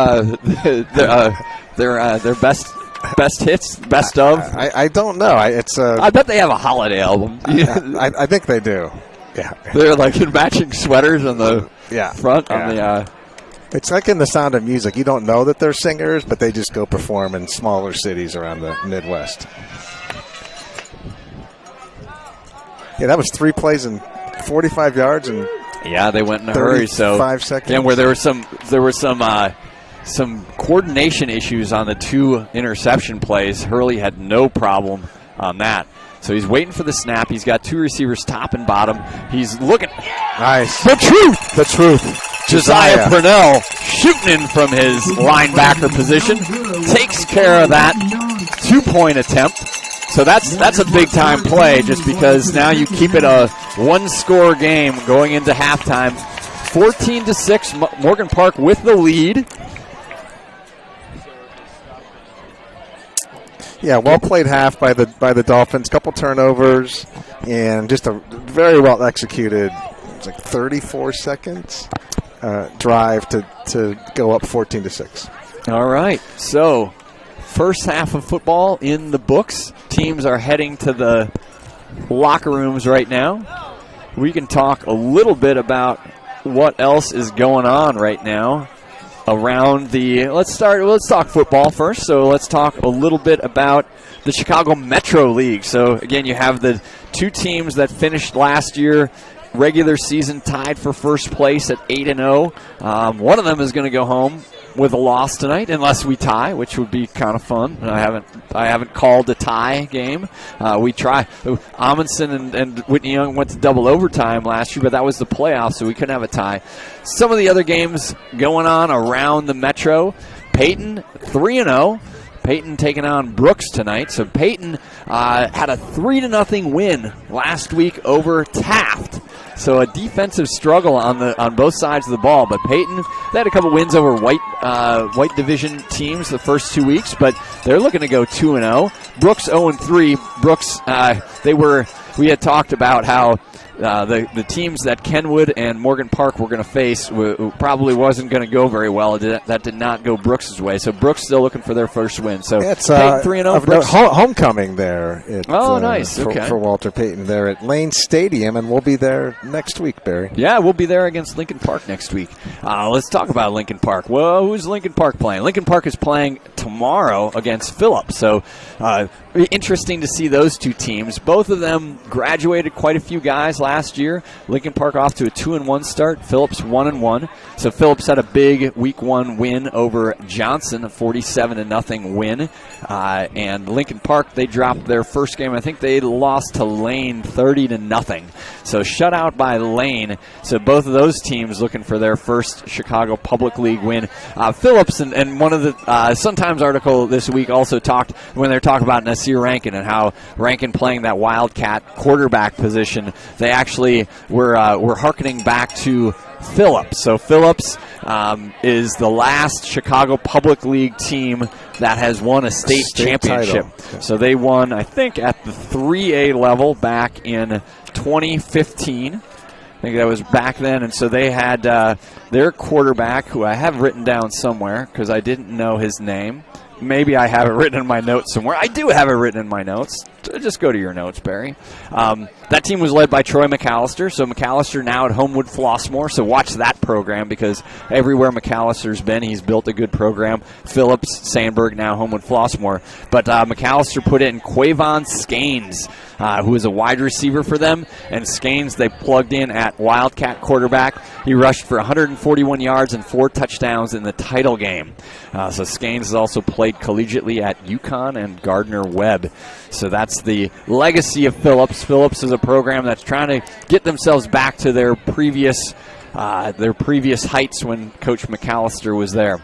best hits, best of? I don't know. I bet they have a holiday album. I think they do. Yeah, they're like in matching sweaters on the front. Yeah. It's like in The Sound of Music. You don't know that they're singers, but they just go perform in smaller cities around the Midwest. Yeah, that was 3 plays and 45 yards and yeah, they went in a hurry. So 5 seconds. Again, where there were some coordination issues on the 2 interception plays. Hurley had no problem on that. So he's waiting for the snap. He's got 2 receivers, top and bottom. He's looking. Nice. The truth. The truth. Josiah Purnell shooting in from his linebacker position. Takes care of that 2-point attempt. So that's a big-time play just because now you keep it a 1-score game going into halftime. 14-6, Morgan Park with the lead. Yeah, well played half by the Dolphins. Couple turnovers and just a very well executed. It's like 34 seconds drive to go up 14-6. All right, so first half of football in the books. Teams are heading to the locker rooms right now. We can talk a little bit about what else is going on right now around the. Let's talk football first. So let's talk a little bit about the Chicago Metro League. So again, you have the 2 teams that finished last year regular season tied for first place at 8-0. One of them is going to go home with a loss tonight, unless we tie, which would be kind of fun. I haven't called a tie game. We try. Amundsen and Whitney Young went to double overtime last year, but that was the playoffs, so we couldn't have a tie. Some of the other games going on around the Metro. Peyton 3-0. Peyton taking on Brooks tonight. So Peyton had a 3-0 win last week over Taft. So a defensive struggle on both sides of the ball. But Peyton, they had a couple wins over white division teams the first 2 weeks, but they're looking to go 2-0. Brooks 0-3. Brooks, we had talked about how the teams that Kenwood and Morgan Park were going to face probably wasn't going to go very well. That did not go Brooks' way. So Brooks still looking for their first win. So it's Peyton 3-0. Homecoming there. Nice. For Walter Payton there at Lane Stadium, and we'll be there next week, Barry. Yeah, we'll be there against Lincoln Park next week. Let's talk about Lincoln Park. Well, who's Lincoln Park playing? Lincoln Park is playing tomorrow against Phillips. So interesting to see those 2 teams. Both of them graduated quite a few guys last year. Lincoln Park off to a 2-1 start. Phillips 1-1. So Phillips had a big week 1 win over Johnson, a 47-0 win. And Lincoln Park, they dropped their first game. I think they lost to Lane 30-0. So shutout by Lane. So both of those teams looking for their first Chicago Public League win. Phillips and one of the Sun-Times article this week also talked when they're talking about Nasir Rankin and how Rankin playing that Wildcat quarterback position. They actually were hearkening back to Phillips. So Phillips is the last Chicago Public League team that has won a state championship. Title. So they won, I think, at the 3A level back in 2015. I think that was back then. And so they had their quarterback, who I have written down somewhere because I didn't know his name. Maybe I have it written in my notes somewhere. I do have it written in my notes. Just go to your notes, Barry. That team was led by Troy McAllister. So McAllister now at Homewood Flossmoor. So watch that program because everywhere McAllister's been, he's built a good program. Phillips, Sandberg, now Homewood Flossmoor. But McAllister put in Quavon Skanes, who is a wide receiver for them. And Skanes, they plugged in at Wildcat quarterback. He rushed for 141 yards and 4 touchdowns in the title game. So Skanes has also played collegiately at UConn and Gardner-Webb. So that's the legacy of Phillips. Phillips is a program that's trying to get themselves back to their previous heights when Coach McAllister was there.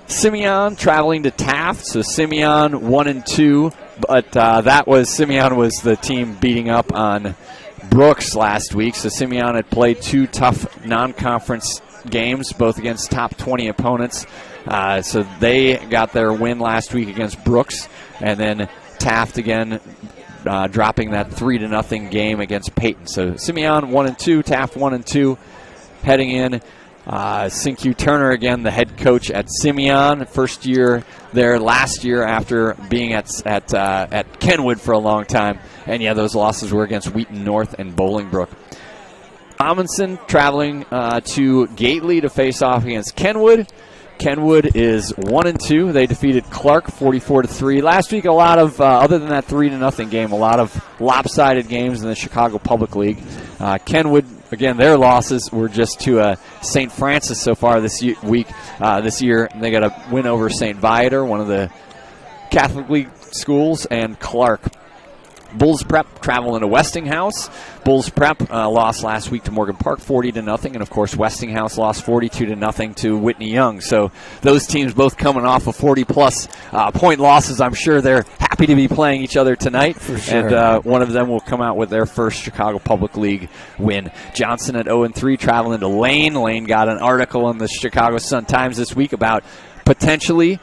Simeon traveling to Taft. So Simeon 1-2, but Simeon was the team beating up on Brooks last week. So Simeon had played 2 tough non-conference games, both against top 20 opponents. So they got their win last week against Brooks, and then Taft again dropping that 3-0 game against Peyton. So Simeon 1-2, Taft 1-2, heading in. Sinkyu Turner again, the head coach at Simeon, first year there last year after being at Kenwood for a long time. And yeah, those losses were against Wheaton North and Bolingbrook. Amundsen traveling to Gately to face off against Kenwood. Kenwood is 1-2. They defeated Clark 44-3. Last week, a lot of, other than that 3-0 game, a lot of lopsided games in the Chicago Public League. Kenwood, again, their losses were just to St. Francis so far this year. They got a win over St. Viator, one of the Catholic League schools, and Clark. Bulls Prep traveling to Westinghouse. Bulls Prep lost last week to Morgan Park 40-0, and of course Westinghouse lost 42-0 to Whitney Young. So those teams both coming off of 40-plus point losses. I'm sure they're happy to be playing each other tonight. For sure. And one of them will come out with their first Chicago Public League win. Johnson at 0-3 traveling to Lane. Lane got an article in the Chicago Sun-Times this week about potentially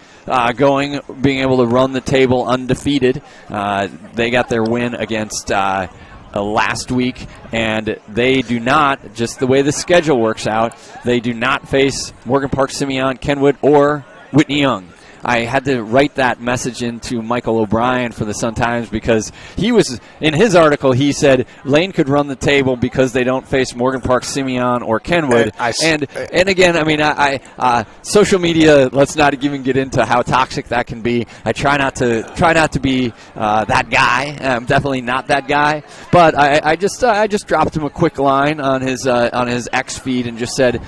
being able to run the table undefeated. They got their win against last week, and they do not, just the way the schedule works out, they do not face Morgan Park, Simeon, Kenwood, or Whitney Young. I had to write that message into Michael O'Brien for the Sun-Times because he was, in his article, he said Lane could run the table because they don't face Morgan Park, Simeon, or Kenwood. And again, I mean, social media, let's not even get into how toxic that can be. I try not to be that guy. I'm definitely not that guy. But I just dropped him a quick line on his X feed and just said,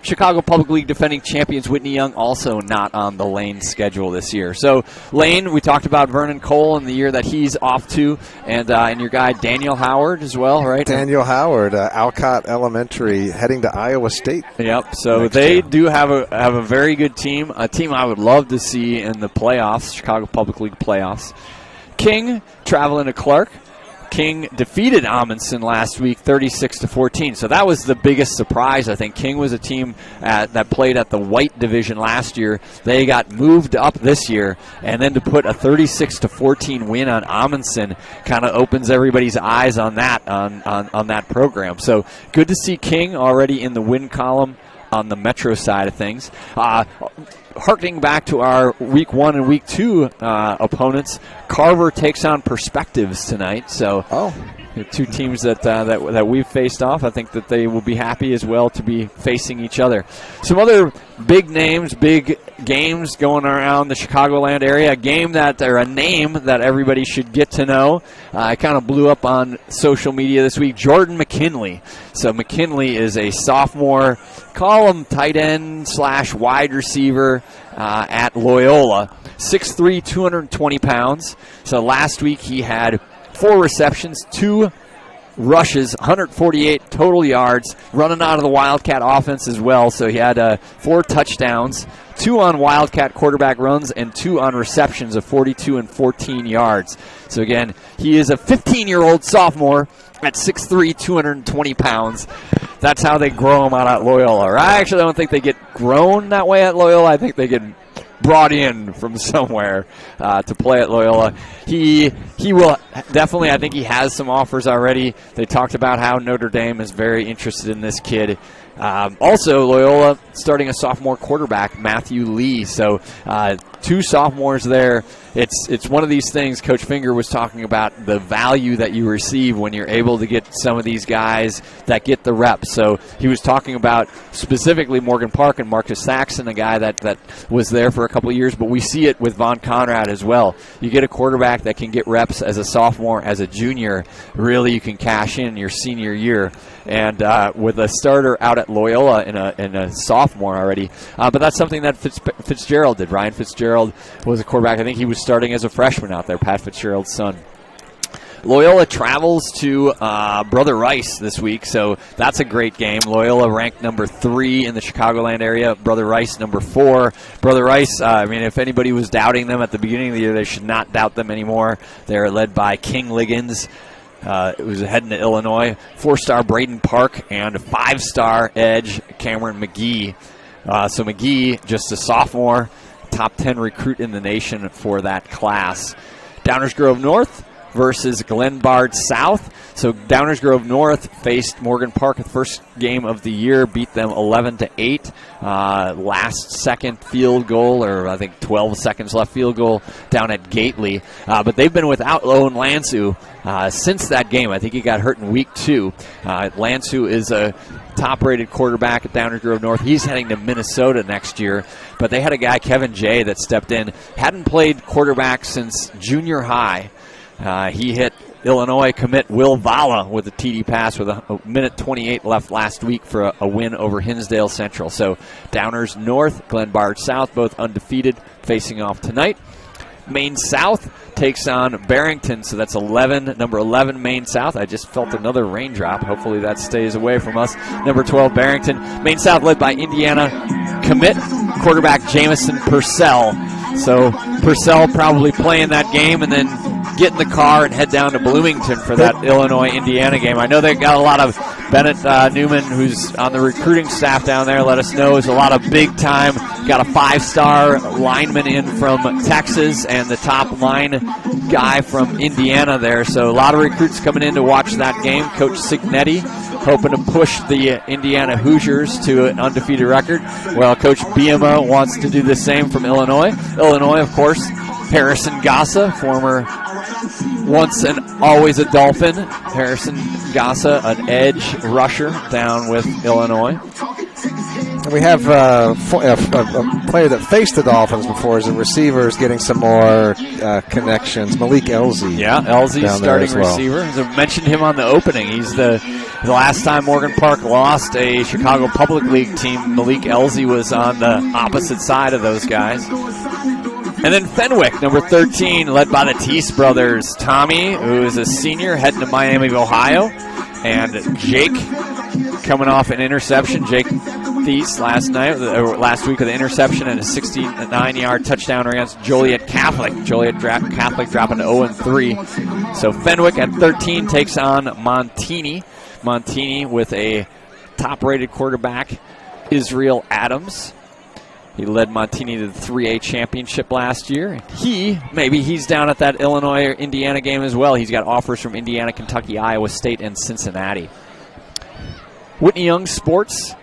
Chicago Public League defending champions Whitney Young also not on the Lane schedule this year. So Lane, we talked about Vernon Cole and the year that he's off to, and your guy Daniel Howard as well, right? Daniel Howard, Alcott Elementary, heading to Iowa State. Yep. So they do have a very good team, a team I would love to see in the playoffs, Chicago Public League playoffs. King traveling to Clark. King defeated Amundsen last week 36-14. So that was the biggest surprise, I think. King was a team that played at the white division last year. They got moved up this year, and then to put a 36-14 win on Amundsen kind of opens everybody's eyes on that on that program. So good to see King already in the win column on the Metro side of things. Harkening back to our Week 1 and Week 2 opponents, Carver takes on Perspectives tonight. So the two teams that we've faced off, I think that they will be happy as well to be facing each other. Some other big names, big games going around the Chicagoland area. A name that everybody should get to know. I kind of blew up on social media this week. Jordan McKinley. So McKinley is a sophomore, call him tight end / wide receiver at Loyola. 6'3", 220 pounds. So last week he had 4 receptions, 2 rushes, 148 total yards, running out of the Wildcat offense as well. So he had 4 touchdowns, 2 on Wildcat quarterback runs, and 2 on receptions of 42 and 14 yards. So again, he is a 15-year-old sophomore at 6'3", 220 pounds. That's how they grow him out at Loyola. Or I actually don't think they get grown that way at Loyola. I think they get brought in from somewhere to play at Loyola. He will definitely, I think he has some offers already. They talked about how Notre Dame is very interested in this kid. Also, Loyola starting a sophomore quarterback, Matthew Lee. So 2 sophomores there. It's one of these things. Coach Finger was talking about the value that you receive when you're able to get some of these guys that get the reps. So he was talking about specifically Morgan Park and Marcus Saxon, a guy that was there for a couple of years, but we see it with Von Conrad as well. You get a quarterback that can get reps as a sophomore, as a junior, really you can cash in your senior year. And with a starter out at Loyola in a sophomore already. But that's something that Fitzgerald did. Ryan Fitzgerald was a quarterback. I think he was starting as a freshman out there, Pat Fitzgerald's son. Loyola travels to Brother Rice this week, so that's a great game. Loyola ranked number 3 in the Chicagoland area. Brother Rice number 4. Brother Rice, if anybody was doubting them at the beginning of the year, they should not doubt them anymore. They're led by King Liggins. It was heading to Illinois. 4-star Braden Park and 5-star edge Cameron McGee. So McGee, just a sophomore, top 10 recruit in the nation for that class. Downers Grove North versus Glenbard South. So Downers Grove North faced Morgan Park at the first game of the year, beat them 11-8. Last second field goal, or I think 12 seconds left field goal down at Gately. But they've been without Owen Lansu since that game. I think he got hurt in week 2. Lansu is a top-rated quarterback at Downers Grove North. He's heading to Minnesota next year. But they had a guy, Kevin Jay, that stepped in. Hadn't played quarterback since junior high. He hit Illinois commit Will Vala with a TD pass with a minute 28 left last week for a win over Hinsdale Central. So Downers North, Glenbard South, both undefeated, facing off tonight. Maine South takes on Barrington, so that's number 11 Maine South. I just felt another raindrop. Hopefully that stays away from us. Number 12 Barrington. Maine South led by Indiana commit quarterback Jamison Purcell. So Purcell probably playing that game and then get in the car and head down to Bloomington for that Illinois-Indiana game. I know they got a lot of Bennett Newman, who's on the recruiting staff down there, let us know. There's a lot of big-time, got a 5-star lineman in from Texas and the top line guy from Indiana there. So a lot of recruits coming in to watch that game. Coach Signetti hoping to push the Indiana Hoosiers to an undefeated record. Well, Coach Biema wants to do the same from Illinois. Illinois, of course, Harrison Gassa, former once and always a Dolphin. Harrison Gassa, an edge rusher down with Illinois. And we have a player that faced the Dolphins before as a receiver is getting some more connections. Malik Elzy. Yeah, Elzy starting receiver. As I mentioned him on the opening. He's the last time Morgan Park lost a Chicago Public League team, Malik Elzy was on the opposite side of those guys. And then Fenwick, number 13, led by the Teese brothers. Tommy, who is a senior, heading to Miami, Ohio. And Jake, coming off an interception. Jake Thies last week with an interception and a 69-yard touchdown against Joliet Catholic. Joliet Catholic dropping to 0-3. So Fenwick at 13 takes on Montini. Montini with a top-rated quarterback, Israel Adams. He led Montini to the 3A championship last year. Maybe he's down at that Illinois-Indiana game as well. He's got offers from Indiana, Kentucky, Iowa State, and Cincinnati. Whitney Young Sports,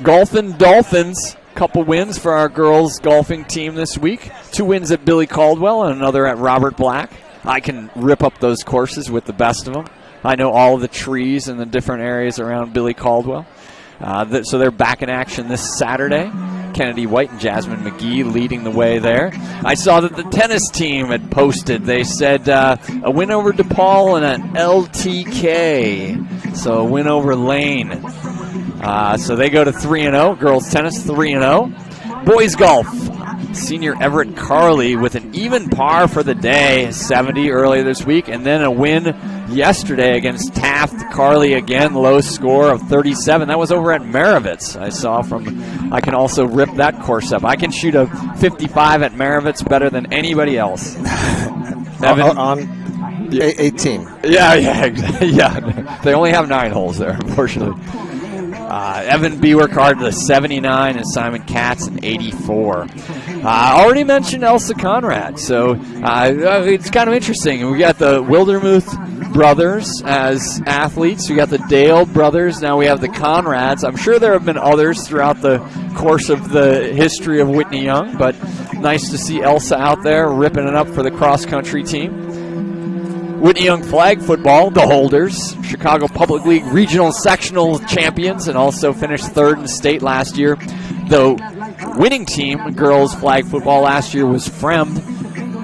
golfing Dolphins. Couple wins for our girls golfing team this week. 2 wins at Billy Caldwell and another at Robert Black. I can rip up those courses with the best of them. I know all of the trees in the different areas around Billy Caldwell. So they're back in action this Saturday. Kennedy White and Jasmine McGee leading the way there. I saw that the tennis team had posted. They said a win over DePaul and an LTK. So a win over Lane. So they go to 3-0. Girls tennis 3-0. Boys golf. Senior Everett Carley with an even par for the day, 70 earlier this week, and then a win yesterday against Taft. Carley again, low score of 37. That was over at Maravitz. I can also rip that course up. I can shoot a 55 at Maravitz better than anybody else. On 18. Yeah. They only have 9 holes there, unfortunately. Evan Bewerkard to 79 and Simon Katz an 84. I already mentioned Elsa Conrad, so it's kind of interesting. We got the Wildermuth brothers as athletes. We got the Dale brothers. Now we have the Conrads. I'm sure there have been others throughout the course of the history of Whitney Young, but nice to see Elsa out there ripping it up for the cross-country team. Whitney Young flag football, the holders, Chicago Public League regional sectional champions, and also finished 3rd in state last year. The winning team, girls flag football last year, was Fremd.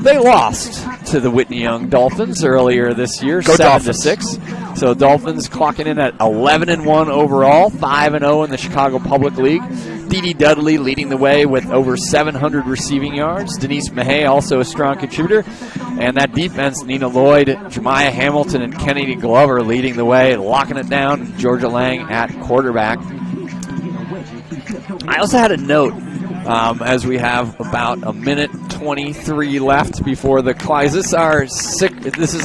They lost to the Whitney Young Dolphins earlier this year, 7-6. So Dolphins clocking in at 11-1 overall, 5-0 in the Chicago Public League. Dee Dee Dudley leading the way with over 700 receiving yards. Denise Mahay also a strong contributor. And that defense, Nina Lloyd, Jemiah Hamilton, and Kennedy Glover leading the way, locking it down. Georgia Lang at quarterback. I also had a note as we have about a minute 23 left before the clock. This is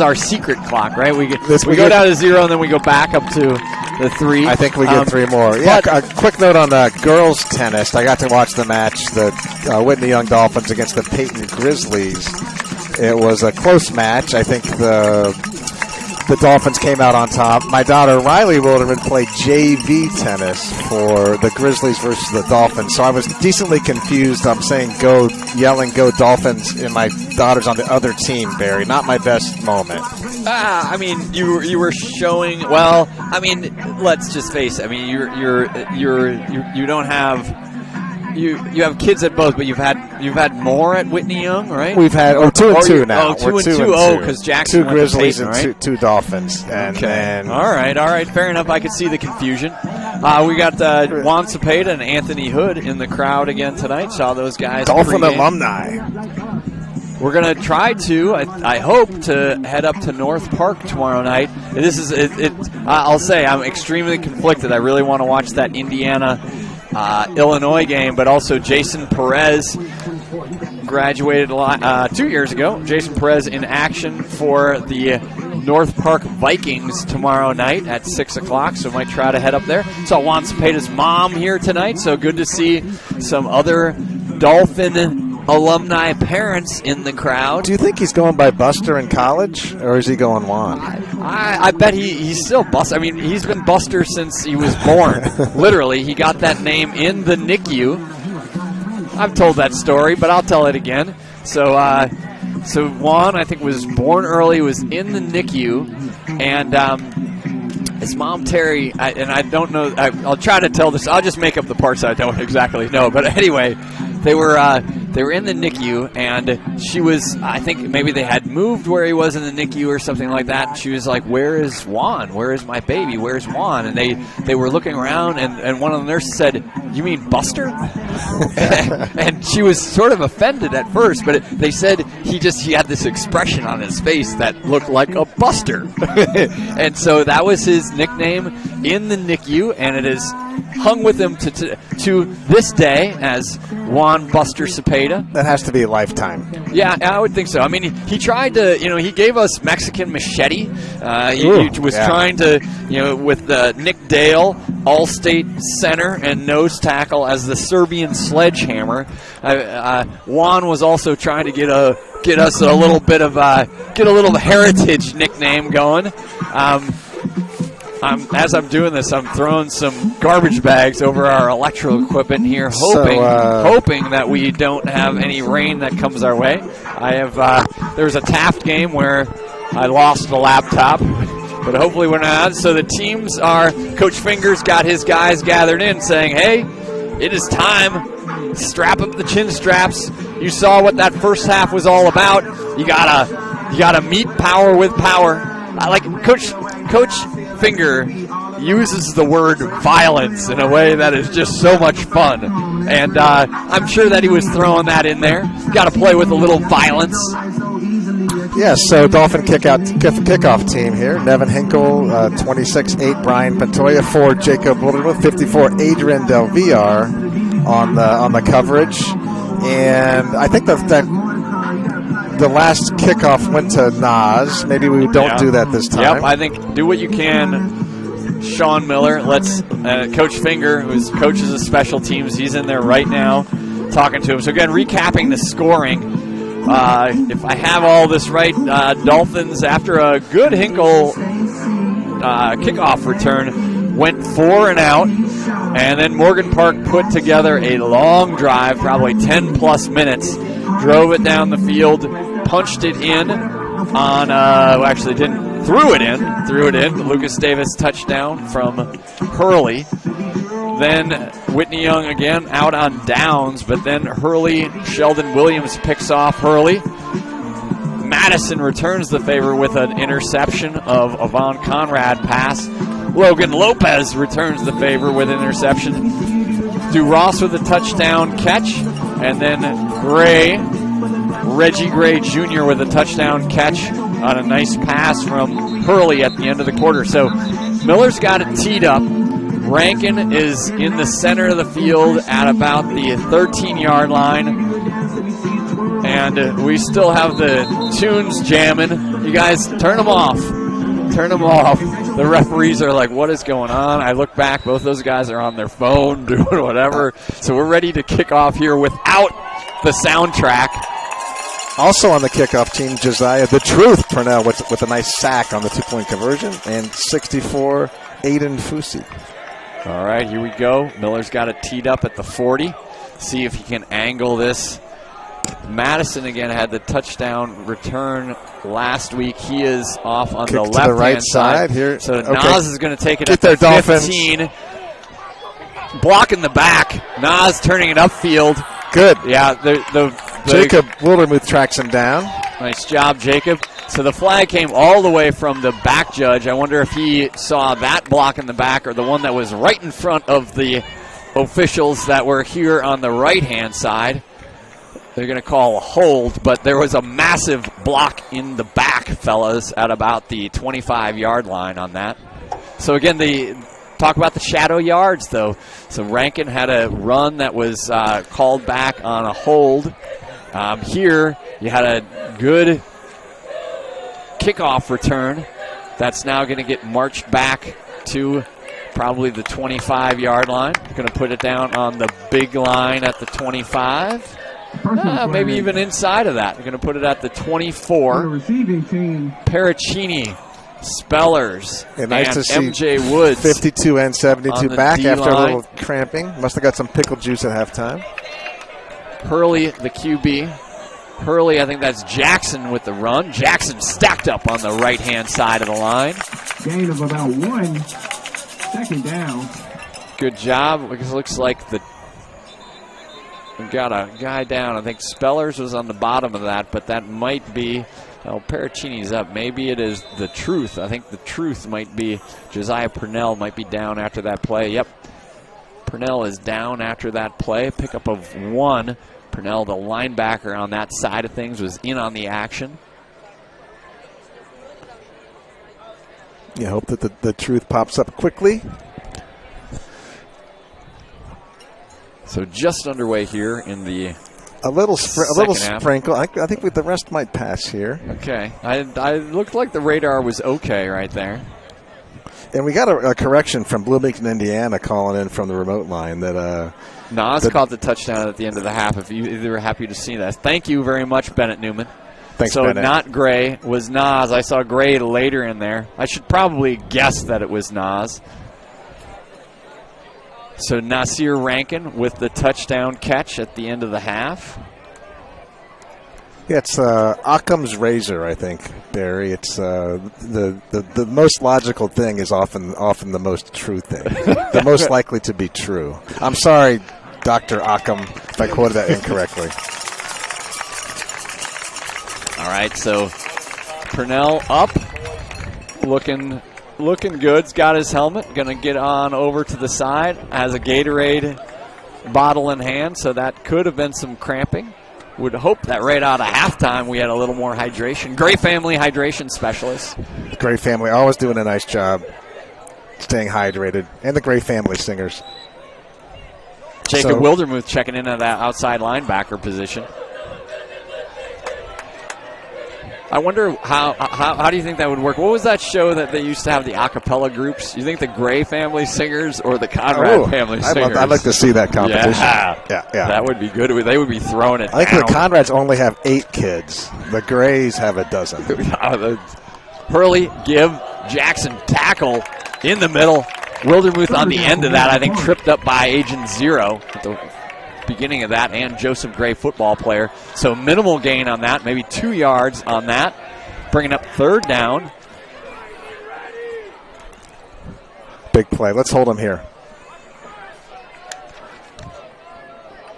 our secret clock, right? We go down to 0 and then we go back up to the 3. I think we get 3 more. Yeah, a quick note on the girls tennis. I got to watch the match, the Whitney Young Dolphins against the Peyton Grizzlies. It was a close match. I think the Dolphins came out on top. My daughter, Riley Wilderman, played JV tennis for the Grizzlies versus the Dolphins, so I was decently confused. I'm saying yelling go Dolphins, and my daughter's on the other team, Barry. Not my best moment. I mean, you were showing. Well, I mean, let's just face it. I mean, you don't have. You have kids at both, but you've had more at Whitney Young, right? We've had 2-2 now. Oh, 2-2. Oh, because Jackson 2 Grizzlies and right? two Dolphins. And okay. All right. Fair enough. I could see the confusion. We got Juan Cepeda and Anthony Hood in the crowd again tonight. Saw those guys. Dolphin pregame. alumni. We're going to try to, I hope, to head up to North Park tomorrow night. This is I'll say I'm extremely conflicted. I really want to watch that Indiana Illinois game, but also Jason Perez graduated 2 years ago. Jason Perez in action for the North Park Vikings tomorrow night at 6 o'clock, so might try to head up there. Saw Juan Cepeda's mom here tonight, so good to see some other Dolphin alumni parents in the crowd. Do you think he's going by Buster in college, or is he going Juan? I bet he's still Buster. I mean, he's been Buster since he was born. Literally, he got that name in the NICU. I've told that story, but I'll tell it again. So Juan, I think, was born early, was in the NICU, and his mom, Terry, I don't know, I'll try to tell this. I'll just make up the parts I don't exactly know. But anyway, they were in the NICU, and she was, I think maybe they had moved where he was in the NICU or something like that. And she was like, "Where is Juan? Where is my baby? Where's Juan?" And they were looking around, and one of the nurses said, "You mean Buster?" And she was sort of offended at first, but they said he had this expression on his face that looked like a Buster. And so that was his nickname in the NICU, and it is hung with him to this day as Juan Buster Cepeda. That has to be a lifetime. Yeah, I would think so. I mean, he tried to, he gave us Mexican Machete. He was trying to, with Nick Dale, All-State center and nose tackle as the Serbian Sledgehammer. Juan was also trying to get us a little bit of get a little heritage nickname going. As I'm doing this, I'm throwing some garbage bags over our electrical equipment here, hoping that we don't have any rain that comes our way. There was a Taft game where I lost the laptop, but hopefully we're not. So the teams are, Coach Fingers got his guys gathered in saying, "Hey, it is time. Strap up the chin straps. You saw what that first half was all about. You gotta meet power with power." I like Coach Finger uses the word violence in a way that is just so much fun, and I'm sure that he was throwing that in there. Got to play with a little violence. Yes, so Dolphin kickoff team here. Nevin Hinkle, 26-8, Brian Pantoja, 4, Jacob Wildermuth, 54, Adrian Del Villar on the coverage, and I think that the last kickoff went to Nas. Maybe we don't do that this time. Yep, I think do what you can. Sean Miller, let's Coach Finger, who coaches the special teams, he's in there right now talking to him. So again, recapping the scoring. If I have all this right, Dolphins, after a good Hinkle kickoff return, went 4 and out, and then Morgan Park put together a long drive, probably 10-plus minutes, drove it down the field, punched it in on, actually didn't, threw it in. Lucas Davis touchdown from Hurley. Then Whitney Young again out on downs, but then Sheldon Williams picks off Hurley. Madison returns the favor with an interception of Avon Conrad pass. Logan Lopez returns the favor with an interception. DeRoss with a touchdown catch, and then Reggie Gray Jr. with a touchdown catch on a nice pass from Hurley at the end of the quarter. So Miller's got it teed up. Rankin is in the center of the field at about the 13-yard line. And we still have the tunes jamming. You guys, turn them off. Turn them off. The referees are like, what is going on? I look back. Both those guys are on their phone doing whatever. So we're ready to kick off here without the soundtrack. Also on the kickoff team, Josiah, the truth, Purnell, with a nice sack on the 2-point conversion, and 64, Aiden Fusi. All right, here we go. Miller's got it teed up at the 40. See if he can angle this. Madison again had the touchdown return last week. He is off on Kick the to left the right side here. So Okay. Nas is going to take it Get at the there, 15. Dolphins. Blocking the back. Nas turning it upfield. Good. Yeah, the Jacob Wildermuth tracks him down. nice job, Jacob. So the flag came all the way from the back judge. I wonder if he saw that block in the back or the one that was right in front of the officials that were here on the right-hand side. They're going to call a hold, but there was a massive block in the back, fellas, at about the 25-yard line on that. So again, talk about the shadow yards, though. So Rankin had a run that was called back on a hold. Here, you had a good kickoff return that's now going to get marched back to probably the 25-yard line. Going to put it down on the big line at the 25. Maybe even inside of that. We're going to put it at the 24. The receiving team. Paracchini, Spellers, Yeah, nice and to see MJ Woods. 52 and 72 on the back after a D-line. little cramping. Must have got some pickle juice at halftime. Hurley, the QB. Hurley, I think that's Jackson with the run. Jackson stacked up on the right-hand side of the line. Gain of about 1. Second down. Good job. Looks like we got a guy down. I think Spellers was on the bottom of that, but that might be, Paracchini's up. Maybe it is the truth. I think the truth might be Josiah Purnell might be down after that play. Yep. Purnell is down after that play. Pickup of 1. Purnell, the linebacker on that side of things, was in on the action. You hope that the truth pops up quickly. So just underway here in the A little second half. sprinkle. I think the rest might pass here. Okay. I looked like the radar was okay right there. And we got a correction from Bloomington, Indiana, calling in from the remote line that Nas caught the touchdown at the end of the half. If you were happy to see that. Thank you very much, Bennett Newman. Thanks, so Bennett. not Gray, was Nas. I saw Gray later in there. I should probably guess that it was Nas. So Nasir Rankin with the touchdown catch at the end of the half. Yeah, it's Occam's razor, I think, Barry. It's the most logical thing is often the most true thing, the most likely to be true. I'm sorry, Dr. Occam, if I quoted that incorrectly. All right, so Purnell up, looking good. He's got his helmet. Going to get on over to the side. Has a Gatorade bottle in hand, so that could have been some cramping. Would hope that right out of halftime we had a little more hydration. Gray family hydration specialist. The Gray family always doing a nice job staying hydrated, and the Gray family singers. Jacob Wildermuth checking in at that outside linebacker position. I wonder how do you think that would work? What was that show that they used to have, the a cappella groups? You think the Gray family singers or the Conrad family singers? I'd like to see that competition. Yeah. That would be good. They would be throwing it I think down. the Conrads only have 8 kids. The Grays have a dozen. Hurley, give, Jackson tackle in the middle. Wildermuth on the end of that, I think, tripped up by Agent Zero at the beginning of that, and Joseph Gray, football player. So minimal gain on that, maybe 2 yards on that. Bringing up third down. Big play. Let's hold him here.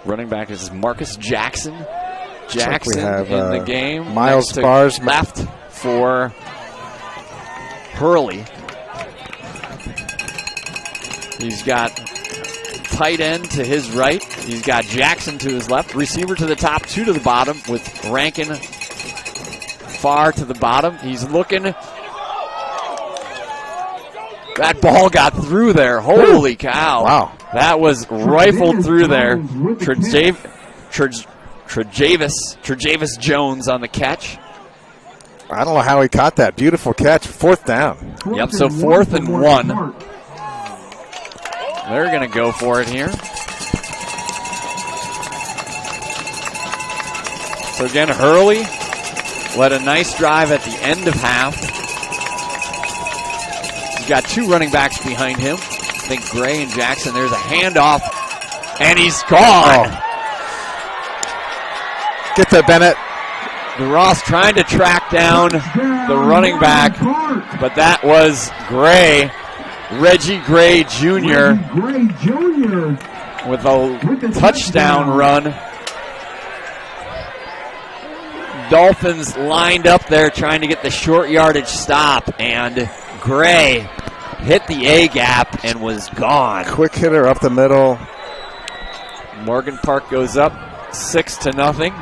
Running back is Marcus Jackson. Jackson we have, in the game. Miles Bars left for Hurley. He's got tight end to his right. He's got Jackson to his left. Receiver to the top, 2 to the bottom, with Rankin far to the bottom. He's looking. That ball got through there. Holy cow. Wow. That was rifled through there. Trejavis Jones on the catch. I don't know how he caught that. Beautiful catch. 4th down. Yep, so 4th and 1. They're going to go for it here. So again, Hurley led a nice drive at the end of half. He's got 2 running backs behind him. I think Gray and Jackson. There's a handoff, and he's gone. Oh. Get there, Bennett. DeRoss trying to track down the running back, but that was Gray, Reggie Gray Jr. with a touchdown run. Dolphins lined up there trying to get the short yardage stop, and Gray hit the A-gap and was gone. Quick hitter up the middle. Morgan Park goes up 6-0.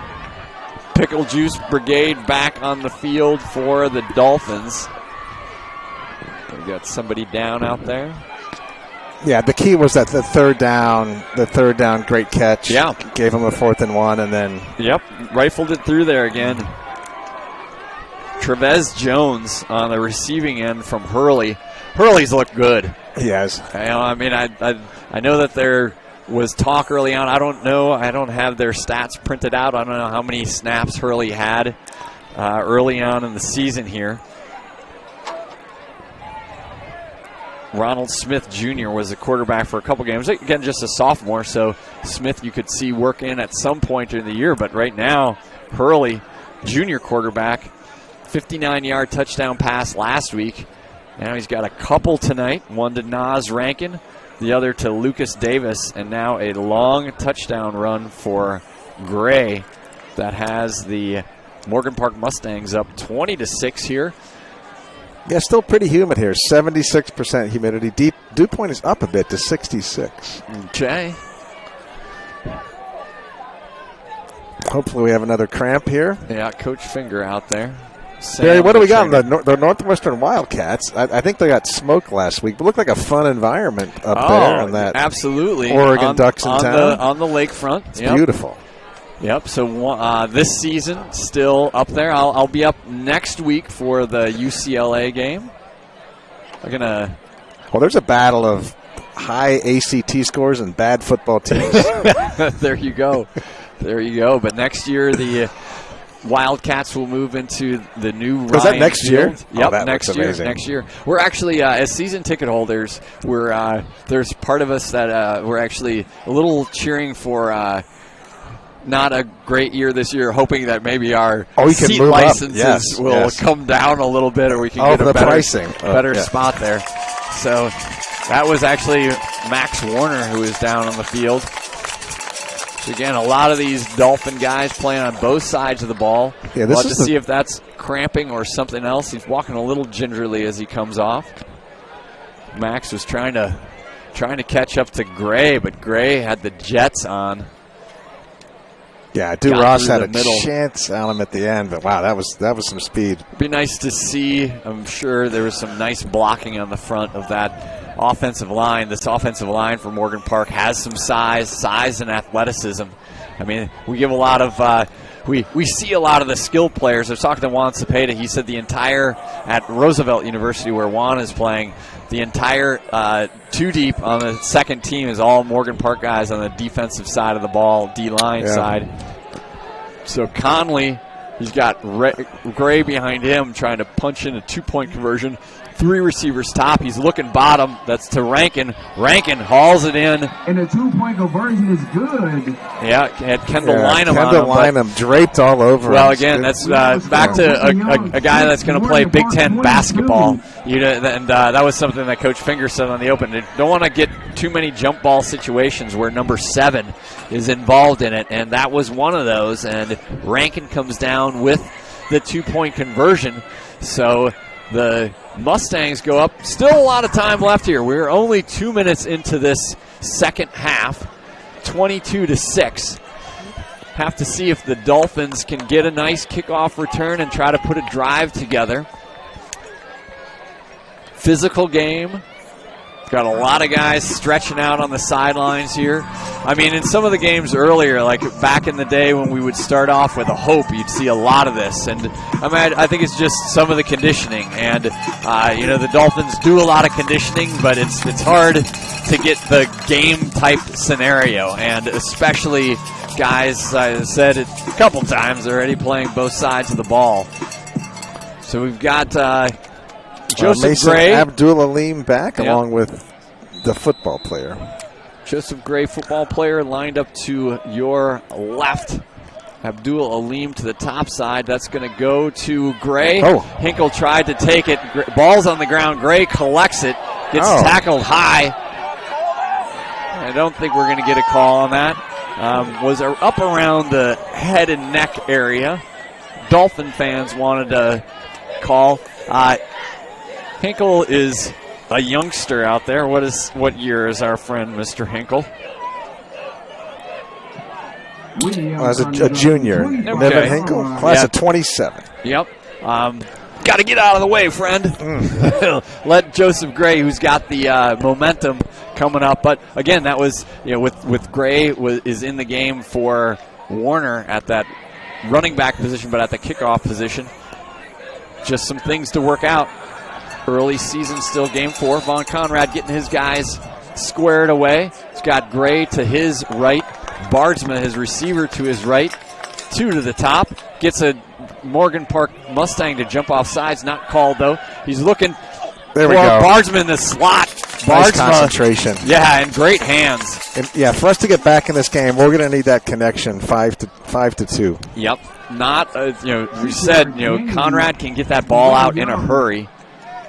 Pickle Juice Brigade back on the field for the Dolphins. We got somebody down out there. Yeah, the key was that the third down, great catch. Yeah. Gave him a 4th and 1, and then. Yep, rifled it through there again. Trevez Jones on the receiving end from Hurley. Hurley's looked good. He has. I know that there was talk early on. I don't know. I don't have their stats printed out. I don't know how many snaps Hurley had early on in the season here. Ronald Smith Jr. was a quarterback for a couple games. Again, just a sophomore, so Smith you could see work in at some point during the year. But right now, Hurley, junior quarterback, 59-yard touchdown pass last week. Now he's got a couple tonight, one to Nas Rankin, the other to Lucas Davis, and now a long touchdown run for Gray that has the Morgan Park Mustangs up 20-6 here. Yeah, still pretty humid here. 76% humidity. Dew point is up a bit to 66. Okay. Hopefully we have another cramp here. Yeah, Coach Finger out there. Barry, what do we got? The Northwestern Wildcats. I think they got smoked last week, but looked like a fun environment up there on that. Absolutely. Oregon Ducks in town. On the lakefront. It's beautiful. Yep, so this season still up there. I'll be up next week for the UCLA game. Well, there's a battle of high ACT scores and bad football teams. There you go. But next year the Wildcats will move into the new Ryan. Is that next year? Yep, that next looks year. amazing. Next year. We're actually as season ticket holders. There's part of us that we're actually a little cheering for. Not a great year this year, hoping that maybe our seat licenses will come down a little bit, or we can get a better spot there. So that was actually Max Warner who was down on the field. So again, a lot of these Dolphin guys playing on both sides of the ball. Yeah, we'll have to see if that's cramping or something else. He's walking a little gingerly as he comes off. Max was trying to catch up to Gray, but Gray had the jets on. Yeah, Ross had a chance on him at the end, but wow, that was some speed. It'd be nice to see. I'm sure there was some nice blocking on the front of that offensive line. This offensive line for Morgan Park has some size and athleticism. I mean, we give a lot of we see a lot of the skill players. I was talking to Juan Cepeda. He said at Roosevelt University where Juan is playing, the entire two deep on the second team is all Morgan Park guys on the defensive side of the ball, D-line side. So Conley, he's got Gray behind him trying to punch in a 2-point conversion. 3 receivers top. He's looking bottom. That's to Rankin. Rankin hauls it in. And the 2-point conversion is good. Yeah, had Kendall Lynham on him. Kendall Lynham draped all over him. Well, again, that's back to a guy that's going to play Big Ten basketball. And that was something that Coach Finger said on the open. They don't want to get too many jump ball situations where number 7 is involved in it. And that was one of those. And Rankin comes down with the 2-point conversion. So the Mustangs go up. Still a lot of time left here. We're only 2 minutes into this second half. 22-6. Have to see if the Dolphins can get a nice kickoff return and try to put a drive together. Physical game. Got a lot of guys stretching out on the sidelines here. I mean, in some of the games earlier, like back in the day when we would start off with a hope, you'd see a lot of this. And I think it's just some of the conditioning. And, the Dolphins do a lot of conditioning, but it's hard to get the game-type scenario. And especially guys, I said it a couple times already, playing both sides of the ball. So we've got Joseph Gray. Abdul Alim back along with the football player. Joseph Gray, football player, lined up to your left. Abdul Alim to the top side. That's going to go to Gray. Hinkle tried to take it. Ball's on the ground. Gray collects it. Gets tackled high. I don't think we're going to get a call on that. Was up around the head and neck area. Dolphin fans wanted to call. Hinkle is a youngster out there. What year is our friend Mr. Hinkle? As a junior. Nevin Hinkle, class of 27. Yep. Got to get out of the way, friend. Let Joseph Gray, who's got the momentum coming up. But again, that was with Gray is in the game for Warner at that running back position, but at the kickoff position. Just some things to work out. Early season, still game 4. Von Conrad getting his guys squared away. He's got Gray to his right. Bardsma, his receiver, to his right. 2 to the top. Gets a Morgan Park Mustang to jump off sides. Not called, though. He's looking for Bardsma in the slot. Nice concentration. Yeah, and great hands. And for us to get back in this game, we're going to need that connection, 5 to 2. Yep. Not, we said, Conrad can get that ball out in a hurry.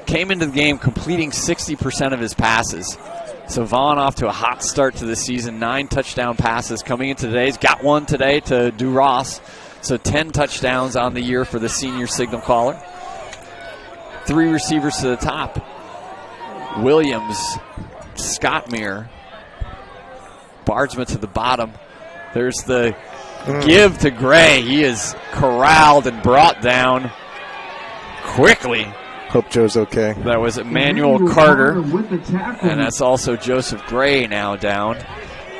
Came into the game completing 60% of his passes. So Vaughn off to a hot start to the season. 9 touchdown passes coming into today. He's got one today to DuRoss. So 10 touchdowns on the year for the senior signal caller. 3 receivers to the top. Williams, Scottmere, Bardsma to the bottom. There's the give to Gray. He is corralled and brought down quickly. Hope Joe's okay. That was Emmanuel Carter, and that's also Joseph Gray now down.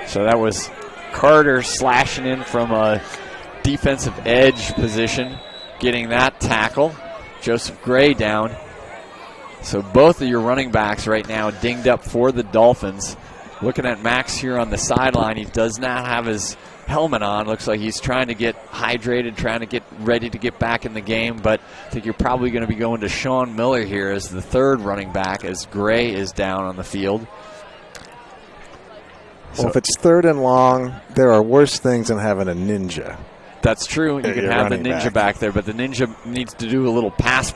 So that was Carter slashing in from a defensive edge position, getting that tackle. Joseph Gray down. So both of your running backs right now dinged up for the Dolphins. Looking at Max here on the sideline, he does not have his helmet on. Looks like he's trying to get hydrated, trying to get ready to get back in the game. But I think you're probably going to be going to Sean Miller here as the third running back as Gray is down on the field. Well, if it's 3rd and long, there are worse things than having a ninja. That's true. You can have the ninja back there, but the ninja needs to do a little pass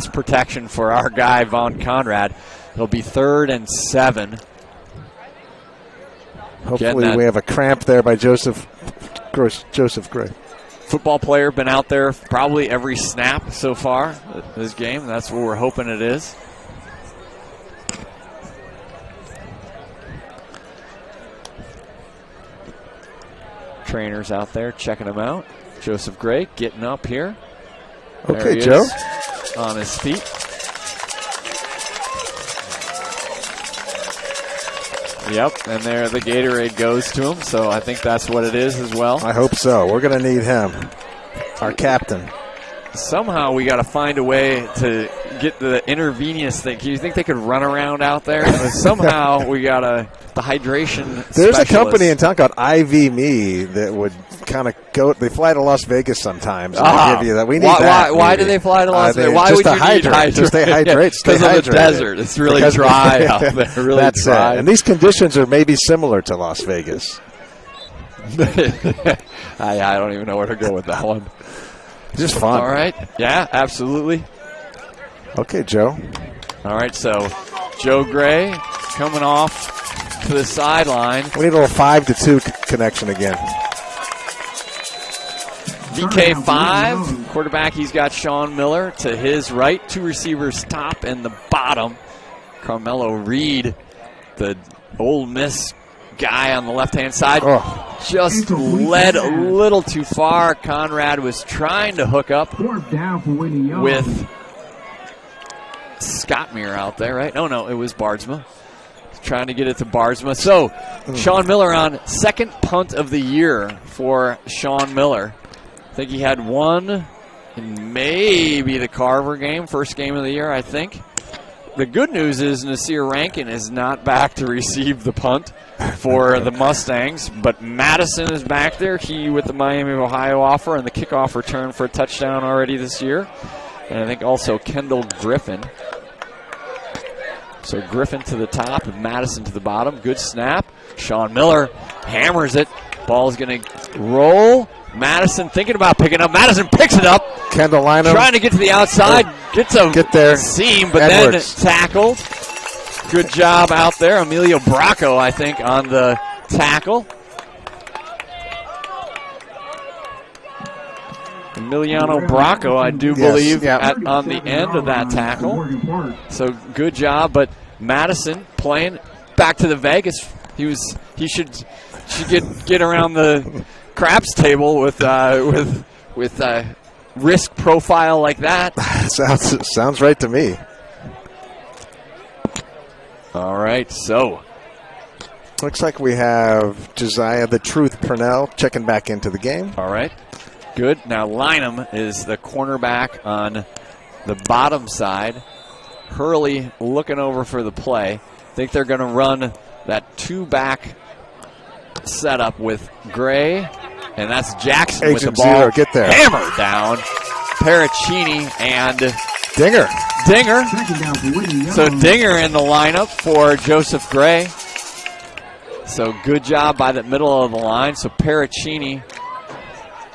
protection for our guy, Von Conrad. It'll be 3rd and 7. Hopefully we have a cramp there by Joseph Gray. Football player, been out there probably every snap so far this game. That's what we're hoping it is. Trainers out there checking him out. Joseph Gray getting up here. Okay, Joe. On his feet. Yep, and there the Gatorade goes to him, so I think that's what it is as well. I hope so. We're going to need him, our captain. Somehow we got to find a way to get the intravenous thing. Do you think they could run around out there? Somehow we got the hydration There's specialist. A company in town called IV Me that would kind of go. They fly to Las Vegas sometimes. And give you that. We need that. Why do they fly to Las Vegas? Why would you need hydrate? Just stay hydrated. Because of the desert. It's really dry out there. Really that's dry. It. And these conditions are maybe similar to Las Vegas. I don't even know where to go with that one. Just fun. All right. Yeah, absolutely. Okay, Joe. All right, so Joe Gray coming off to the sideline. We need a little 5 to 2 connection again. VK5, quarterback, he's got Sean Miller to his right. 2 receivers top and the bottom. Carmelo Reed, the Ole Miss guy on the left-hand side. Just led a little too far. Conrad was trying to hook up with Scottmere out there, right? No, it was Bardsma. Trying to get it to Bardsma. So, Sean Miller on second punt of the year for Sean Miller. I think he had one in maybe the Carver game, first game of the year, I think. the good news is Nasir Rankin is not back to receive the punt for the Mustangs, but Madison is back there. He with the Miami of Ohio offer and the kickoff return for a touchdown already this year. And I think also Kendall Griffin. So Griffin to the top and Madison to the bottom. Good snap. Sean Miller hammers it. Ball's going to roll. Madison thinking about picking up. Madison picks it up. Kendall Lynham trying to get to the outside. Get there. Seam, but Edwards. then tackled. Good job out there. Emilio Bracco, I think, on the tackle. Emiliano Bracco, I do believe, on the end of that tackle. So good job, but Madison playing back to the Vegas. He should get around the craps table with risk profile like that. Sounds right to me. All right, so looks like we have Josiah the Truth Purnell checking back into the game. All right, good. Now Lynham is the cornerback on the bottom side. Hurley looking over for the play. I think they're going to run that two-back setup with Gray, and that's Jackson Agent with the ball. Zero, get there. Hammered down. Paracchini and Dinger. So Dinger in the lineup for Joseph Gray. So good job by the middle of the line. So Paracchini,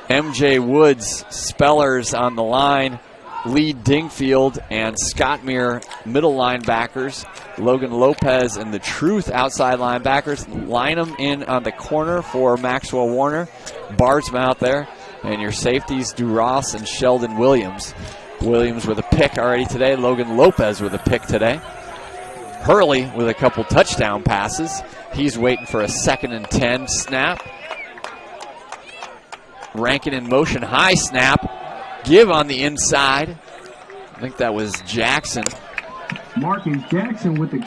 MJ Woods, Spellers on the line, Lee Dingfield, and Scott Muir, middle linebackers. Logan Lopez and the Truth outside linebackers. Lynham in on the corner for Maxwell Warner. Bardsma out there. And your safeties, DuRoss and Sheldon Williams. Williams with a pick already today. Logan Lopez with a pick today. Hurley with a couple touchdown passes. He's waiting for a 2nd and 10 snap. Rankin in motion, high snap. Give on the inside. I think that was Jackson. Marcus Jackson with the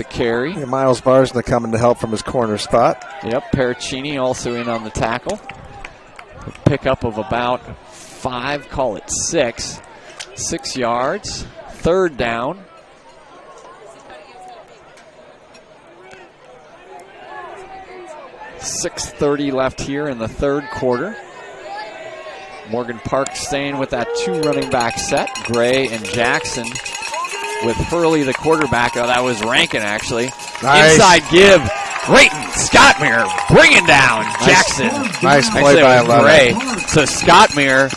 carry. Yeah, Miles Barsna coming to help from his corner spot. Yep, Paracchini also in on the tackle. A pickup of about 5, call it 6. 6 yards. 3rd down. .6:30 left here in the 3rd quarter. Morgan Park staying with that 2 running back set. Gray and Jackson with Hurley the quarterback. Oh, that was Rankin actually. Nice. Inside give. Creighton, Scott Muir bringing down Jackson. Nice play by Gray. So Scott Muir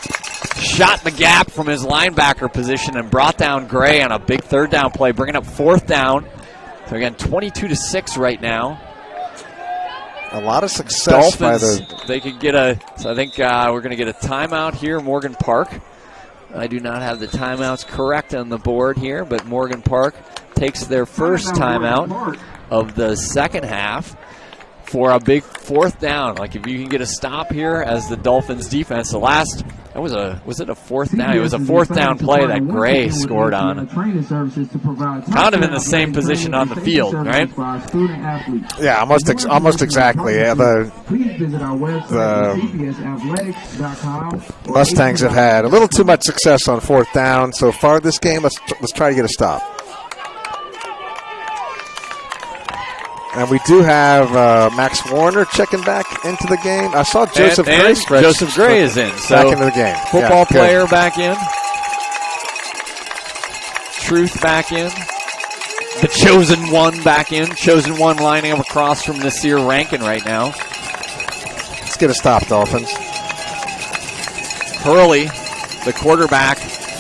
shot the gap from his linebacker position and brought down Gray on a big 3rd down play, bringing up 4th down. So again, 22-6 right now. A lot of success Dolphins, by the. they could get a. So I think we're going to get a timeout here, Morgan Park. I do not have the timeouts correct on the board here, but Morgan Park takes their first timeout of the 2nd half for a big 4th down. Like if you can get a stop here as the Dolphins defense, was it a 4th down? It was a 4th down play that Gray scored on. Kind of in the same position on the field, right? Yeah, almost exactly. Yeah, the Mustangs have had a little too much success on 4th down so far this game. Let's try to get a stop. And we do have Max Warner checking back into the game. I saw Joseph Gray stretch. Joseph Gray is in. So back into the game. Football player back in. Truth back in. The Chosen One back in. Chosen One lining up across from Nasir Rankin right now. Let's get a stop, Dolphins. Hurley, the quarterback.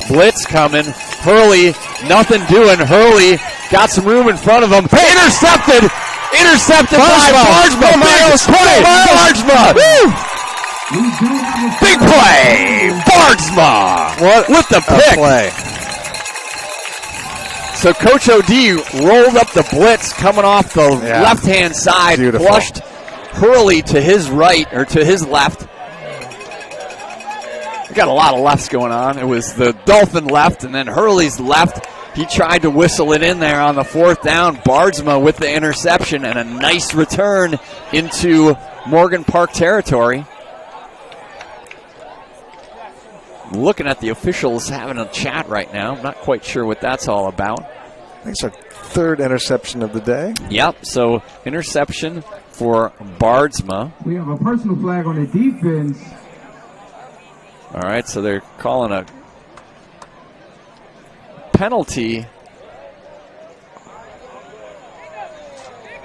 Blitz coming. Hurley, nothing doing. Hurley got some room in front of him. Intercepted! Intercepted by Bardsma. Bardsma. Big play. Bardsma. What with the pick. Play. So Coach O.D. rolled up the blitz coming off the left-hand side. Beautiful. Flushed Hurley to his right, or to his left. We got a lot of lefts going on. It was the Dolphin left and then Hurley's left. He tried to whistle it in there on the 4th down. Bardsma with the interception and a nice return into Morgan Park territory. looking at the officials having a chat right now. I'm not quite sure what that's all about. That's our third interception of the day. Yep, so interception for Bardsma. We have a personal flag on the defense. All right, so they're calling a penalty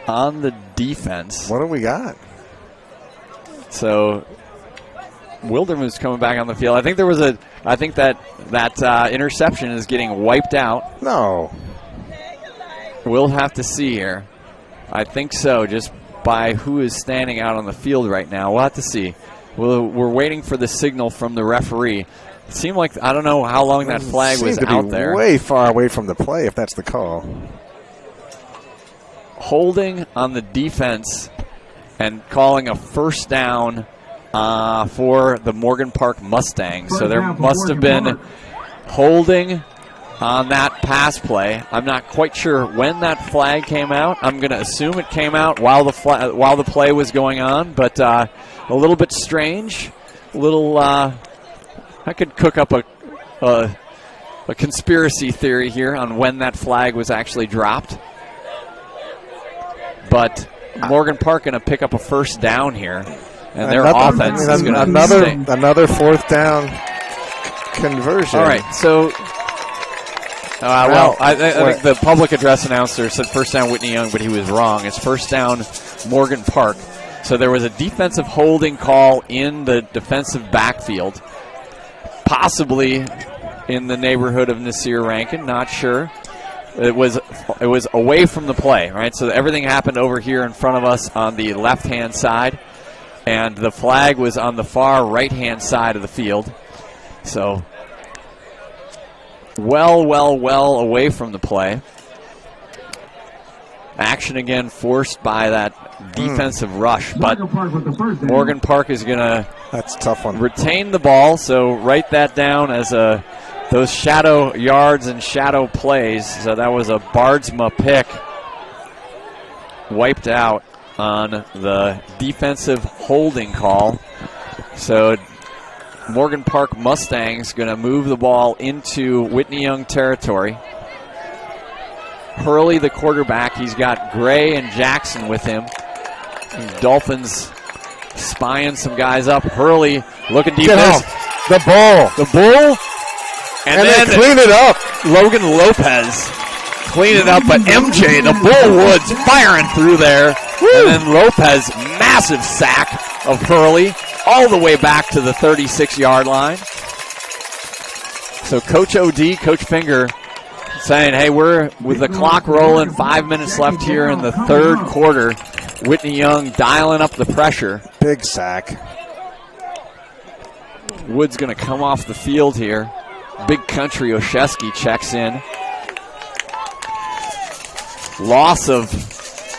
on the defense. What do we got? So Wilderman's coming back on the field. I think that interception is getting wiped out. No. We'll have to see here. I think so, just by who is standing out on the field right now. We'll have to see. We're waiting for the signal from the referee. It seemed like, I don't know how long that flag was out there. Way far away from the play, if that's the call. Holding on the defense and calling a first down for the Morgan Park Mustangs. So there must have been holding on that pass play. I'm not quite sure when that flag came out. I'm going to assume it came out while the play was going on, but a little bit strange. I could cook up a conspiracy theory here on when that flag was actually dropped. But Morgan Park going to pick up a first down here, and their offense is going to another fourth down conversion. All right, so I think the public address announcer said first down Whitney Young, but he was wrong. It's first down Morgan Park. So there was a defensive holding call in the defensive backfield, possibly in the neighborhood of Nasir Rankin. Not sure. It was away from the play, right? So everything happened over here in front of us on the left-hand side, and the flag was on the far right-hand side of the field. So well away from the play. Action again forced by that defensive rush, but Morgan Park is going to retain the ball, so write that down as those shadow yards and shadow plays. So that was a Bardsma pick wiped out on the defensive holding call. So Morgan Park Mustangs going to move the ball into Whitney Young territory. Hurley, the quarterback, he's got Gray and Jackson with him. Dolphins spying some guys up. Hurley looking deep. The bull. And then clean it up. Logan Lopez clean it up, but MJ, the Bullwoods, firing through there. Woo. And then Lopez, massive sack of Hurley, all the way back to the 36-yard line. So Coach Finger, saying, hey, we're with the clock rolling, 5 minutes left here in the third quarter. Whitney Young dialing up the pressure. Big sack. Wood's going to come off the field here. Big Country Oshesky checks in. Loss of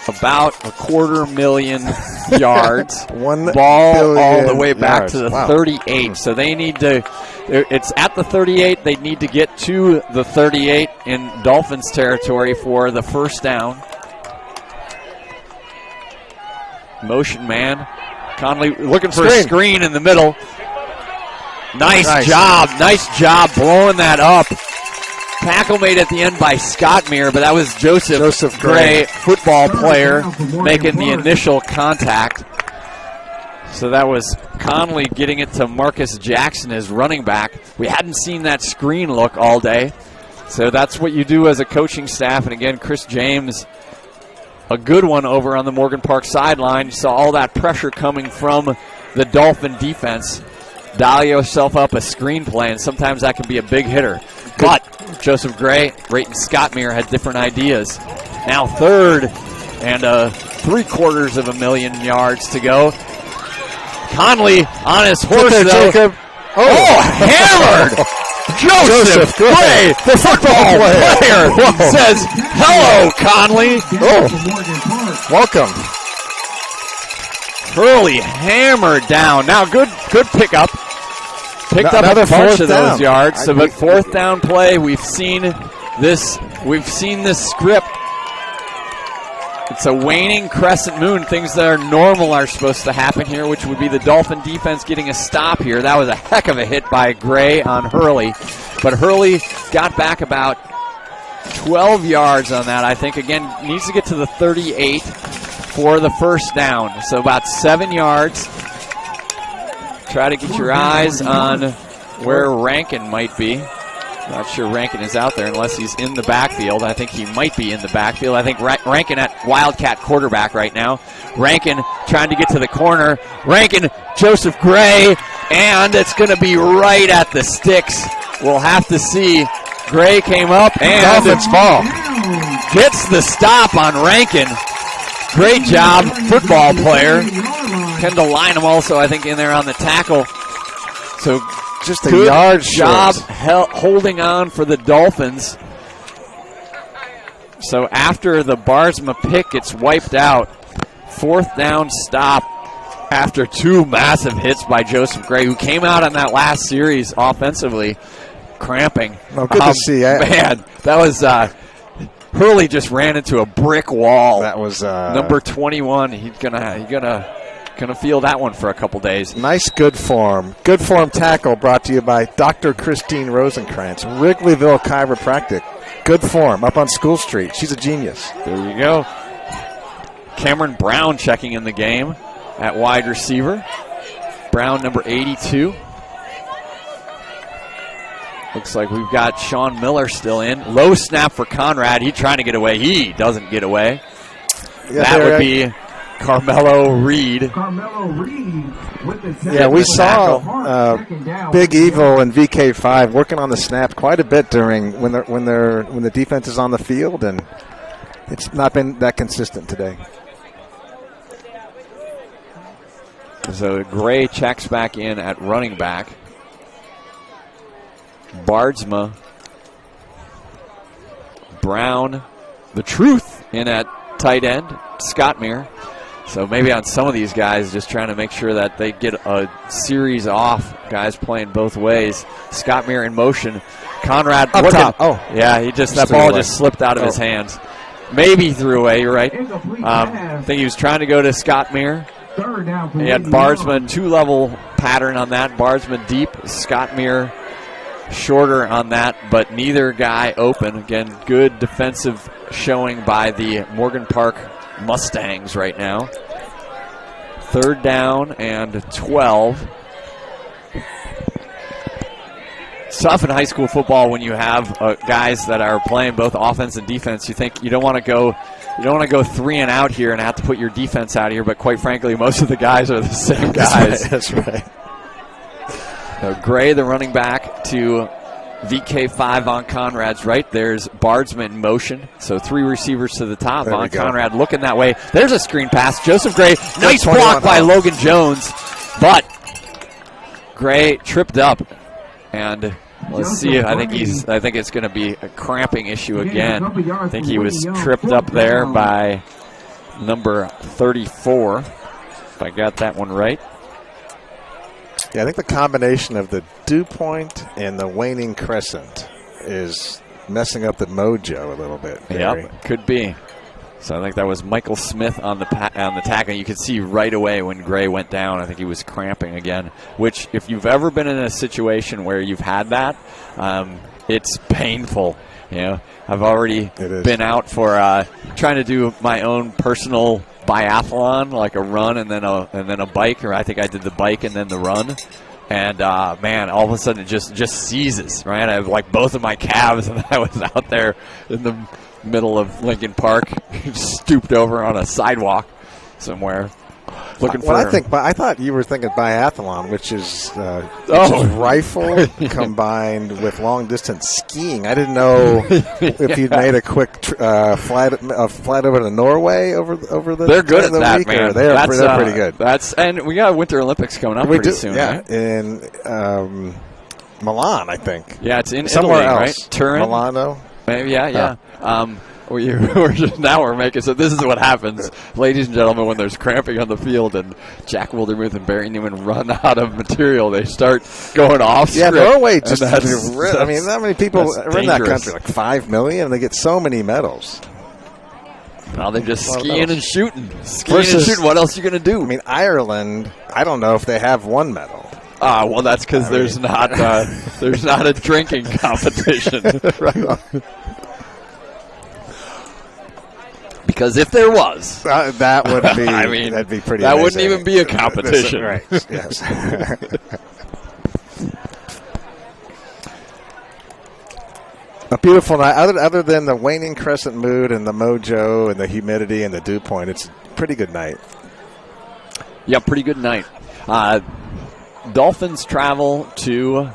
about 250,000 yards. Ball all the way back to the 38. So they need to, it's at the 38. They need to get to the 38 in Dolphins territory for the first down. Motion man. Conley looking for a screen in the middle. Nice job blowing that up. Tackle made at the end by Scott Meir, but that was Joseph Gray, football player, making the initial contact. So that was Conley getting it to Marcus Jackson as running back. We hadn't seen that screen look all day. So that's what you do as a coaching staff. And again, Chris James, a good one over on the Morgan Park sideline. You saw all that pressure coming from the Dolphin defense. Dial yourself up a screen play, and sometimes that can be a big hitter. But Joseph Gray, Rayton Scottmere had different ideas. Now third and 750,000 yards to go. Conley on his horse, though. Jacob. Hammered! Joseph Gray, the football player, says, hello, Conley. Welcome. Hurley hammered down. Now good pickup. Picked up a bunch of those yards. So, but fourth down play, we've seen this script It's a waning crescent moon. Things that are normal are supposed to happen here, which would be the Dolphin defense getting a stop here. That was a heck of a hit by Gray on Hurley. But Hurley got back about 12 yards on that, I think. Again, needs to get to the 38 for the first down. So about 7 yards. Try to get your eyes on where Rankin might be. Not sure Rankin is out there unless he's in the backfield. I think he might be in the backfield. I think Rankin at Wildcat quarterback right now. Rankin trying to get to the corner. Rankin, Joseph Gray, and it's going to be right at the sticks. We'll have to see. Gray came up and Dolphins ball. Gets the stop on Rankin. Great job, football player. Kendall Lynham also, I think, in there on the tackle. So just a good yard job short. holding on for the Dolphins. So after the Barsma pick gets wiped out, fourth down stop after two massive hits by Joseph Gray, who came out on that last series offensively, cramping. Well, good to see. Man, that was Hurley just ran into a brick wall. That was number 21. He's gonna feel that one for a couple days. Nice good form tackle brought to you by Dr. Christine Rosenkrantz, Wrigleyville Chiropractic. Good form up on School Street. She's a genius. There you go. Cameron Brown checking in the game at wide receiver. Brown, number 82. Looks like we've got Sean Miller still in. Low snap for Conrad. He's trying to get away. He doesn't get away. Yeah, that would be Carmelo Reed. With the yeah, we saw Big Evil and VK5 working on the snap quite a bit during when the defense is on the field, and it's not been that consistent today. So Gray checks back in at running back. Bardsma, Brown, the truth in at tight end, Scottmere. So maybe on some of these guys, just trying to make sure that they get a series off. Guys playing both ways. Scottmere in motion. Conrad up looking. Top. Oh, yeah, that ball just slipped out of his hands. Maybe he threw away. You're right. I think he was trying to go to Scottmere. He had Bardsma two-level pattern on that. Bardsma deep, Scottmere shorter on that, but neither guy open. Again, good defensive showing by the Morgan Park Mustangs right now. Third down and 12. It's tough in high school football when you have guys that are playing both offense and defense. You think you don't want to go 3 and out here and have to put your defense out here, but quite frankly, most of the guys are the same guys. That's right. So Gray, the running back, to VK5 on Conrad's right. There's Bardsman in motion. So 3 receivers to the top. There on Conrad looking that way. There's a screen pass. Joseph Gray, nice block by Logan Jones. But Gray tripped up. And let's see. I think it's going to be a cramping issue again. I think he was tripped up there by number 34. If I got that one right. Yeah, I think the combination of the dew point and the waning crescent is messing up the mojo a little bit. Yep, could be. So I think that was Michael Smith on the tackle. You could see right away when Gray went down, I think he was cramping again, which if you've ever been in a situation where you've had that, it's painful. You know, I've already been out for trying to do my own personal biathlon, like a run and then a bike, or I think I did the bike and then the run. And man, all of a sudden it just seizes, right? I have like both of my calves, and I was out there in the middle of Lincoln Park, stooped over on a sidewalk somewhere. Looking for. I thought you were thinking biathlon, which is rifle combined with long distance skiing. I didn't know if you'd made a quick flight over to Norway over the. They're good at that, man. They're pretty good. And we got Winter Olympics coming up pretty soon. Yeah, right? in Milan, I think. Yeah, it's in somewhere Italy, else. Right? Turin, Milano. Maybe, yeah. We're making. So this is what happens, ladies and gentlemen, when there's cramping on the field and Jack Wildermuth and Barry Newman run out of material. They start going off script. Yeah, Norway just. I mean, how many people are in that country? Like 5 million, and they get so many medals. Well, they're just skiing and shooting. Versus, What else are you going to do? I mean, Ireland, I don't know if they have one medal. Well, that's because there's not a drinking competition. Right. Because if there was, that would be. I mean, that'd be pretty. That amazing. wouldn't even be a competition, right? Yes. A beautiful night. Other than the waning crescent mood and the mojo and the humidity and the dew point, it's a pretty good night. Yeah, pretty good night. Dolphins travel to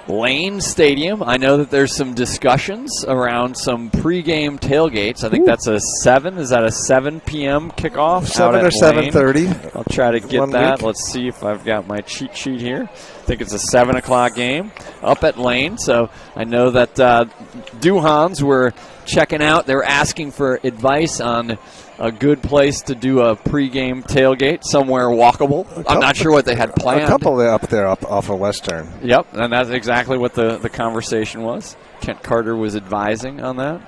Rockne Stadium. I know that there's some discussions around some pregame tailgates. I think that's a 7. Is that a 7 p.m. kickoff? 7 or 7:30. I'll try to get that. Let's see if I've got my cheat sheet here. I think it's a 7 o'clock game up at Lane. So I know that Duhans were checking out. They were asking for advice on a good place to do a pregame tailgate, somewhere walkable. I'm not sure what they had planned. A couple up there off of Western. Yep, and that's exactly what the conversation was. Kent Carter was advising on that.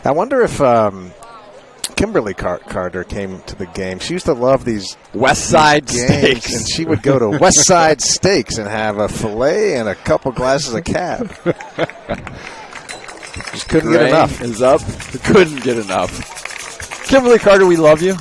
I wonder if Kimberly Carter came to the game. She used to love these West Side Steaks. And she would go to West Side Steaks and have a filet and a couple glasses of cab. Just couldn't get enough. Is up. Couldn't get enough. Kimberly Carter, we love you.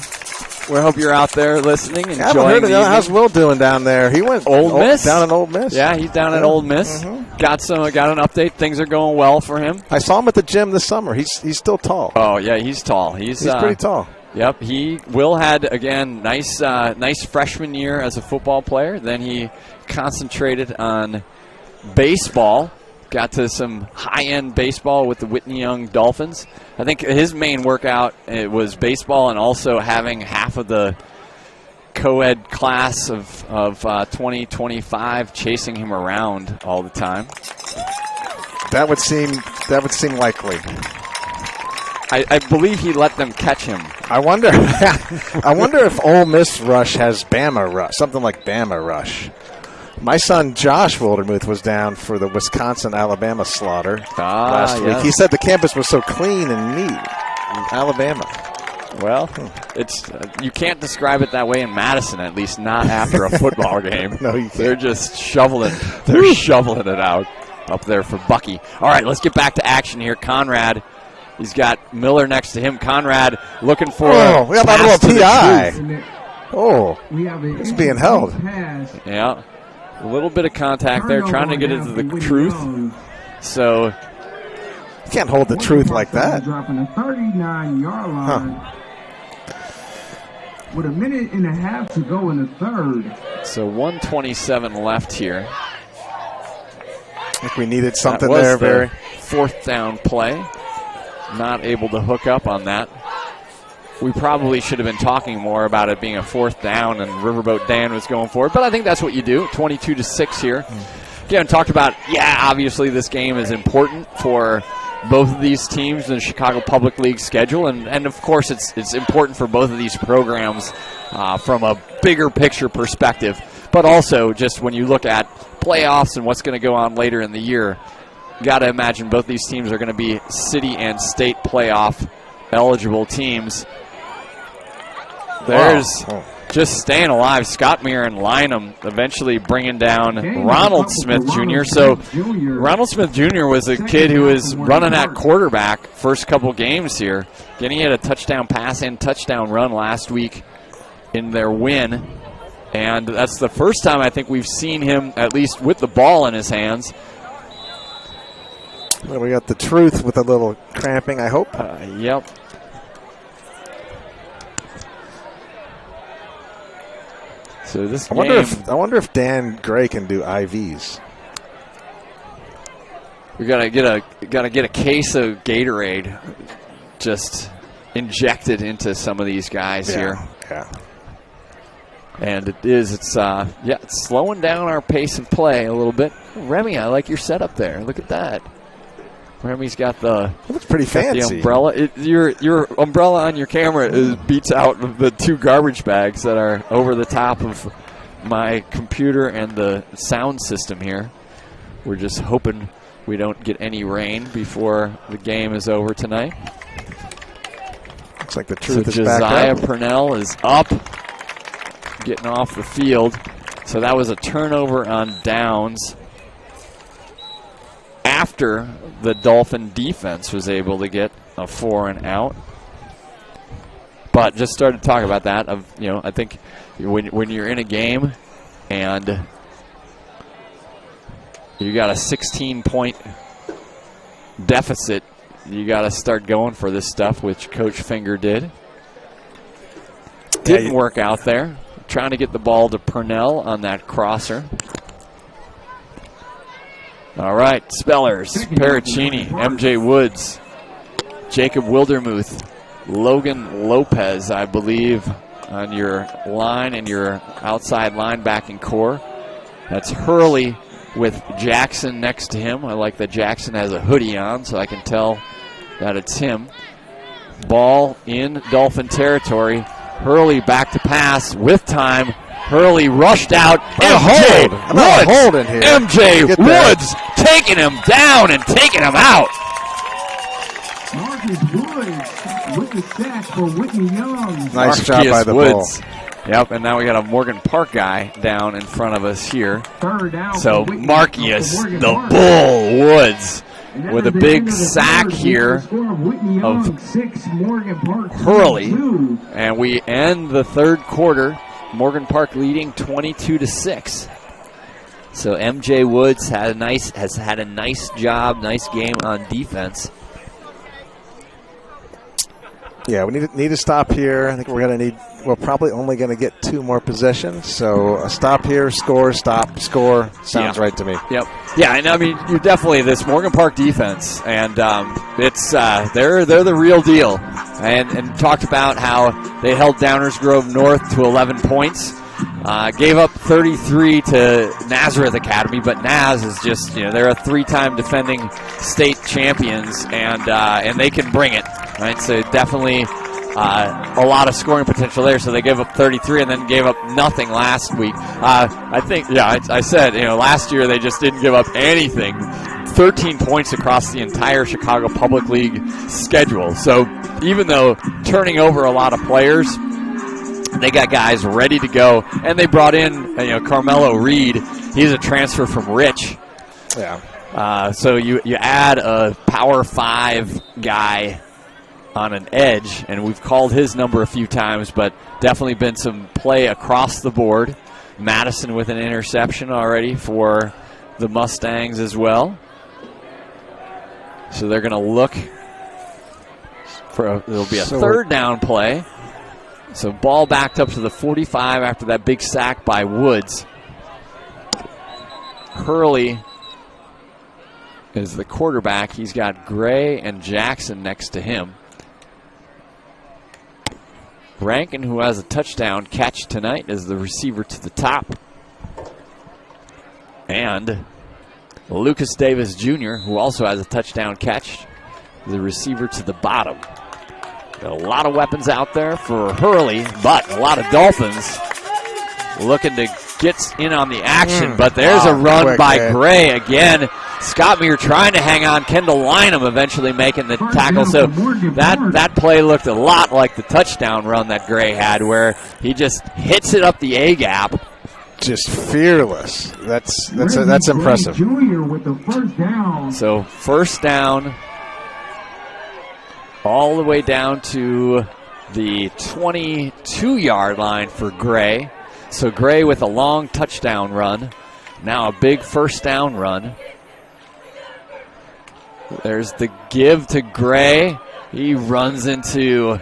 We hope you're out there listening, enjoying I haven't heard the how's Will doing down there? He went Old Miss? Down in Old Miss. Yeah, he's down at Old Miss. Mm-hmm. Got an update. Things are going well for him. I saw him at the gym this summer. He's still tall. Oh yeah, he's tall. He's pretty tall. Yep. Will had again nice freshman year as a football player. Then he concentrated on baseball. Got to some high-end baseball with the Whitney Young Dolphins. I think his main workout was baseball and also having half of the co-ed class of 2025 chasing him around all the time. That would seem likely. I believe he let them catch him. I wonder if Ole Miss Rush has Bama Rush, something like Bama Rush. My son Josh Wildermuth was down for the Wisconsin-Alabama slaughter last week. He said the campus was so clean and neat in Alabama. Well, it's you can't describe it that way in Madison, at least not after a football game. No, you can't. They're just shoveling it out up there for Bucky. All right, let's get back to action here. Conrad, he's got Miller next to him. Conrad looking for we have a little PI. Oh, it's being held. Yeah. A little bit of contact there, trying to get it to the truth. So you can't hold the truth like that. Dropping a 39-yard line with a minute and a half to go in the third. So 1:27 left here. I think we needed something there. Very fourth down play. Not able to hook up on that. We probably should have been talking more about it being a fourth down, and Riverboat Dan was going for it. But I think that's what you do. 22-6 here. Again, talked about, obviously this game is important for both of these teams in the Chicago Public League schedule. And of course, it's important for both of these programs from a bigger picture perspective. But also, just when you look at playoffs and what's going to go on later in the year, got to imagine both these teams are going to be city and state playoff eligible teams. There's just staying alive. Scott Meir and Lynham eventually bringing down Ronald Smith Jr. So Ronald Smith Jr. was a kid who was running at quarterback first couple games here. Again, he had a touchdown pass and touchdown run last week in their win. And that's the first time I think we've seen him, at least with the ball in his hands. Well, we got the truth with a little cramping, I hope. Yep. So this I wonder if Dan Gray can do IVs. We gotta get a case of Gatorade just injected into some of these guys here. Yeah. And it's slowing down our pace of play a little bit. Remy, I like your setup there. Look at that. Remy's got it looks pretty fancy. The umbrella. Your umbrella on your camera beats out the two garbage bags that are over the top of my computer and the sound system here. We're just hoping we don't get any rain before the game is over tonight. Looks like the truth is Josiah back up. Purnell is up, getting off the field. So that was a turnover on downs after the Dolphin defense was able to get a 4 and out. But just started to talk about that. I think when you're in a game and you got a 16-point deficit, you got to start going for this stuff, which Coach Finger did. Didn't work out there. Trying to get the ball to Purnell on that crosser. All right, Spellers, Paracchini, MJ Woods, Jacob Wildermuth, Logan Lopez, I believe, on your line and your outside linebacking core. That's Hurley with Jackson next to him. I like that Jackson has a hoodie on, so I can tell that it's him. Ball in Dolphin territory. Hurley back to pass with time. Hurley rushed out. MJ Woods. Hold in here. MJ Woods taking him down and taking him out. Marcus Woods with the sack for Whitney Young. Nice job by the Woods. Yep, and now we got a Morgan Park guy down in front of us here. Third down. So Marcus the Bull Woods with a big sack here of Hurley. And we end the third quarter. Morgan Park leading 22-6. So MJ Woods has had a nice job, nice game on defense. Yeah, we need to stop here. I think we're probably only going to get 2 more possessions. So a stop here, score, stop, score. Sounds right to me. Yep. Yeah, and I mean, you're definitely this Morgan Park defense, and it's they're the real deal. And talked about how they held Downers Grove North to 11 points. Gave up 33 to Nazareth Academy, but Naz is just, they're a 3-time defending state champions, and they can bring it. Right, so definitely a lot of scoring potential there. So they gave up 33 and then gave up nothing last week. I said, last year they just didn't give up anything. 13 points across the entire Chicago Public League schedule. So even though turning over a lot of players, they got guys ready to go, and they brought in Carmelo Reed. He's a transfer from Rich. Yeah. So you add a Power 5 guy on an edge, and we've called his number a few times, but definitely been some play across the board. Madison with an interception already for the Mustangs as well. So they're going to look for there'll be a third down play. So ball backed up to the 45 after that big sack by Woods. Hurley is the quarterback. He's got Gray and Jackson next to him. Rankin, who has a touchdown catch tonight, is the receiver to the top. And Lucas Davis Jr., who also has a touchdown catch, the receiver to the bottom. Got a lot of weapons out there for Hurley, but a lot of Dolphins looking to get in on the action. But there's a run by Gray again. Scott Muir trying to hang on. Kendall Lynham eventually making the tackle. So that play looked a lot like the touchdown run that Gray had, where he just hits it up the A gap. Just fearless. That's impressive. So first down, all the way down to the 22-yard line for Gray. So Gray with a long touchdown run. Now a big first down run. There's the give to Gray. He runs into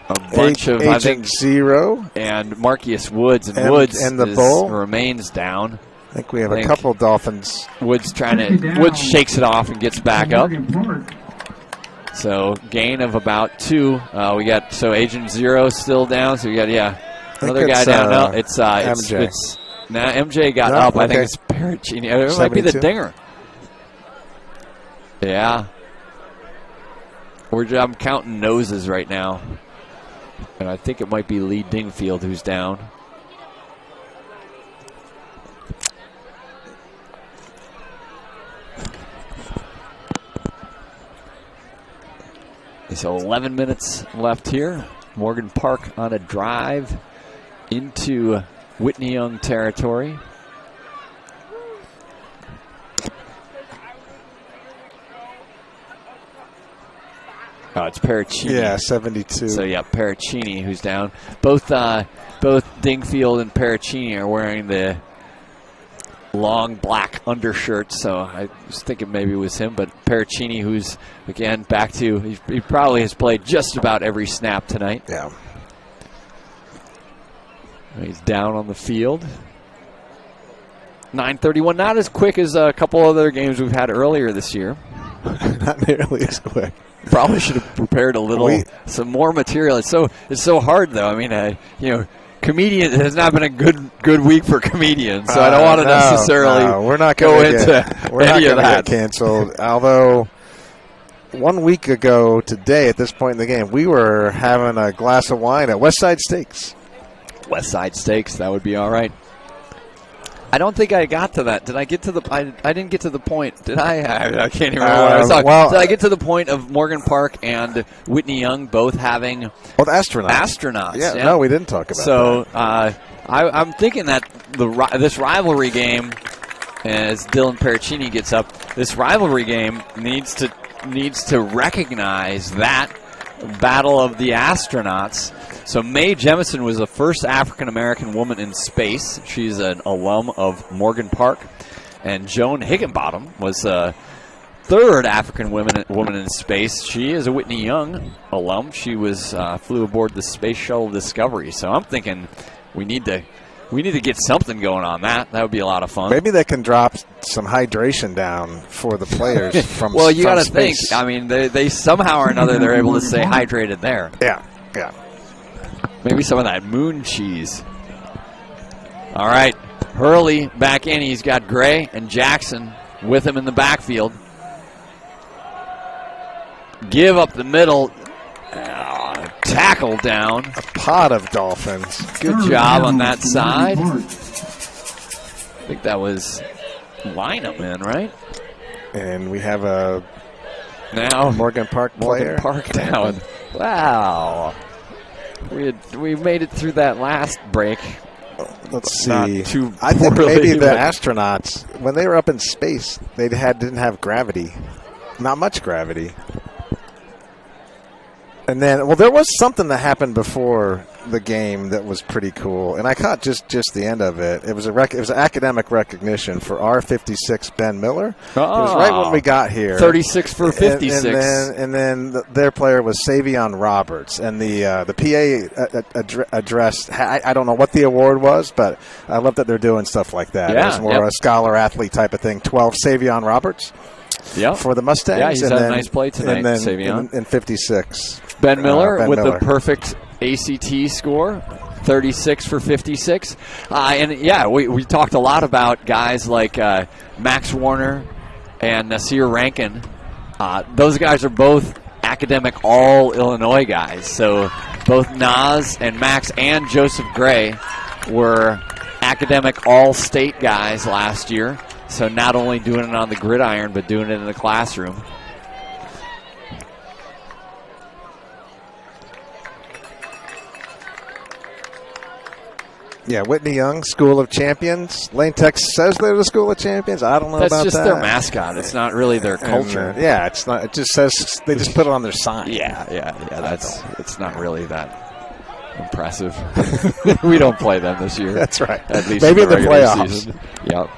a bunch of, I think, Zero. And Marcus Woods. And Woods and the bull remains down. I think we have a couple Dolphins. Woods shakes it off and gets back up. So gain of about 2. We got Agent Zero still down. So we got another guy down. No, it's MJ. Now MJ got up. Okay. I think it's Paracchini. It 72. might be the dinger. Yeah. I'm counting noses right now. And I think it might be Lee Dingfield who's down. So 11 minutes left here. Morgan Park on a drive into Whitney Young territory. Oh, it's Paracchini. Yeah, 72. So, yeah, Paracchini who's down. Both Dingfield and Paracchini are wearing the long black undershirts, so I was thinking maybe it was him. But Paracchini, who's, again, back to, he probably has played just about every snap tonight. Yeah. He's down on the field. 9:31, not as quick as a couple other games we've had earlier this year. Not nearly as quick. Probably should have prepared a little, some more material. It's so hard, though. I mean, comedian has not been a good week for comedians, so I don't want to necessarily we're not go gonna into we're any not of that. Get canceled. Although 1 week ago today, at this point in the game, we were having a glass of wine at Westside Steaks. Westside Steaks, that would be all right. I don't think I got to that. Did I get to the? I didn't get to the point. Did I? I can't even remember what I was talking. Well, did I get to the point of Morgan Park and Whitney Young both having the astronauts? Astronauts. Yeah. No, we didn't talk about that. So I'm thinking that this rivalry game, as Dylan Paracchini gets up, this rivalry game needs to recognize that battle of the astronauts. So Mae Jemison was the first African-American woman in space. She's an alum of Morgan Park. And Joan Higginbottom was the third African woman in space. She is a Whitney Young alum. She was flew aboard the Space Shuttle Discovery. So I'm thinking we need to get something going on that. That would be a lot of fun. Maybe they can drop some hydration down for the players from well, you got to think. space. I mean, they somehow or another they're able to stay hydrated there. Yeah. Maybe some of that moon cheese. All right. Hurley back in. He's got Gray and Jackson with him in the backfield. Give up the middle. Tackle down. A pot of Dolphins. Good job on that side. I think that was Lineman, right? And we have a now Morgan Park player. Morgan Park down. Wow. We made it through that last break. Let's see. Not too I think poorly, maybe the but astronauts, when they were up in space, they didn't have gravity. Not much gravity. And then, there was something that happened before the game that was pretty cool, and I caught just the end of it. It was it was an academic recognition for R56 Ben Miller. It was right when we got here. 36 for 56. And then their player was Savion Roberts, and the PA addressed. I don't know what the award was, but I love that they're doing stuff like that. Yeah, it was more a scholar athlete type of thing. 12 Savion Roberts. Yep. For the Mustangs. Yeah, he's had a nice play tonight, and then Savion. In 56. Ben Miller with Miller. the perfect ACT score, 36 for 56. And, yeah, we talked a lot about guys like Max Warner and Nasir Rankin. Those guys are both academic all-Illinois guys. So both Nas and Max and Joseph Gray were academic all-state guys last year. So not only doing it on the gridiron, but doing it in the classroom. Yeah, Whitney Young, School of Champions. Lane Tech says they're the School of Champions. I don't know about that. That's just their mascot. It's not really their culture. Yeah, it's not. It just says they just put it on their sign. Yeah. It's not really that impressive. We don't play them this year. That's right. At least maybe in the regular playoffs. season. Yep.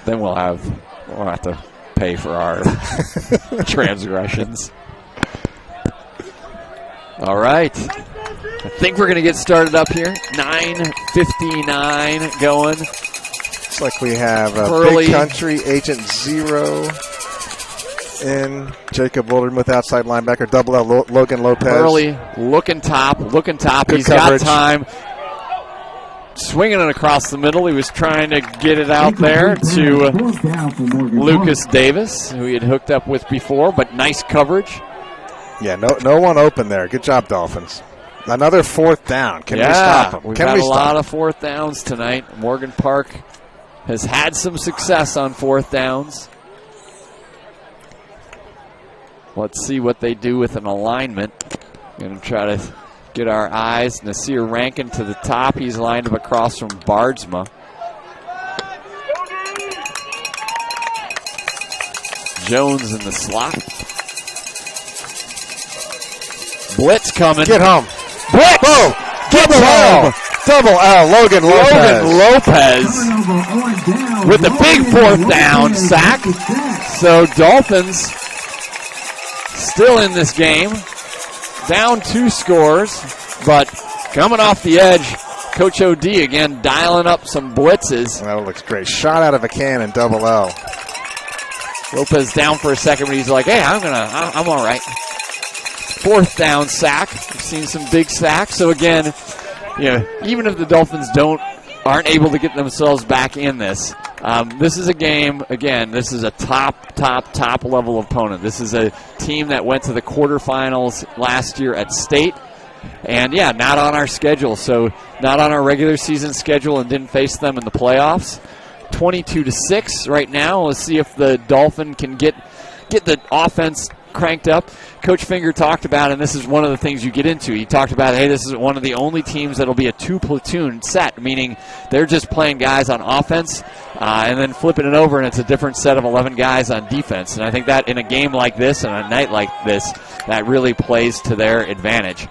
Then we'll have to pay for our transgressions. All right. I think we're going to get started up here. 9:59 going. Looks like we have Hurley. Big Country, Agent Zero in. Jacob Wildermuth, outside linebacker. Double L, Logan Lopez. Hurley looking top. Good He's coverage. got time. Swinging it across the middle. He was trying to get it out there to Lucas Davis, who he had hooked up with before, but nice coverage. Yeah, no one open there. Good job, Dolphins. Another fourth down. Can we stop them? We've got a lot of fourth downs tonight. Morgan Park has had some success on fourth downs. Let's see what they do with an alignment. Going to try to get our eyes. Nasir Rankin to the top. He's lined up across from Bardsma. Jones in the slot. Blitz coming. Get home. Blitz! Boom! Double L! Double L. Logan Lopez. With the big 4th down sack. So Dolphins still in this game. Down 2 scores, but coming off the edge, Coach OD again dialing up some blitzes. That looks great. Shot out of a can in double L. Lopez down for a second, but he's like, hey, I'm all right. 4th down sack. We've seen some big sacks. So again, even if the Dolphins aren't able to get themselves back in this, this is a game, again, this is a top level opponent. This is a team that went to the quarterfinals last year at state. And yeah, not on our schedule. So not on our regular season schedule and didn't face them in the playoffs. 22-6 right now. Let's see if the Dolphin can get the offense cranked up. Coach Finger talked about, and this is one of the things you get into, he talked about, hey, this is one of the only teams that'll be a 2-platoon set, meaning they're just playing guys on offense and then flipping it over, and it's a different set of 11 guys on defense. And I think that in a game like this and a night like this, that really plays to their advantage.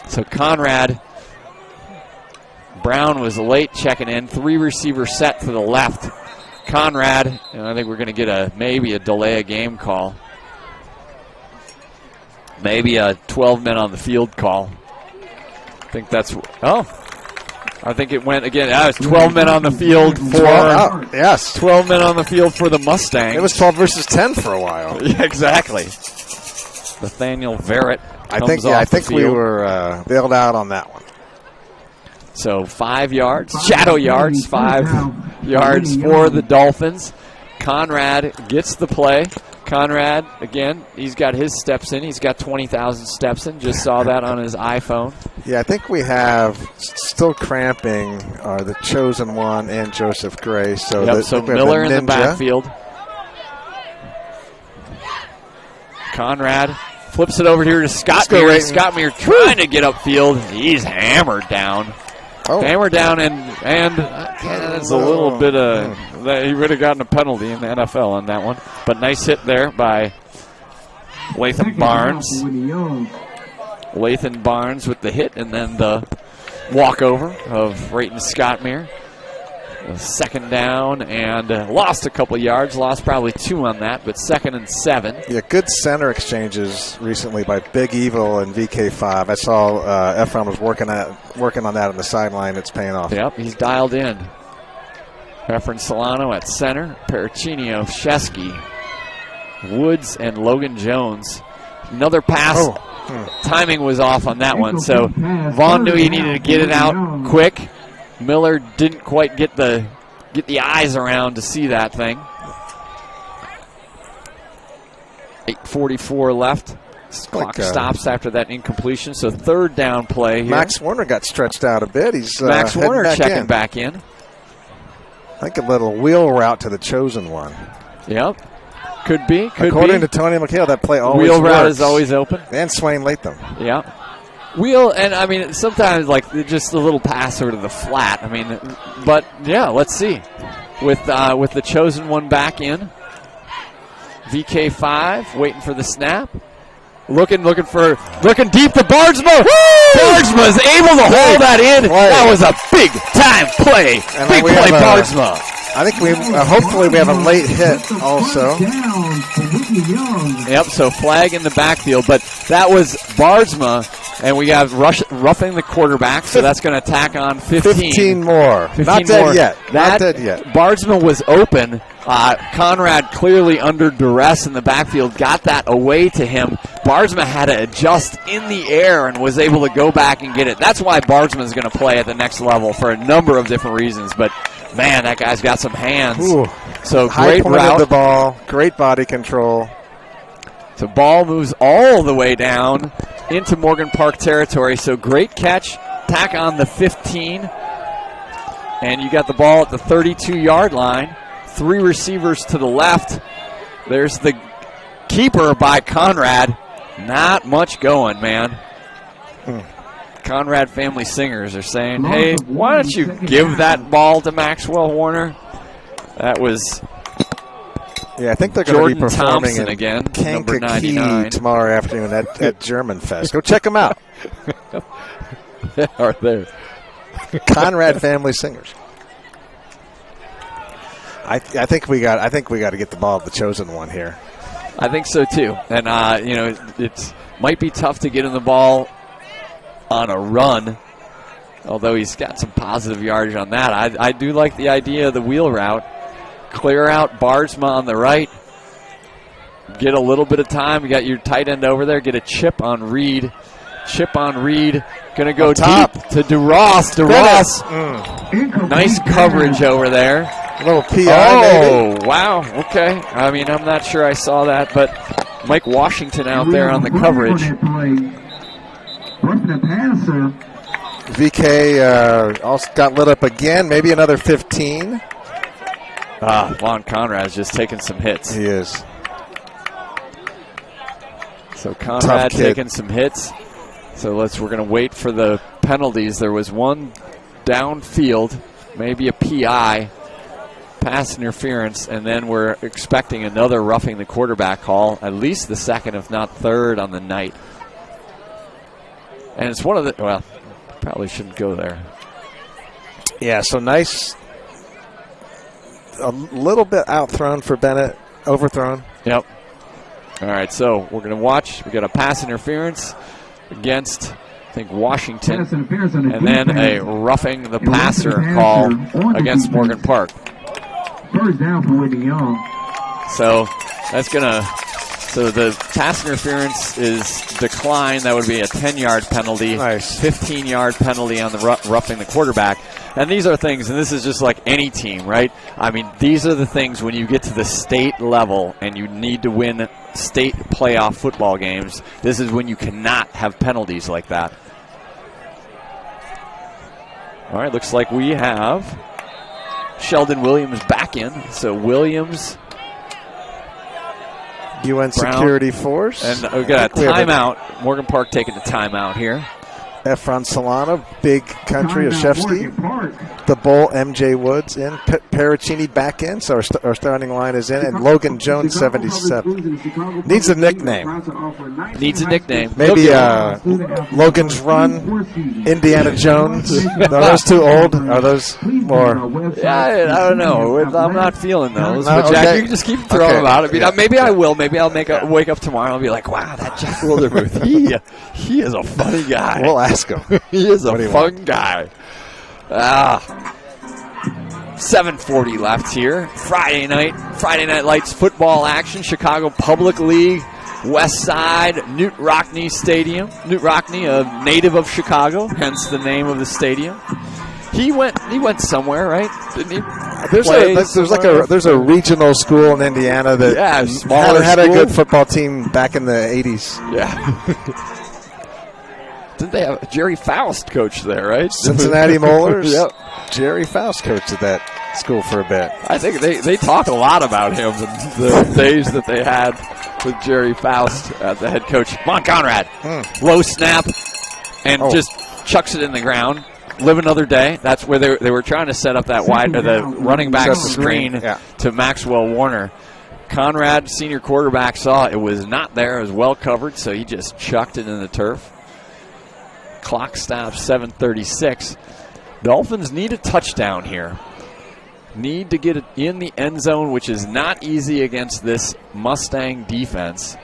So Conrad Brown was late checking in, 3-receiver set to the left. Conrad, and I think we're going to get maybe a delay of game call. Maybe a 12 men on the field call. I think that's, I think it went again. It was 12 men on the field for, 12 men on the field for the Mustangs. It was 12 versus 10 for a while. Yeah, exactly. Nathaniel Verrett comes off I think the field. We were bailed out on that one. So 5 yards, shadow yards, 5 yards for the Dolphins. Conrad gets the play. Conrad, again, he's got his steps in. He's got 20,000 steps in. Just saw that on his iPhone. Yeah, I think we have still cramping the Chosen One and Joseph Gray. So, so Miller in the backfield. Conrad flips it over here to Scott Meir. Scott Meir trying to get upfield. He's hammered down. Hammered down, and that's a little bit of he would have gotten a penalty in the NFL on that one. But nice hit there by Lathan Barnes. Lathan Barnes with the hit, and then the walkover of Rayton Scottmere. Second down, and lost a couple yards. Lost probably 2 on that, but 2nd and 7. Yeah, good center exchanges recently by Big Evil and VK5. I saw Ephraim was working on that on the sideline. It's paying off. Yep, he's dialed in. Efren Solano at center. Pericino, Shesky, Woods, and Logan Jones. Another pass. Timing was off on that one, so Vaughn knew he needed to get it out quick. Miller didn't quite get the eyes around to see that thing. 8:44 left. Clock stops after that incompletion. So 3rd down play here. Max Warner got stretched out a bit. He's Max Warner checking back in. I think a little wheel route to the Chosen One. Yep. Could be. According to Tony McHale, that play always wheel works. route is always open. And Swain Latham. Yeah. Wheel, and I mean, sometimes like just a little pass over to the flat. I mean, but yeah, let's see. With the Chosen One back in. VK5 waiting for the snap. Looking deep to Bardsma. Bardsma is able to hold that in. That was a big time play. And big play, Bardsma. I think hopefully we have a late hit also. Yep, so flag in the backfield, but that was Bardsma, and we got roughing the quarterback, so that's going to tack on 15. 15 more. 15 Not dead more. yet. Not dead yet. Bardsma was open. Conrad clearly under duress in the backfield, got that away to him. Bardsma had to adjust in the air and was able to go back and get it. That's why Bardsma is going to play at the next level for a number of different reasons, but man, that guy's got some hands. Ooh. So High great point route. of the ball, great body control. So ball moves all the way down into Morgan Park territory. So great catch, tack on the 15, and you got the ball at the 32-yard line. 3 receivers to the left. There's the keeper by Conrad. Not much going, man. Conrad Family Singers are saying, hey, why don't you give that ball to Maxwell Warner? That was I think they're going to be performing Thompson in again, number 99. Kankakee tomorrow afternoon at German Fest. Go check them out. They are there. Conrad Family Singers. I think we got to get the ball to the chosen one here. I think so too, and it might be tough to get in the ball on a run, although he's got some positive yardage on that. I do like the idea of the wheel route. Clear out Bardsma on the right. Get a little bit of time. You got your tight end over there. Get a chip on Reed. Going to go deep to DeRoss. Nice coverage over there. A little PI, maybe. Wow. Okay. I mean, I'm not sure I saw that, but Mike Washington out there on the coverage. VK also got lit up again. Maybe another 15. Lon Conrad's just taking some hits. He is. So Conrad taking some hits. So we're going to wait for the penalties. There was one downfield, maybe a PI, pass interference, and then we're expecting another roughing the quarterback call, at least the second, if not third, on the night. And it's one of the, well, probably shouldn't go there. Yeah, so nice. A little bit outthrown for Bennett, overthrown. Yep. All right, so we're going to watch. We got a pass interference against, I think, Washington, and then a roughing the passer call against Morgan Park. First down for Whitney Young. So that's going to, so the pass interference is declined. That would be a 10-yard penalty. Nice. 15-yard penalty on the roughing the quarterback. And these are things, and this is just like any team, right? I mean, these are the things when you get to the state level and you need to win state playoff football games. This is when you cannot have penalties like that. All right, looks like we have Sheldon Williams back in. So Williams, UN Security Force. And we got a timeout. Morgan Park taking the timeout here. Efron Solana, Big Country, Oshevsky, the Bull, MJ Woods in, Paracini back in, so our starting line is in, and Logan Jones, 77. Needs a nickname. Maybe Logan's Run, Indiana Jones. Are those too old? Are those more? Yeah, I don't know. I'm not feeling those. No, but Jack, okay. you can just keep throwing them out. I mean, maybe I will. Maybe I'll wake up tomorrow and be like, wow, that Jack Wildermuth, he is a funny guy. We'll ask him. He is a fun guy. 7:40 left here. Friday Night Lights football action. Chicago Public League, West Side, Newt Rockne Stadium. Newt Rockne, a native of Chicago, hence the name of the stadium. He went somewhere, right? Didn't he? There's a regional school in Indiana that had a good football team back in the 80s. Yeah. Didn't they have Jerry Faust coach there, right? Cincinnati Molars. Yep. Jerry Faust coached at that school for a bit. I think they talk a lot about him, the days that they had with Jerry Faust as the head coach. Come on, Conrad. Low snap and just chucks it in the ground. Live another day. That's where they were trying to set up that wide or the running back screen to Maxwell Warner. Conrad, senior quarterback, saw it was not there. It was well covered, so he just chucked it in the turf. Clock stops 7:36. Dolphins need a touchdown here. Need to get it in the end zone, which is not easy against this Mustang defense.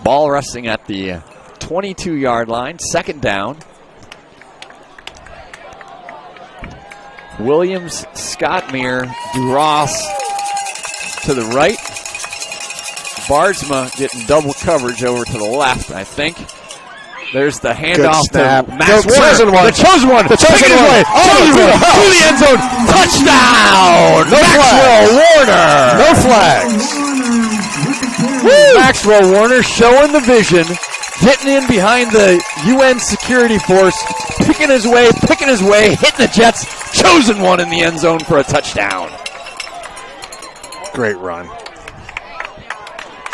Ball resting at the 22-yard line. Second down. Williams, Scottmere, DeRoss to the right. Bardsma getting double coverage over to the left, I think. There's the handoff to Max Warner. The chosen one. To the end zone. Touchdown. Maxwell Warner. No flags. Maxwell Warner showing the vision. Getting in behind the UN security force. Picking his way. Hitting the Jets. Chosen one in the end zone for a touchdown. Great run.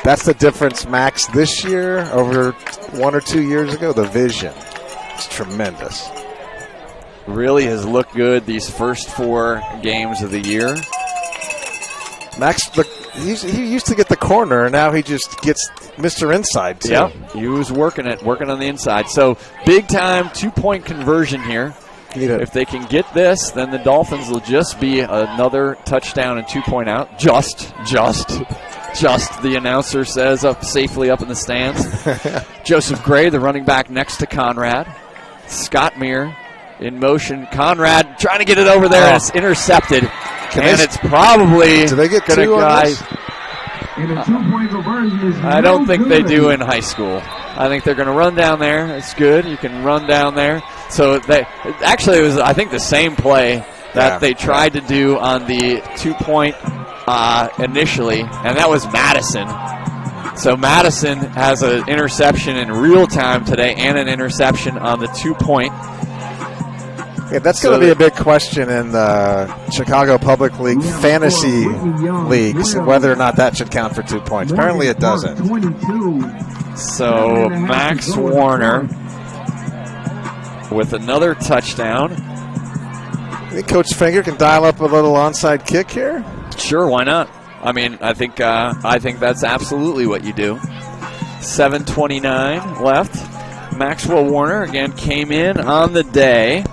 That's the difference, Max, this year over 1 or 2 years ago. The vision is tremendous. Really has looked good these first 4 games of the year. Max, he used to get the corner, and now he just gets Mr. Inside, too. Yeah, he was working on the inside. So, big-time 2-point conversion here. If they can get this, then the Dolphins will just be another touchdown and 2-point out. Just, the announcer says, safely up in the stands. Joseph Gray, the running back next to Conrad. Scott Meir in motion. Conrad trying to get it over there, and it's intercepted. It's probably do they get 2 on this? I don't think they do in high school. I think they're going to run down there. It's good. You can run down there. So it was, I think, the same play that they tried to do on the 2-point initially, and that was Madison. So Madison has an interception in real time today and an interception on the 2-point. Yeah, that's going to be a big question in the Chicago Public League fantasy leagues, whether or not that should count for 2 points. Apparently it doesn't. So Max Warner with another touchdown. I think Coach Finger can dial up a little onside kick here. Sure, why not? I mean, I think that's absolutely what you do. 7:29 left. Maxwell Warner again came in on the day.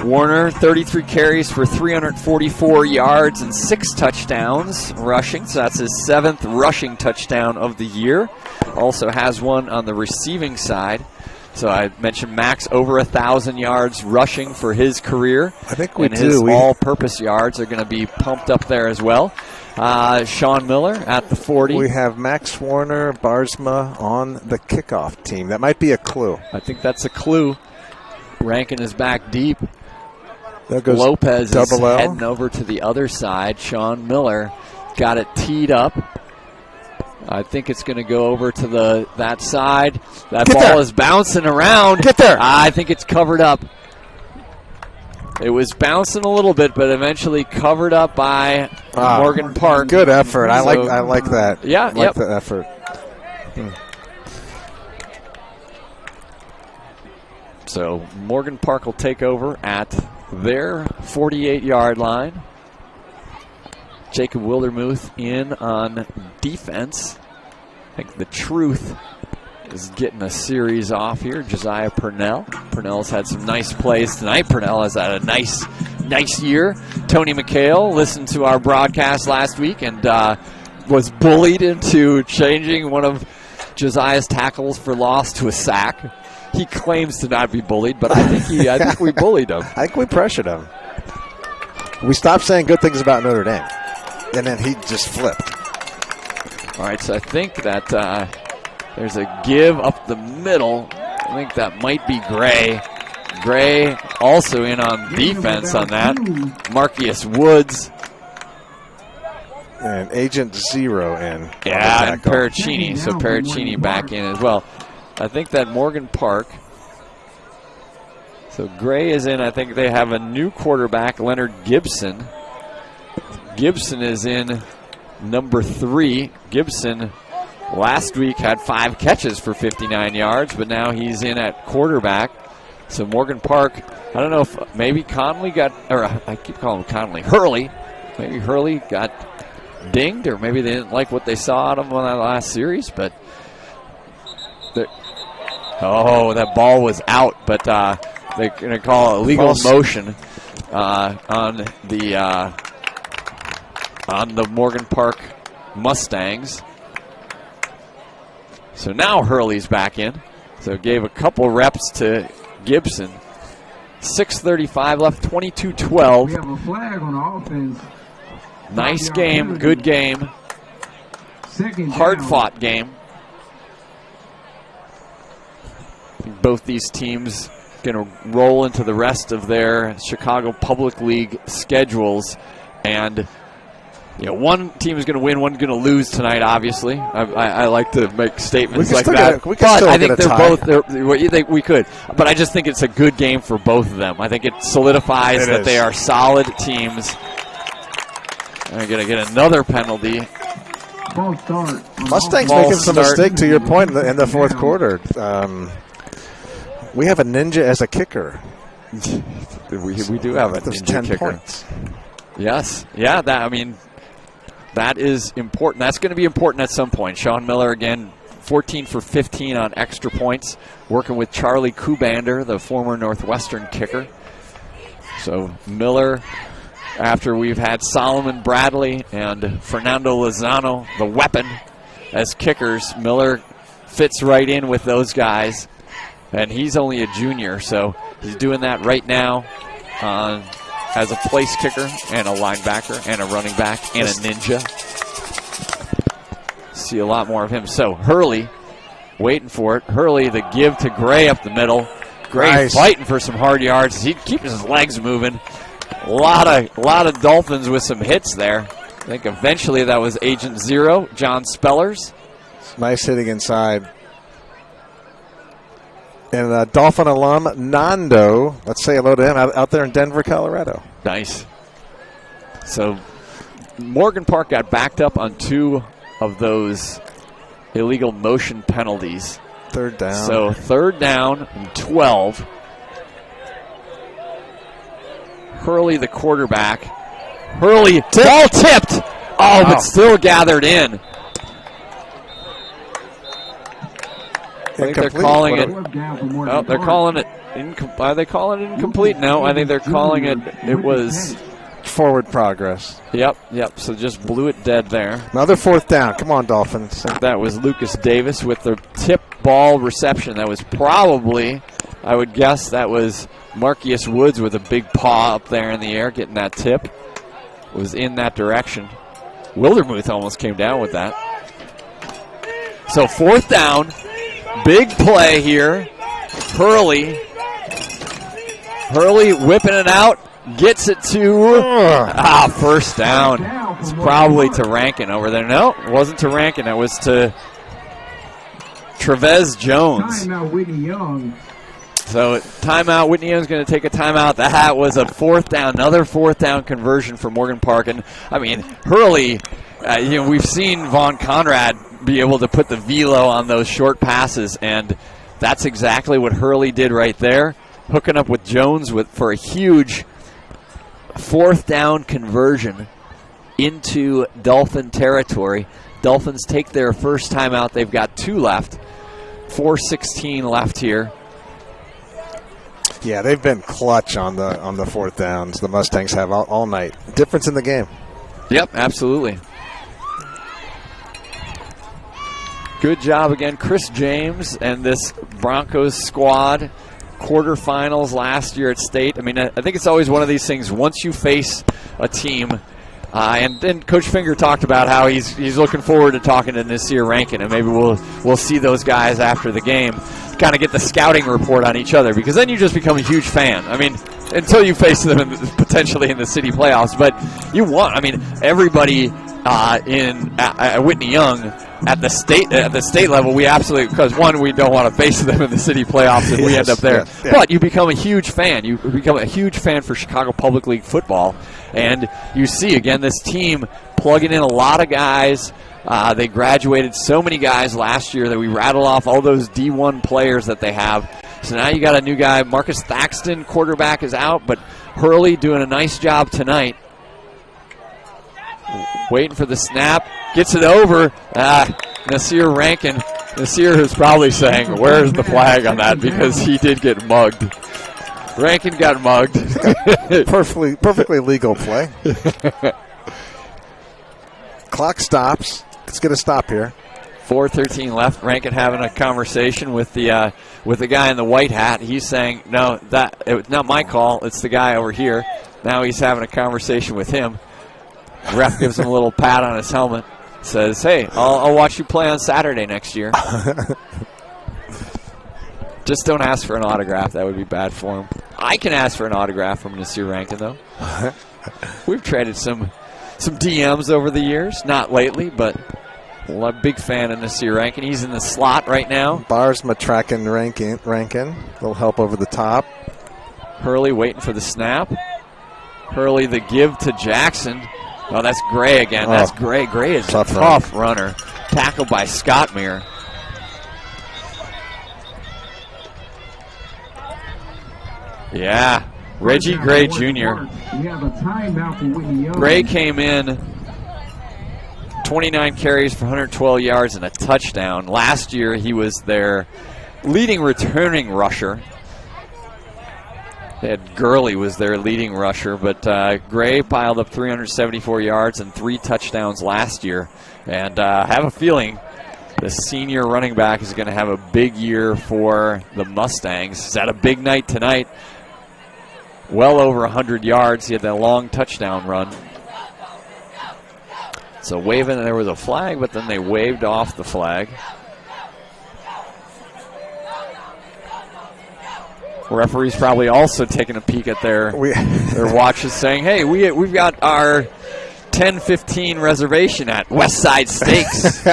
Warner, 33 carries for 344 yards and 6 touchdowns rushing. So that's his 7th rushing touchdown of the year. Also has one on the receiving side. So I mentioned Max over 1,000 yards rushing for his career. I think we and do. His all-purpose yards are going to be pumped up there as well. Sean Miller at the 40. We have Max Warner, Barsma on the kickoff team. That might be a clue. I think that's a clue. Rankin is back deep. There goes Lopez is L. heading over to the other side. Sean Miller got it teed up. I think it's going to go over to that side. That ball is bouncing around. Get there. I think it's covered up. It was bouncing a little bit, but eventually covered up by Morgan Park. Good effort. I like that. Yeah, I like the effort. So Morgan Park will take over at their 48-yard line. Jacob Wildermuth in on defense. I think the truth is getting a series off here. Josiah Purnell. Purnell's had some nice plays tonight. Purnell has had a nice year. Tony McHale listened to our broadcast last week and was bullied into changing one of Josiah's tackles for loss to a sack. He claims to not be bullied, but I think we bullied him. I think we pressured him. We stopped saying good things about Notre Dame, and then he just flipped. All right, so I think that there's a give up the middle. I think that might be Gray. Gray also in on defense on that. Marcus Woods. And Agent Zero in. Yeah, and Paracchini. So Paracchini back in as well. I think that Morgan Park. So Gray is in. I think they have a new quarterback, Leonard Gibson. Gibson is in number 3. Gibson last week had 5 catches for 59 yards, but now he's in at quarterback. So Morgan Park, I don't know if maybe Conley got, or I keep calling him Conley, Hurley. Maybe Hurley got dinged, or maybe they didn't like what they saw out of him on that last series, but that ball was out, but they're going to call illegal motion on the Morgan Park Mustangs. So now Hurley's back in. So gave a couple reps to Gibson. 6:35 left, 22-12. We have a flag on the offense. Nice game, good game. Hard-fought game. Both these teams going to roll into the rest of their Chicago Public League schedules, and one team is going to win, one's going to lose tonight. Obviously, I like to make statements like that. But I think they're both. We could, but I just think it's a good game for both of them. I think it solidifies that they are solid teams. They're going to get another penalty. False start. Mustangs False making some start. mistake, to your point, in the fourth quarter. We have a ninja as a kicker. We do have a Those ninja 10 kicker. points. Yes. Yeah, that is important. That's going to be important at some point. Sean Miller, again, 14 for 15 on extra points, working with Charlie Kubander, the former Northwestern kicker. So Miller, after we've had Solomon Bradley and Fernando Lozano, the weapon, as kickers, Miller fits right in with those guys. And he's only a junior, so he's doing that right now as a place kicker and a linebacker and a running back and a ninja. See a lot more of him. So Hurley waiting for it. Hurley, the give to Gray up the middle. Gray Nice. fighting for some hard yards. He keeps his legs moving. A lot of Dolphins with some hits there. I think eventually that was Agent Zero, John Spellers. Nice hitting inside. And Dolphin alum, Nando. Let's say hello to him out there in Denver, Colorado. Nice. So Morgan Park got backed up on 2 of those illegal motion penalties. Third down. So 3rd down and 12. Hurley, the quarterback. Hurley, ball tipped. Oh, but still gathered in. I think they're calling it. Oh, they're calling it. Are they calling it incomplete? No, I think they're calling it. It was forward progress. Yep. So just blew it dead there. Another 4th down. Come on, Dolphins. That was Lucas Davis with the tip ball reception. That was probably, I would guess, that was Marcus Woods with a big paw up there in the air, getting that tip. Was in that direction. Wildermuth almost came down with that. So 4th down. Big play here. Hurley whipping it out. Gets it to first down. It's probably to Rankin over there. No, it wasn't to Rankin. It was to Trevez Jones. Timeout, Whitney Young. So timeout. Whitney Young's going to take a timeout. That was a 4th down. Another 4th down conversion for Morgan Park. And, I mean, Hurley, we've seen Vaughn Conrad be able to put the velo on those short passes, and that's exactly what Hurley did right there, hooking up with Jones for a huge 4th down conversion into Dolphin territory. Dolphins take their first timeout. They've got 2 left. 4:16 left here. Yeah, they've been clutch on the 4th downs. The Mustangs have all night. Difference in the game. Yep, absolutely. Good job again, Chris James and this Broncos squad. Quarterfinals last year at state. I mean, I think it's always one of these things. Once you face a team, and then Coach Finger talked about how he's looking forward to talking to Nasir Rankin, and maybe we'll see those guys after the game, kind of get the scouting report on each other, because then you just become a huge fan. I mean, until you face them potentially in the city playoffs, but you want. I mean, everybody at Whitney Young. At the state level, we absolutely, because one, we don't want to face them in the city playoffs if we end up there. Yeah. But you become a huge fan. You become a huge fan for Chicago Public League football, and you see again this team plugging in a lot of guys. They graduated so many guys last year that we rattle off all those D1 players that they have. So now you got a new guy. Marcus Thaxton, quarterback, is out, but Hurley doing a nice job tonight. Waiting for the snap. Gets it over. Nasir Rankin. Nasir is probably saying, where's the flag on that? Because he did get mugged. Rankin got mugged. Perfectly legal play. Clock stops. Let's get a stop here. 4:13 left. Rankin having a conversation with the guy in the white hat. He's saying, no, it's not my call. It's the guy over here. Now he's having a conversation with him. The ref gives him a little pat on his helmet. Says, hey, I'll watch you play on Saturday next year. Just don't ask for an autograph. That would be bad for him. I can ask for an autograph from Nasir Rankin, though. We've traded some DMs over the years. Not lately, but I'm a big fan of Nasir Rankin. He's in the slot right now. Bars Matrakin Rankin. A little help over the top. Hurley waiting for the snap. Hurley the give to Jackson. Oh, that's Gray again. That's Gray. Gray is a tough runner. Tackled by Scottmere. Yeah, Reggie Gray Jr. Gray came in 29 carries for 112 yards and a touchdown. Last year, he was their leading returning rusher. Gurley was their leading rusher, but Gray piled up 374 yards and 3 touchdowns last year. And I have a feeling the senior running back is going to have a big year for the Mustangs. He's had a big night tonight. Well over 100 yards. He had that long touchdown run. So waving, there was a flag, but then they waved off the flag. Referees probably also taking a peek at their watches, saying, "Hey, we've got our 10:15 reservation at Westside Steaks."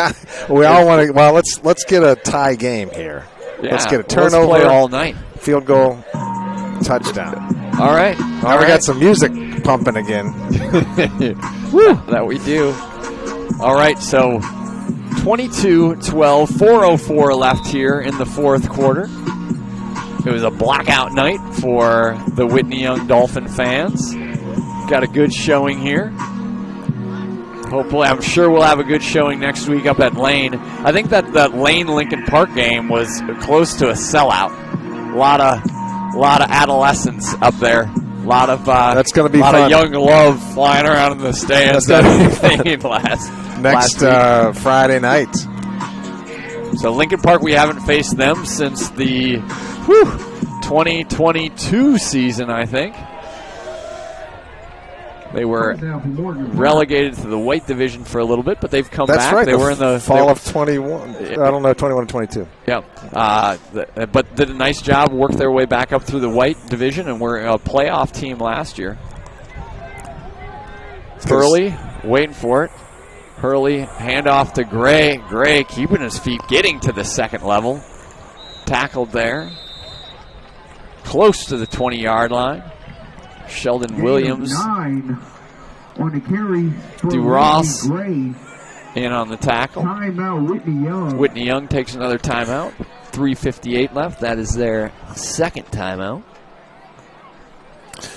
We all want to. Well, let's get a tie game here. Yeah, let's get a turnover. Let's play all night. Field goal, touchdown. All right. Now we got some music pumping again. Woo, that we do. All right, so 22-12, 4:04 left here in the fourth quarter. It was a blackout night for the Whitney Young Dolphin fans. Got a good showing here. Hopefully, I'm sure we'll have a good showing next week up at Lane. I think that Lane Lincoln Park game was close to a sellout. A lot of adolescents up there. A lot of that's going to be fun. A lot of young love flying around in the stands. Next Friday night. So Lincoln Park, we haven't faced them since the 2022 season, I think. They were relegated to the white division for a little bit, but they've come back. That's right. They were in the fall of 21. I don't know, 21 and 22. Yeah. But did a nice job, worked their way back up through the white division, and were a playoff team last year. Hurley waiting for it. Hurley, handoff to Gray. Gray keeping his feet, getting to the second level. Tackled there. Close to the 20-yard line. Sheldon Williams. On the carry. DeRoss in on the tackle. Timeout, Whitney Young. Whitney Young takes another timeout. 3:58 left. That is their second timeout.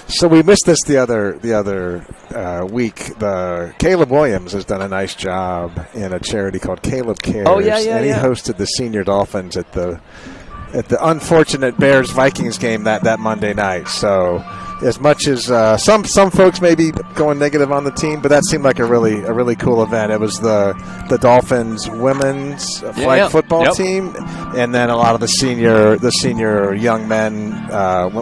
So we missed this the other week. Caleb Williams has done a nice job in a charity called Caleb Cares. Oh, yeah, and he hosted the senior Dolphins at the unfortunate Bears-Vikings game that Monday night. So as much as some folks may be going negative on the team, but that seemed like a really cool event. It was the Dolphins women's flag football team, and then a lot of the senior young men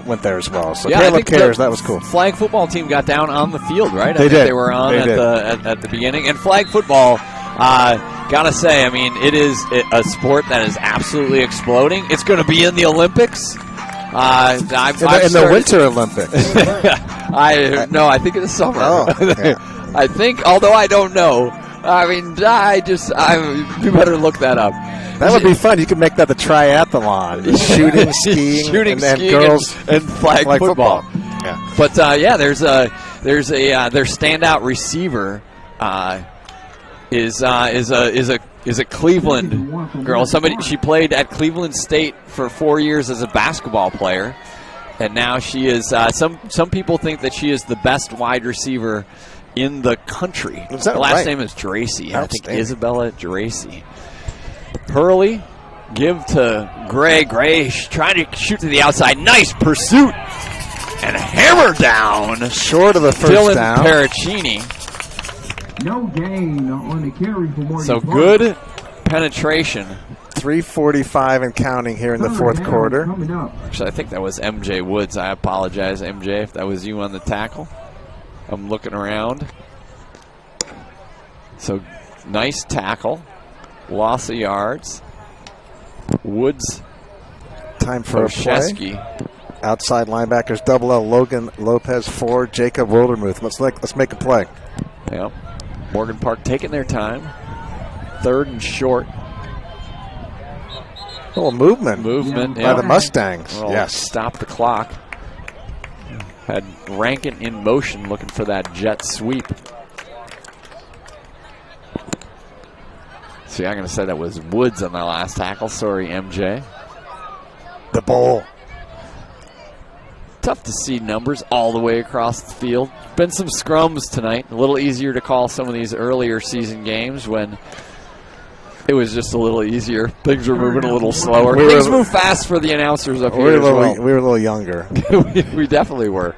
went there as well. So Caleb Cares, that was cool. Flag football team got down on the field, right? They did. They were on at the beginning. And flag football, gotta say, I mean, it is a sport that is absolutely exploding. It's going to be in the Olympics. In the Winter Olympics. I think in the summer. Oh, yeah. I think, although I don't know. I mean, you better look that up. That would be fun. You could make that the triathlon: shooting, skiing, and girls and flag football. Yeah. But there's their standout receiver is a Cleveland girl. She played at Cleveland State for 4 years as a basketball player, and now she is. Some people think that she is the best wide receiver in the country. Is that Her last right? name is Dracy. I think Isabella Dracy. Hurley, give to Gray. Gray trying to shoot to the outside. Nice pursuit and hammer down. Short of the first Dylan down. Paracchini. No gain on the carry for Morgan So Park. good penetration. 3:45 and counting here in the fourth quarter. Actually, I think that was MJ Woods. I apologize, MJ, if that was you on the tackle. I'm looking around. So nice tackle. Loss of yards. Woods. Time for a play. Outside linebackers, double L, Logan Lopez 4, Jacob Wildermuth. Let's make a play. Yep. Morgan Park taking their time. Third and short. A little movement by the Mustangs. Yes. Stop the clock. Had Rankin in motion looking for that jet sweep. See, I'm going to say that was Woods on the last tackle. Sorry, MJ. The bowl. Tough to see numbers all the way across the field. Been some scrums tonight. A little easier to call some of these earlier season games when it was just a little easier. Things were moving a little slower. Things move fast for the announcers up here as well. We were a little younger. we definitely were.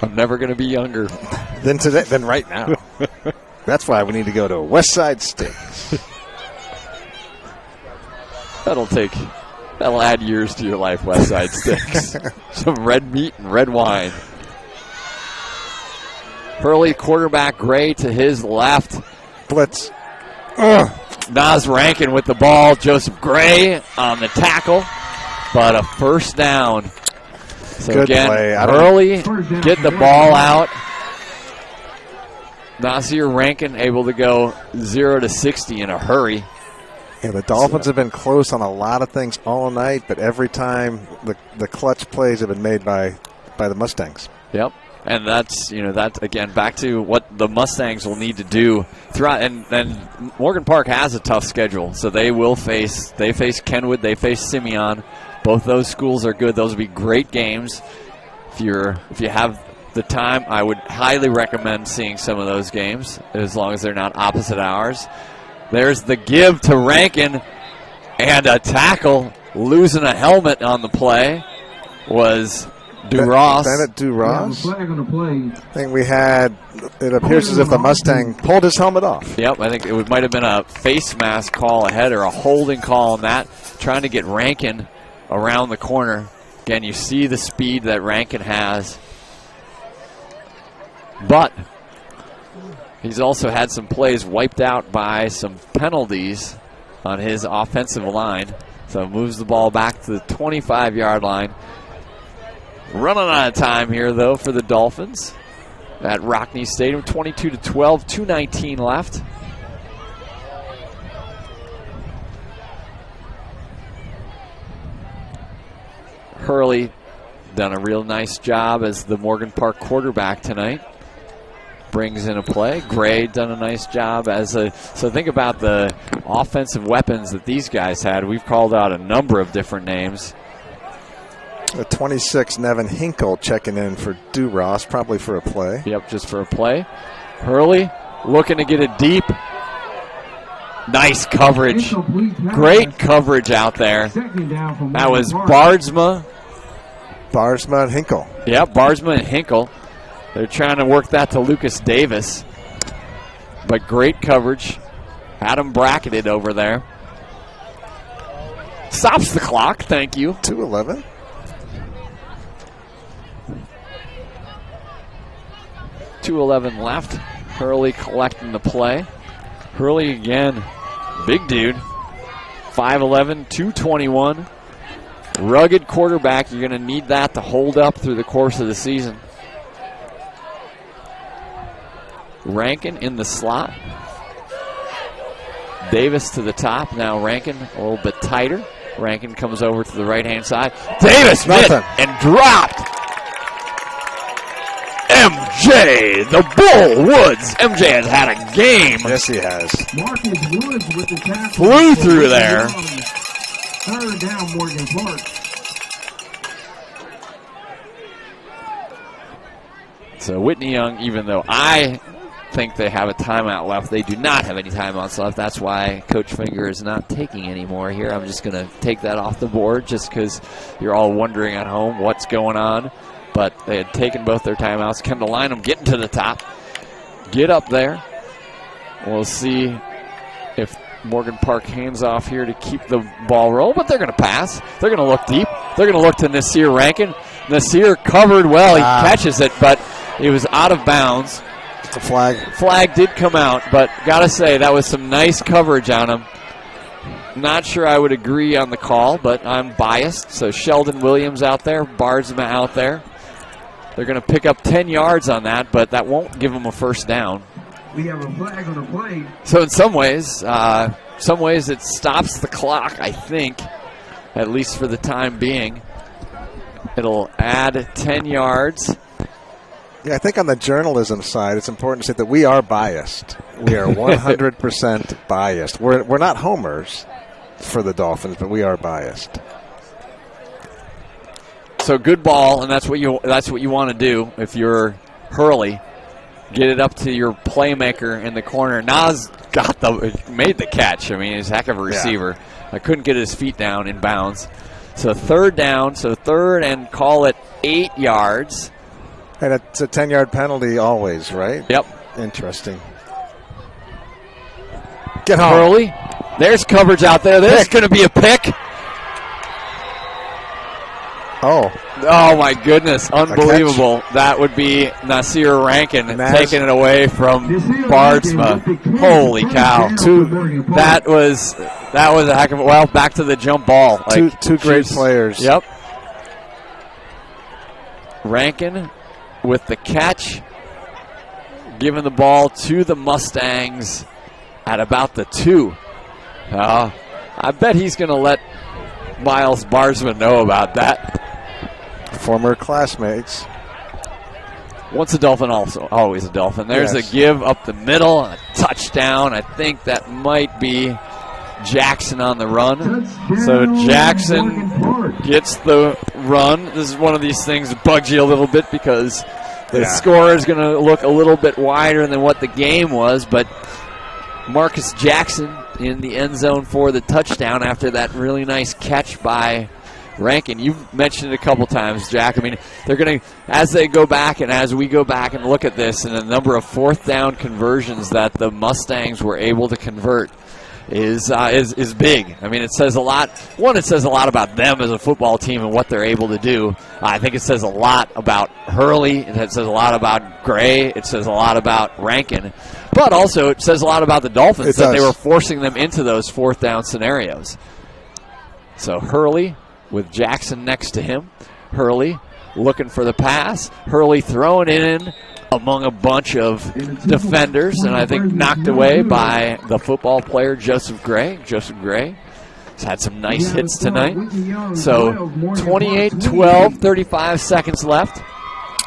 I'm never going to be younger than right now. That's why we need to go to Westside Steaks. That'll add years to your life, Westside Steaks. Some red meat and red wine. Hurley, quarterback, Gray to his left. Blitz. Nas Rankin with the ball. Joseph Gray on the tackle, but a first down. So good again, play. Hurley get the ball out. Nasir Rankin able to go 0 to 60 in a hurry. Yeah, the Dolphins have been close on a lot of things all night, but every time the clutch plays have been made by the Mustangs. Yep. And that's, that again, back to what the Mustangs will need to do throughout. And Morgan Park has a tough schedule, so they face Kenwood, they face Simeon. Both those schools are good. Those will be great games. If you have the time, I would highly recommend seeing some of those games, as long as they're not opposite hours. There's the give to Rankin, and a tackle, losing a helmet on the play was DuRoss. Bennett DuRoss. Flag on the play. I think it appears as if the Mustang pulled his helmet off. Yep, I think it might have been a face mask call ahead or a holding call on that, trying to get Rankin around the corner. Again, you see the speed that Rankin has. But he's also had some plays wiped out by some penalties on his offensive line. So moves the ball back to the 25-yard line. Running out of time here, though, for the Dolphins at Rockne Stadium. 22-12, 2:19 left. Hurley done a real nice job as the Morgan Park quarterback tonight. Brings in a play. Gray done a nice job so think about the offensive weapons that these guys had. We've called out a number of different names. A 26, Nevin Hinkle checking in for DuRoss, probably for a play. Yep, just for a play. Hurley looking to get it deep. Nice coverage. Great coverage out there. That was Bardsma. Barsma and Hinkle. Yep, Barsma and Hinkle. They're trying to work that to Lucas Davis. But great coverage. Had him bracketed over there. Stops the clock, thank you. 2:11. .211 left. Hurley collecting the play. Hurley again, big dude. 5'11", 221. Rugged quarterback. You're going to need that to hold up through the course of the season. Rankin in the slot. Davis to the top. Now Rankin a little bit tighter. Rankin comes over to the right-hand side. Davis hit and dropped. MJ, the Bull Woods. MJ has had a game. Yes, he has. Marcus Woods with the tackle. Flew through there. Third down, Morgan Park. So Whitney Young, even though I think they have a timeout left, they do not have any timeouts left. That's why Coach Finger is not taking any more here. I'm just going to take that off the board just because you're all wondering at home what's going on. But they had taken both their timeouts. Kendall Lynham getting to the top. Get up there. We'll see if Morgan Park hands off here to keep the ball rolling, but they're going to pass. They're going to look deep. They're going to look to Nasir Rankin. Nasir covered well. He catches it, but he was out of bounds. It's a flag. Flag did come out, but got to say, that was some nice coverage on him. Not sure I would agree on the call, but I'm biased. So Sheldon Williams out there, Bardsma out there. They're going to pick up 10 yards on that, but that won't give them a first down. We have a flag on the play. So in some ways it stops the clock, I think, at least for the time being. It'll add 10 yards. Yeah, I think on the journalism side, it's important to say that we are biased. We are 100% biased. We're not homers for the Dolphins, but we are biased. So good ball, and that's what you want to do if you're Hurley. Get it up to your playmaker in the corner. Nas made the catch. I mean, he's a heck of a receiver. Yeah. I couldn't get his feet down in bounds. So third down. So third and call it 8 yards. And it's a 10-yard penalty always, right? Yep. Interesting. Get home. Hurley. There's coverage out there. There's going to be a pick. Oh, my goodness. Unbelievable. That would be Nasir Rankin taking it away from Bardsma. Holy cow. That was a heck of a, well, back to the jump ball. Like, two great players. Yep. Rankin with the catch, giving the ball to the Mustangs at about the 2. I bet he's going to let Miles Bardsma know about that. Former classmates. Once a Dolphin, always a Dolphin. There's a give up the middle, a touchdown. I think that might be Jackson on the run. So Jackson gets the run. This is one of these things that bugs you a little bit because the score is going to look a little bit wider than what the game was, but Marcus Jackson in the end zone for the touchdown after that really nice catch by Rankin. You've mentioned it a couple times, Jack. I mean, they're going to, as they go back and as we go back and look at this and the number of fourth down conversions that the Mustangs were able to convert is big. I mean, it says a lot. One, it says a lot about them as a football team and what they're able to do. I think it says a lot about Hurley. It says a lot about Gray. It says a lot about Rankin. But also, it says a lot about the Dolphins that they were forcing them into those fourth down scenarios. So Hurley with Jackson next to him. Hurley looking for the pass. Hurley throwing it in among a bunch of defenders, and I think knocked away by the football player Joseph Gray. Joseph Gray has had some nice hits tonight. So 28-12, 35 seconds left.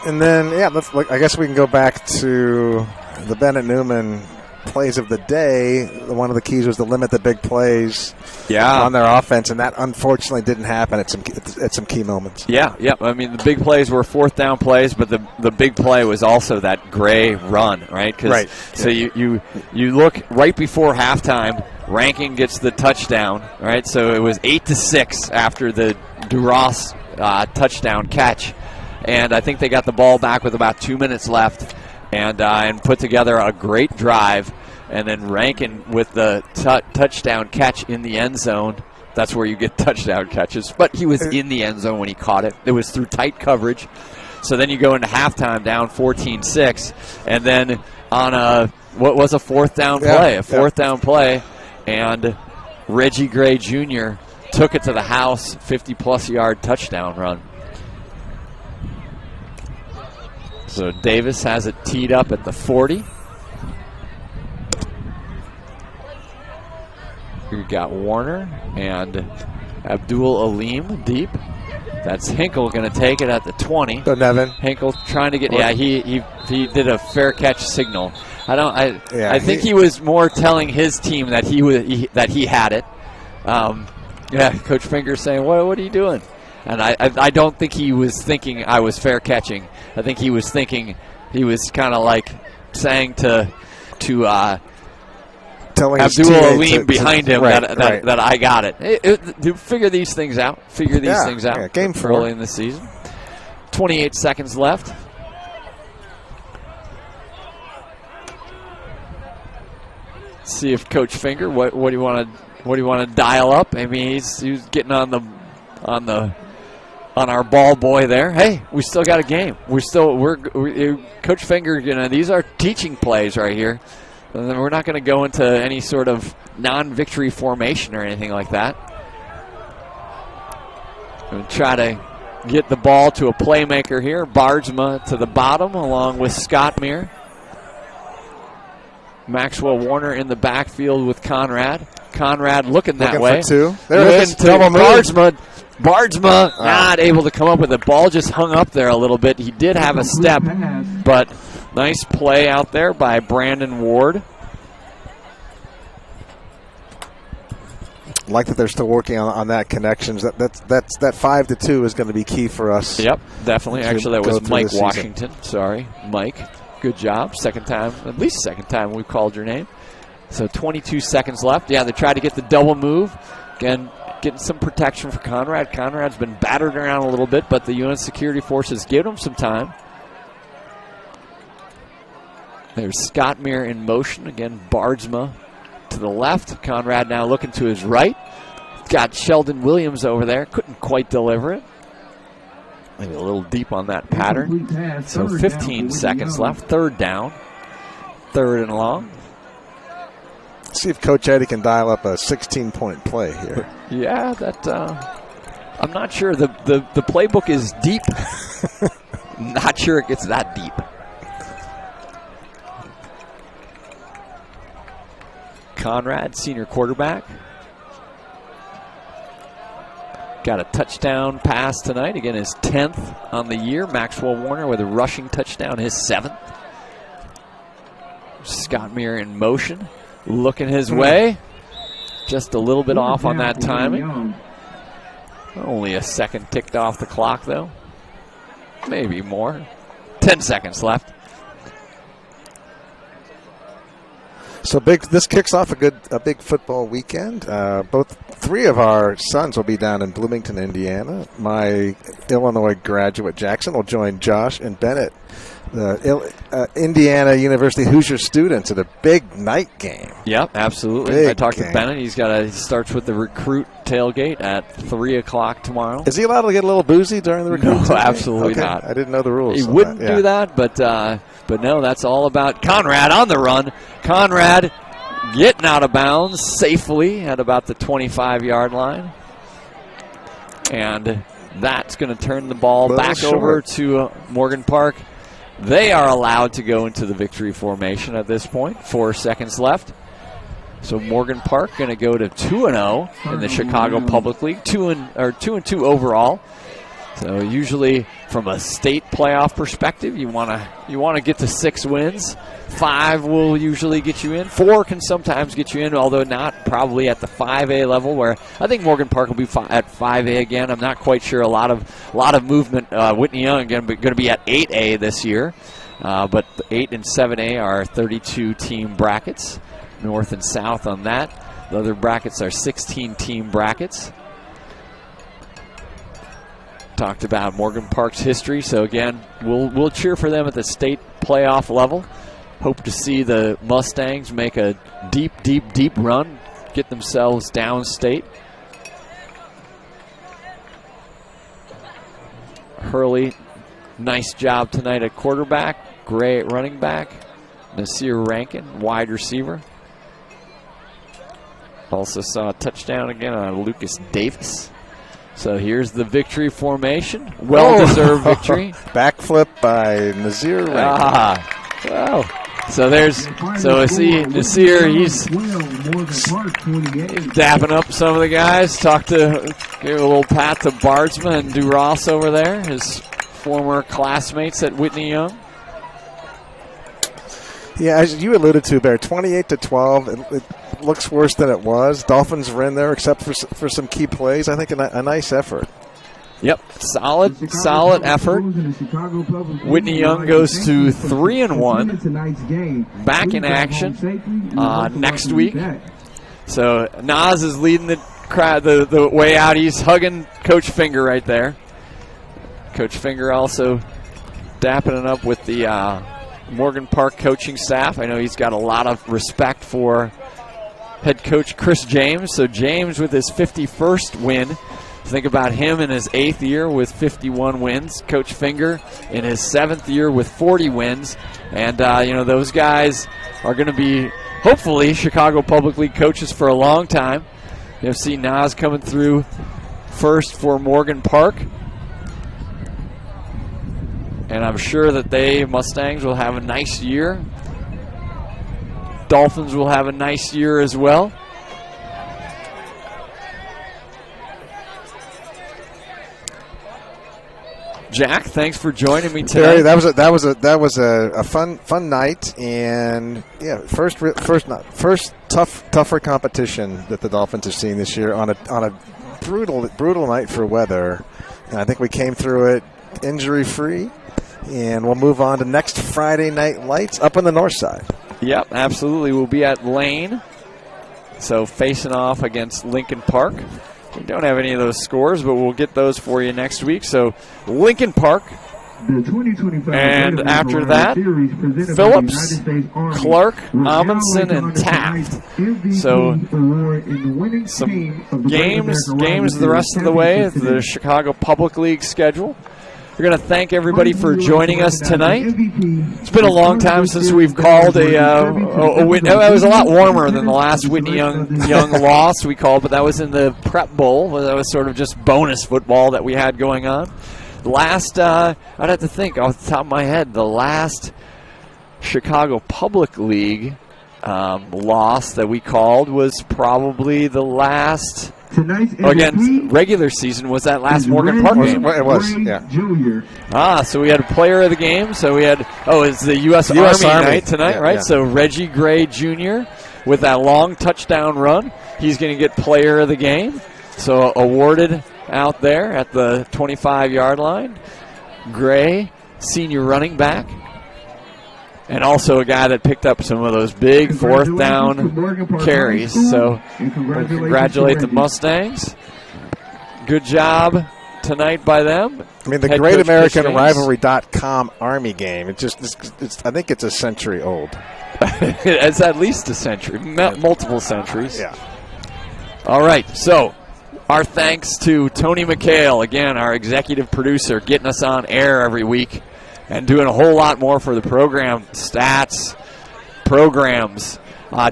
And then, I guess we can go back to the Bennett Newman plays of the day. One of the keys was to limit the big plays on their offense, and that unfortunately didn't happen at some key moments. Yeah. I mean, the big plays were fourth down plays, but the big play was also that Gray run, right? Right. So you look right before halftime, Rankin gets the touchdown, right? So it was 8-6 after the Duras touchdown catch, and I think they got the ball back with about 2 minutes left. And put together a great drive, and then Rankin with the touchdown catch in the end zone. That's where you get touchdown catches. But he was in the end zone when he caught it. It was through tight coverage. So then you go into halftime down 14-6, and then on a fourth down play, and Reggie Gray Jr. took it to the house, 50-plus yard touchdown run. So Davis has it teed up at the 40. We've got Warner and Abdul Alim deep. That's Hinkle going to take it at the 20. So Nevin. Hinkle trying to get. Yeah, he did a fair catch signal. I think he was more telling his team that he had it. Coach Finger saying, "What are you doing?" And I don't think he was thinking I was fair catching. I think he was thinking, he was kind of like saying to Abdul Alim behind him that I got it. Figure these things out. Yeah, game 4 early in the season. 28 seconds left. See if Coach Finger, what do you want to dial up? I mean, he's getting on our ball boy there. Hey, we still got a game. We're Coach Finger, these are teaching plays right here. And we're not going to go into any sort of non-victory formation or anything like that. We'll try to get the ball to a playmaker here. Bardsma to the bottom along with Scott Meir. Maxwell Warner in the backfield with Conrad. Conrad looking that way. For 2. There it is. Double Bardsma. Bardsma not able to come up with it. Ball just hung up there a little bit. He did have a step, but nice play out there by Brandon Ward. Like that they're still working on that connections. That 5-2 is going to be key for us. Yep, definitely. Actually, that was Mike season. Washington. Sorry, Mike. Good job. Second time, at least second time we've called your name. So 22 seconds left. Yeah, they tried to get the double move. Again, getting some protection for Conrad. Conrad's been battered around a little bit, but the UN security forces give him some time. There's Scott Meir in motion. Again, Bardsma to the left. Conrad now looking to his right. Got Sheldon Williams over there. Couldn't quite deliver it. Maybe a little deep on that pattern. So 15 seconds left. Third down. Third and long. See if Coach Eddie can dial up a 16-point play here. Yeah, that I'm not sure. The playbook is deep. Not sure it gets that deep. Conrad, senior quarterback. Got a touchdown pass tonight. Again, his 10th on the year. Maxwell Warner with a rushing touchdown, his 7th. Scott Meir in motion. Looking his way. Just a little bit off on that timing. Only a second ticked off the clock, though. Maybe more. 10 seconds left. So this kicks off a big football weekend. Three of our sons will be down in Bloomington, Indiana. My Illinois graduate Jackson will join Josh and Bennett, the Indiana University Hoosier students, at a big night game. Yep, absolutely. Big I talked game. to Bennett. He starts with the recruit tailgate at 3 o'clock tomorrow. Is he allowed to get a little boozy during the recruit tailgate? No, absolutely Okay. not. I didn't know the rules. He on wouldn't that. Yeah. do that, but no, that's all about Conrad on the run. Conrad getting out of bounds safely at about the 25-yard line. And that's going to turn the ball back over to Morgan Park. They are allowed to go into the victory formation at this point. 4 seconds left. So Morgan Park going to go to 2-0 in the Chicago Public League, 2-2 overall. So usually from a state playoff perspective, you want to get to 6 wins. 5 will usually get you in. 4 can sometimes get you in, although not probably at the 5A level, where I think Morgan Park will be at 5A again. I'm not quite sure. A lot of movement. Whitney Young again, but going to be at 8A this year. But 8 and 7A are 32-team brackets, north and south on that. The other brackets are 16-team brackets. Talked about Morgan Park's history, so again, we'll cheer for them at the state playoff level. Hope to see the Mustangs make a deep run, get themselves downstate. Hurley, nice job tonight at quarterback. Gray at running back. Nasir Rankin, wide receiver. Also saw a touchdown again on Lucas Davis. So here's the victory formation. Well-deserved victory. Backflip by Nasir Rankin. Well. So see Nasir, he's dapping up some of the guys. Gave a little pat to Bardsma and Duras over there, his former classmates at Whitney Young. Yeah, as you alluded to, Bear, 28-12. It looks worse than it was. Dolphins were in there, except for some key plays. I think a nice effort. Yep, solid effort. Whitney Young goes to 3-1. Back in action next week. So Nas is leading the crowd the way out. He's hugging Coach Finger right there. Coach Finger also dapping it up with the Morgan Park coaching staff. I know he's got a lot of respect for head coach Chris James. So James with his 51st win. Think about him in his 8th year with 51 wins. Coach Finger in his 7th year with 40 wins. And, those guys are going to be, hopefully, Chicago Public League coaches for a long time. You'll see Nas coming through first for Morgan Park. And I'm sure that Mustangs, will have a nice year. Dolphins will have a nice year as well. Jack, thanks for joining me Barry, today. that was a fun night, and yeah, first tougher competition that the Dolphins have seen this year on a brutal night for weather, and I think we came through it injury free, and we'll move on to next Friday night lights up on the north side. Yep, absolutely. We'll be at Lane, so facing off against Lincoln Park. We don't have any of those scores, but we'll get those for you next week. So Lincoln Park, and after that, Phillips, Clark, Amundsen, and Taft. So some games the rest of the way, the Chicago Public League schedule. We're going to thank everybody for joining us tonight. It's been a long time since we've called a Whitney. It was a lot warmer than the last Whitney Young loss we called, but that was in the Prep Bowl. That was sort of just bonus football that we had going on. Last, I'd have to think off the top of my head, the last Chicago Public League loss that we called was probably the last. Against regular season was that last Morgan Park game. It was, yeah. So we had a player of the game. So we had, it's the U.S. Army night tonight, right? Yeah. So Reggie Gray Jr. with that long touchdown run. He's going to get player of the game. So awarded out there at the 25-yard line. Gray, senior running back. And also a guy that picked up some of those big fourth down carries. So we'll congratulate the Mustangs. Good job tonight by them. I mean, the Great American Rivalry.com Army game, I think it's a century old. It's at least a century, multiple centuries. Yeah. All right, so our thanks to Tony McHale, again, our executive producer, getting us on air every week. And doing a whole lot more for the program, stats, programs.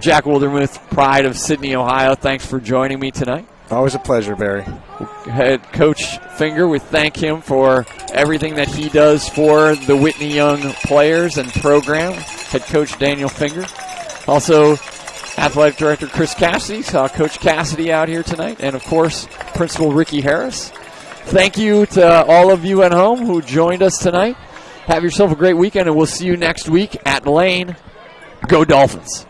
Jack Wildermuth, pride of Sydney, Ohio, thanks for joining me tonight. Always a pleasure, Barry. Head Coach Finger, we thank him for everything that he does for the Whitney Young players and program. Head Coach Daniel Finger. Also, Athletic Director Chris Cassidy. Saw Coach Cassidy out here tonight. And, of course, Principal Ricky Harris. Thank you to all of you at home who joined us tonight. Have yourself a great weekend, and we'll see you next week at Lane. Go Dolphins.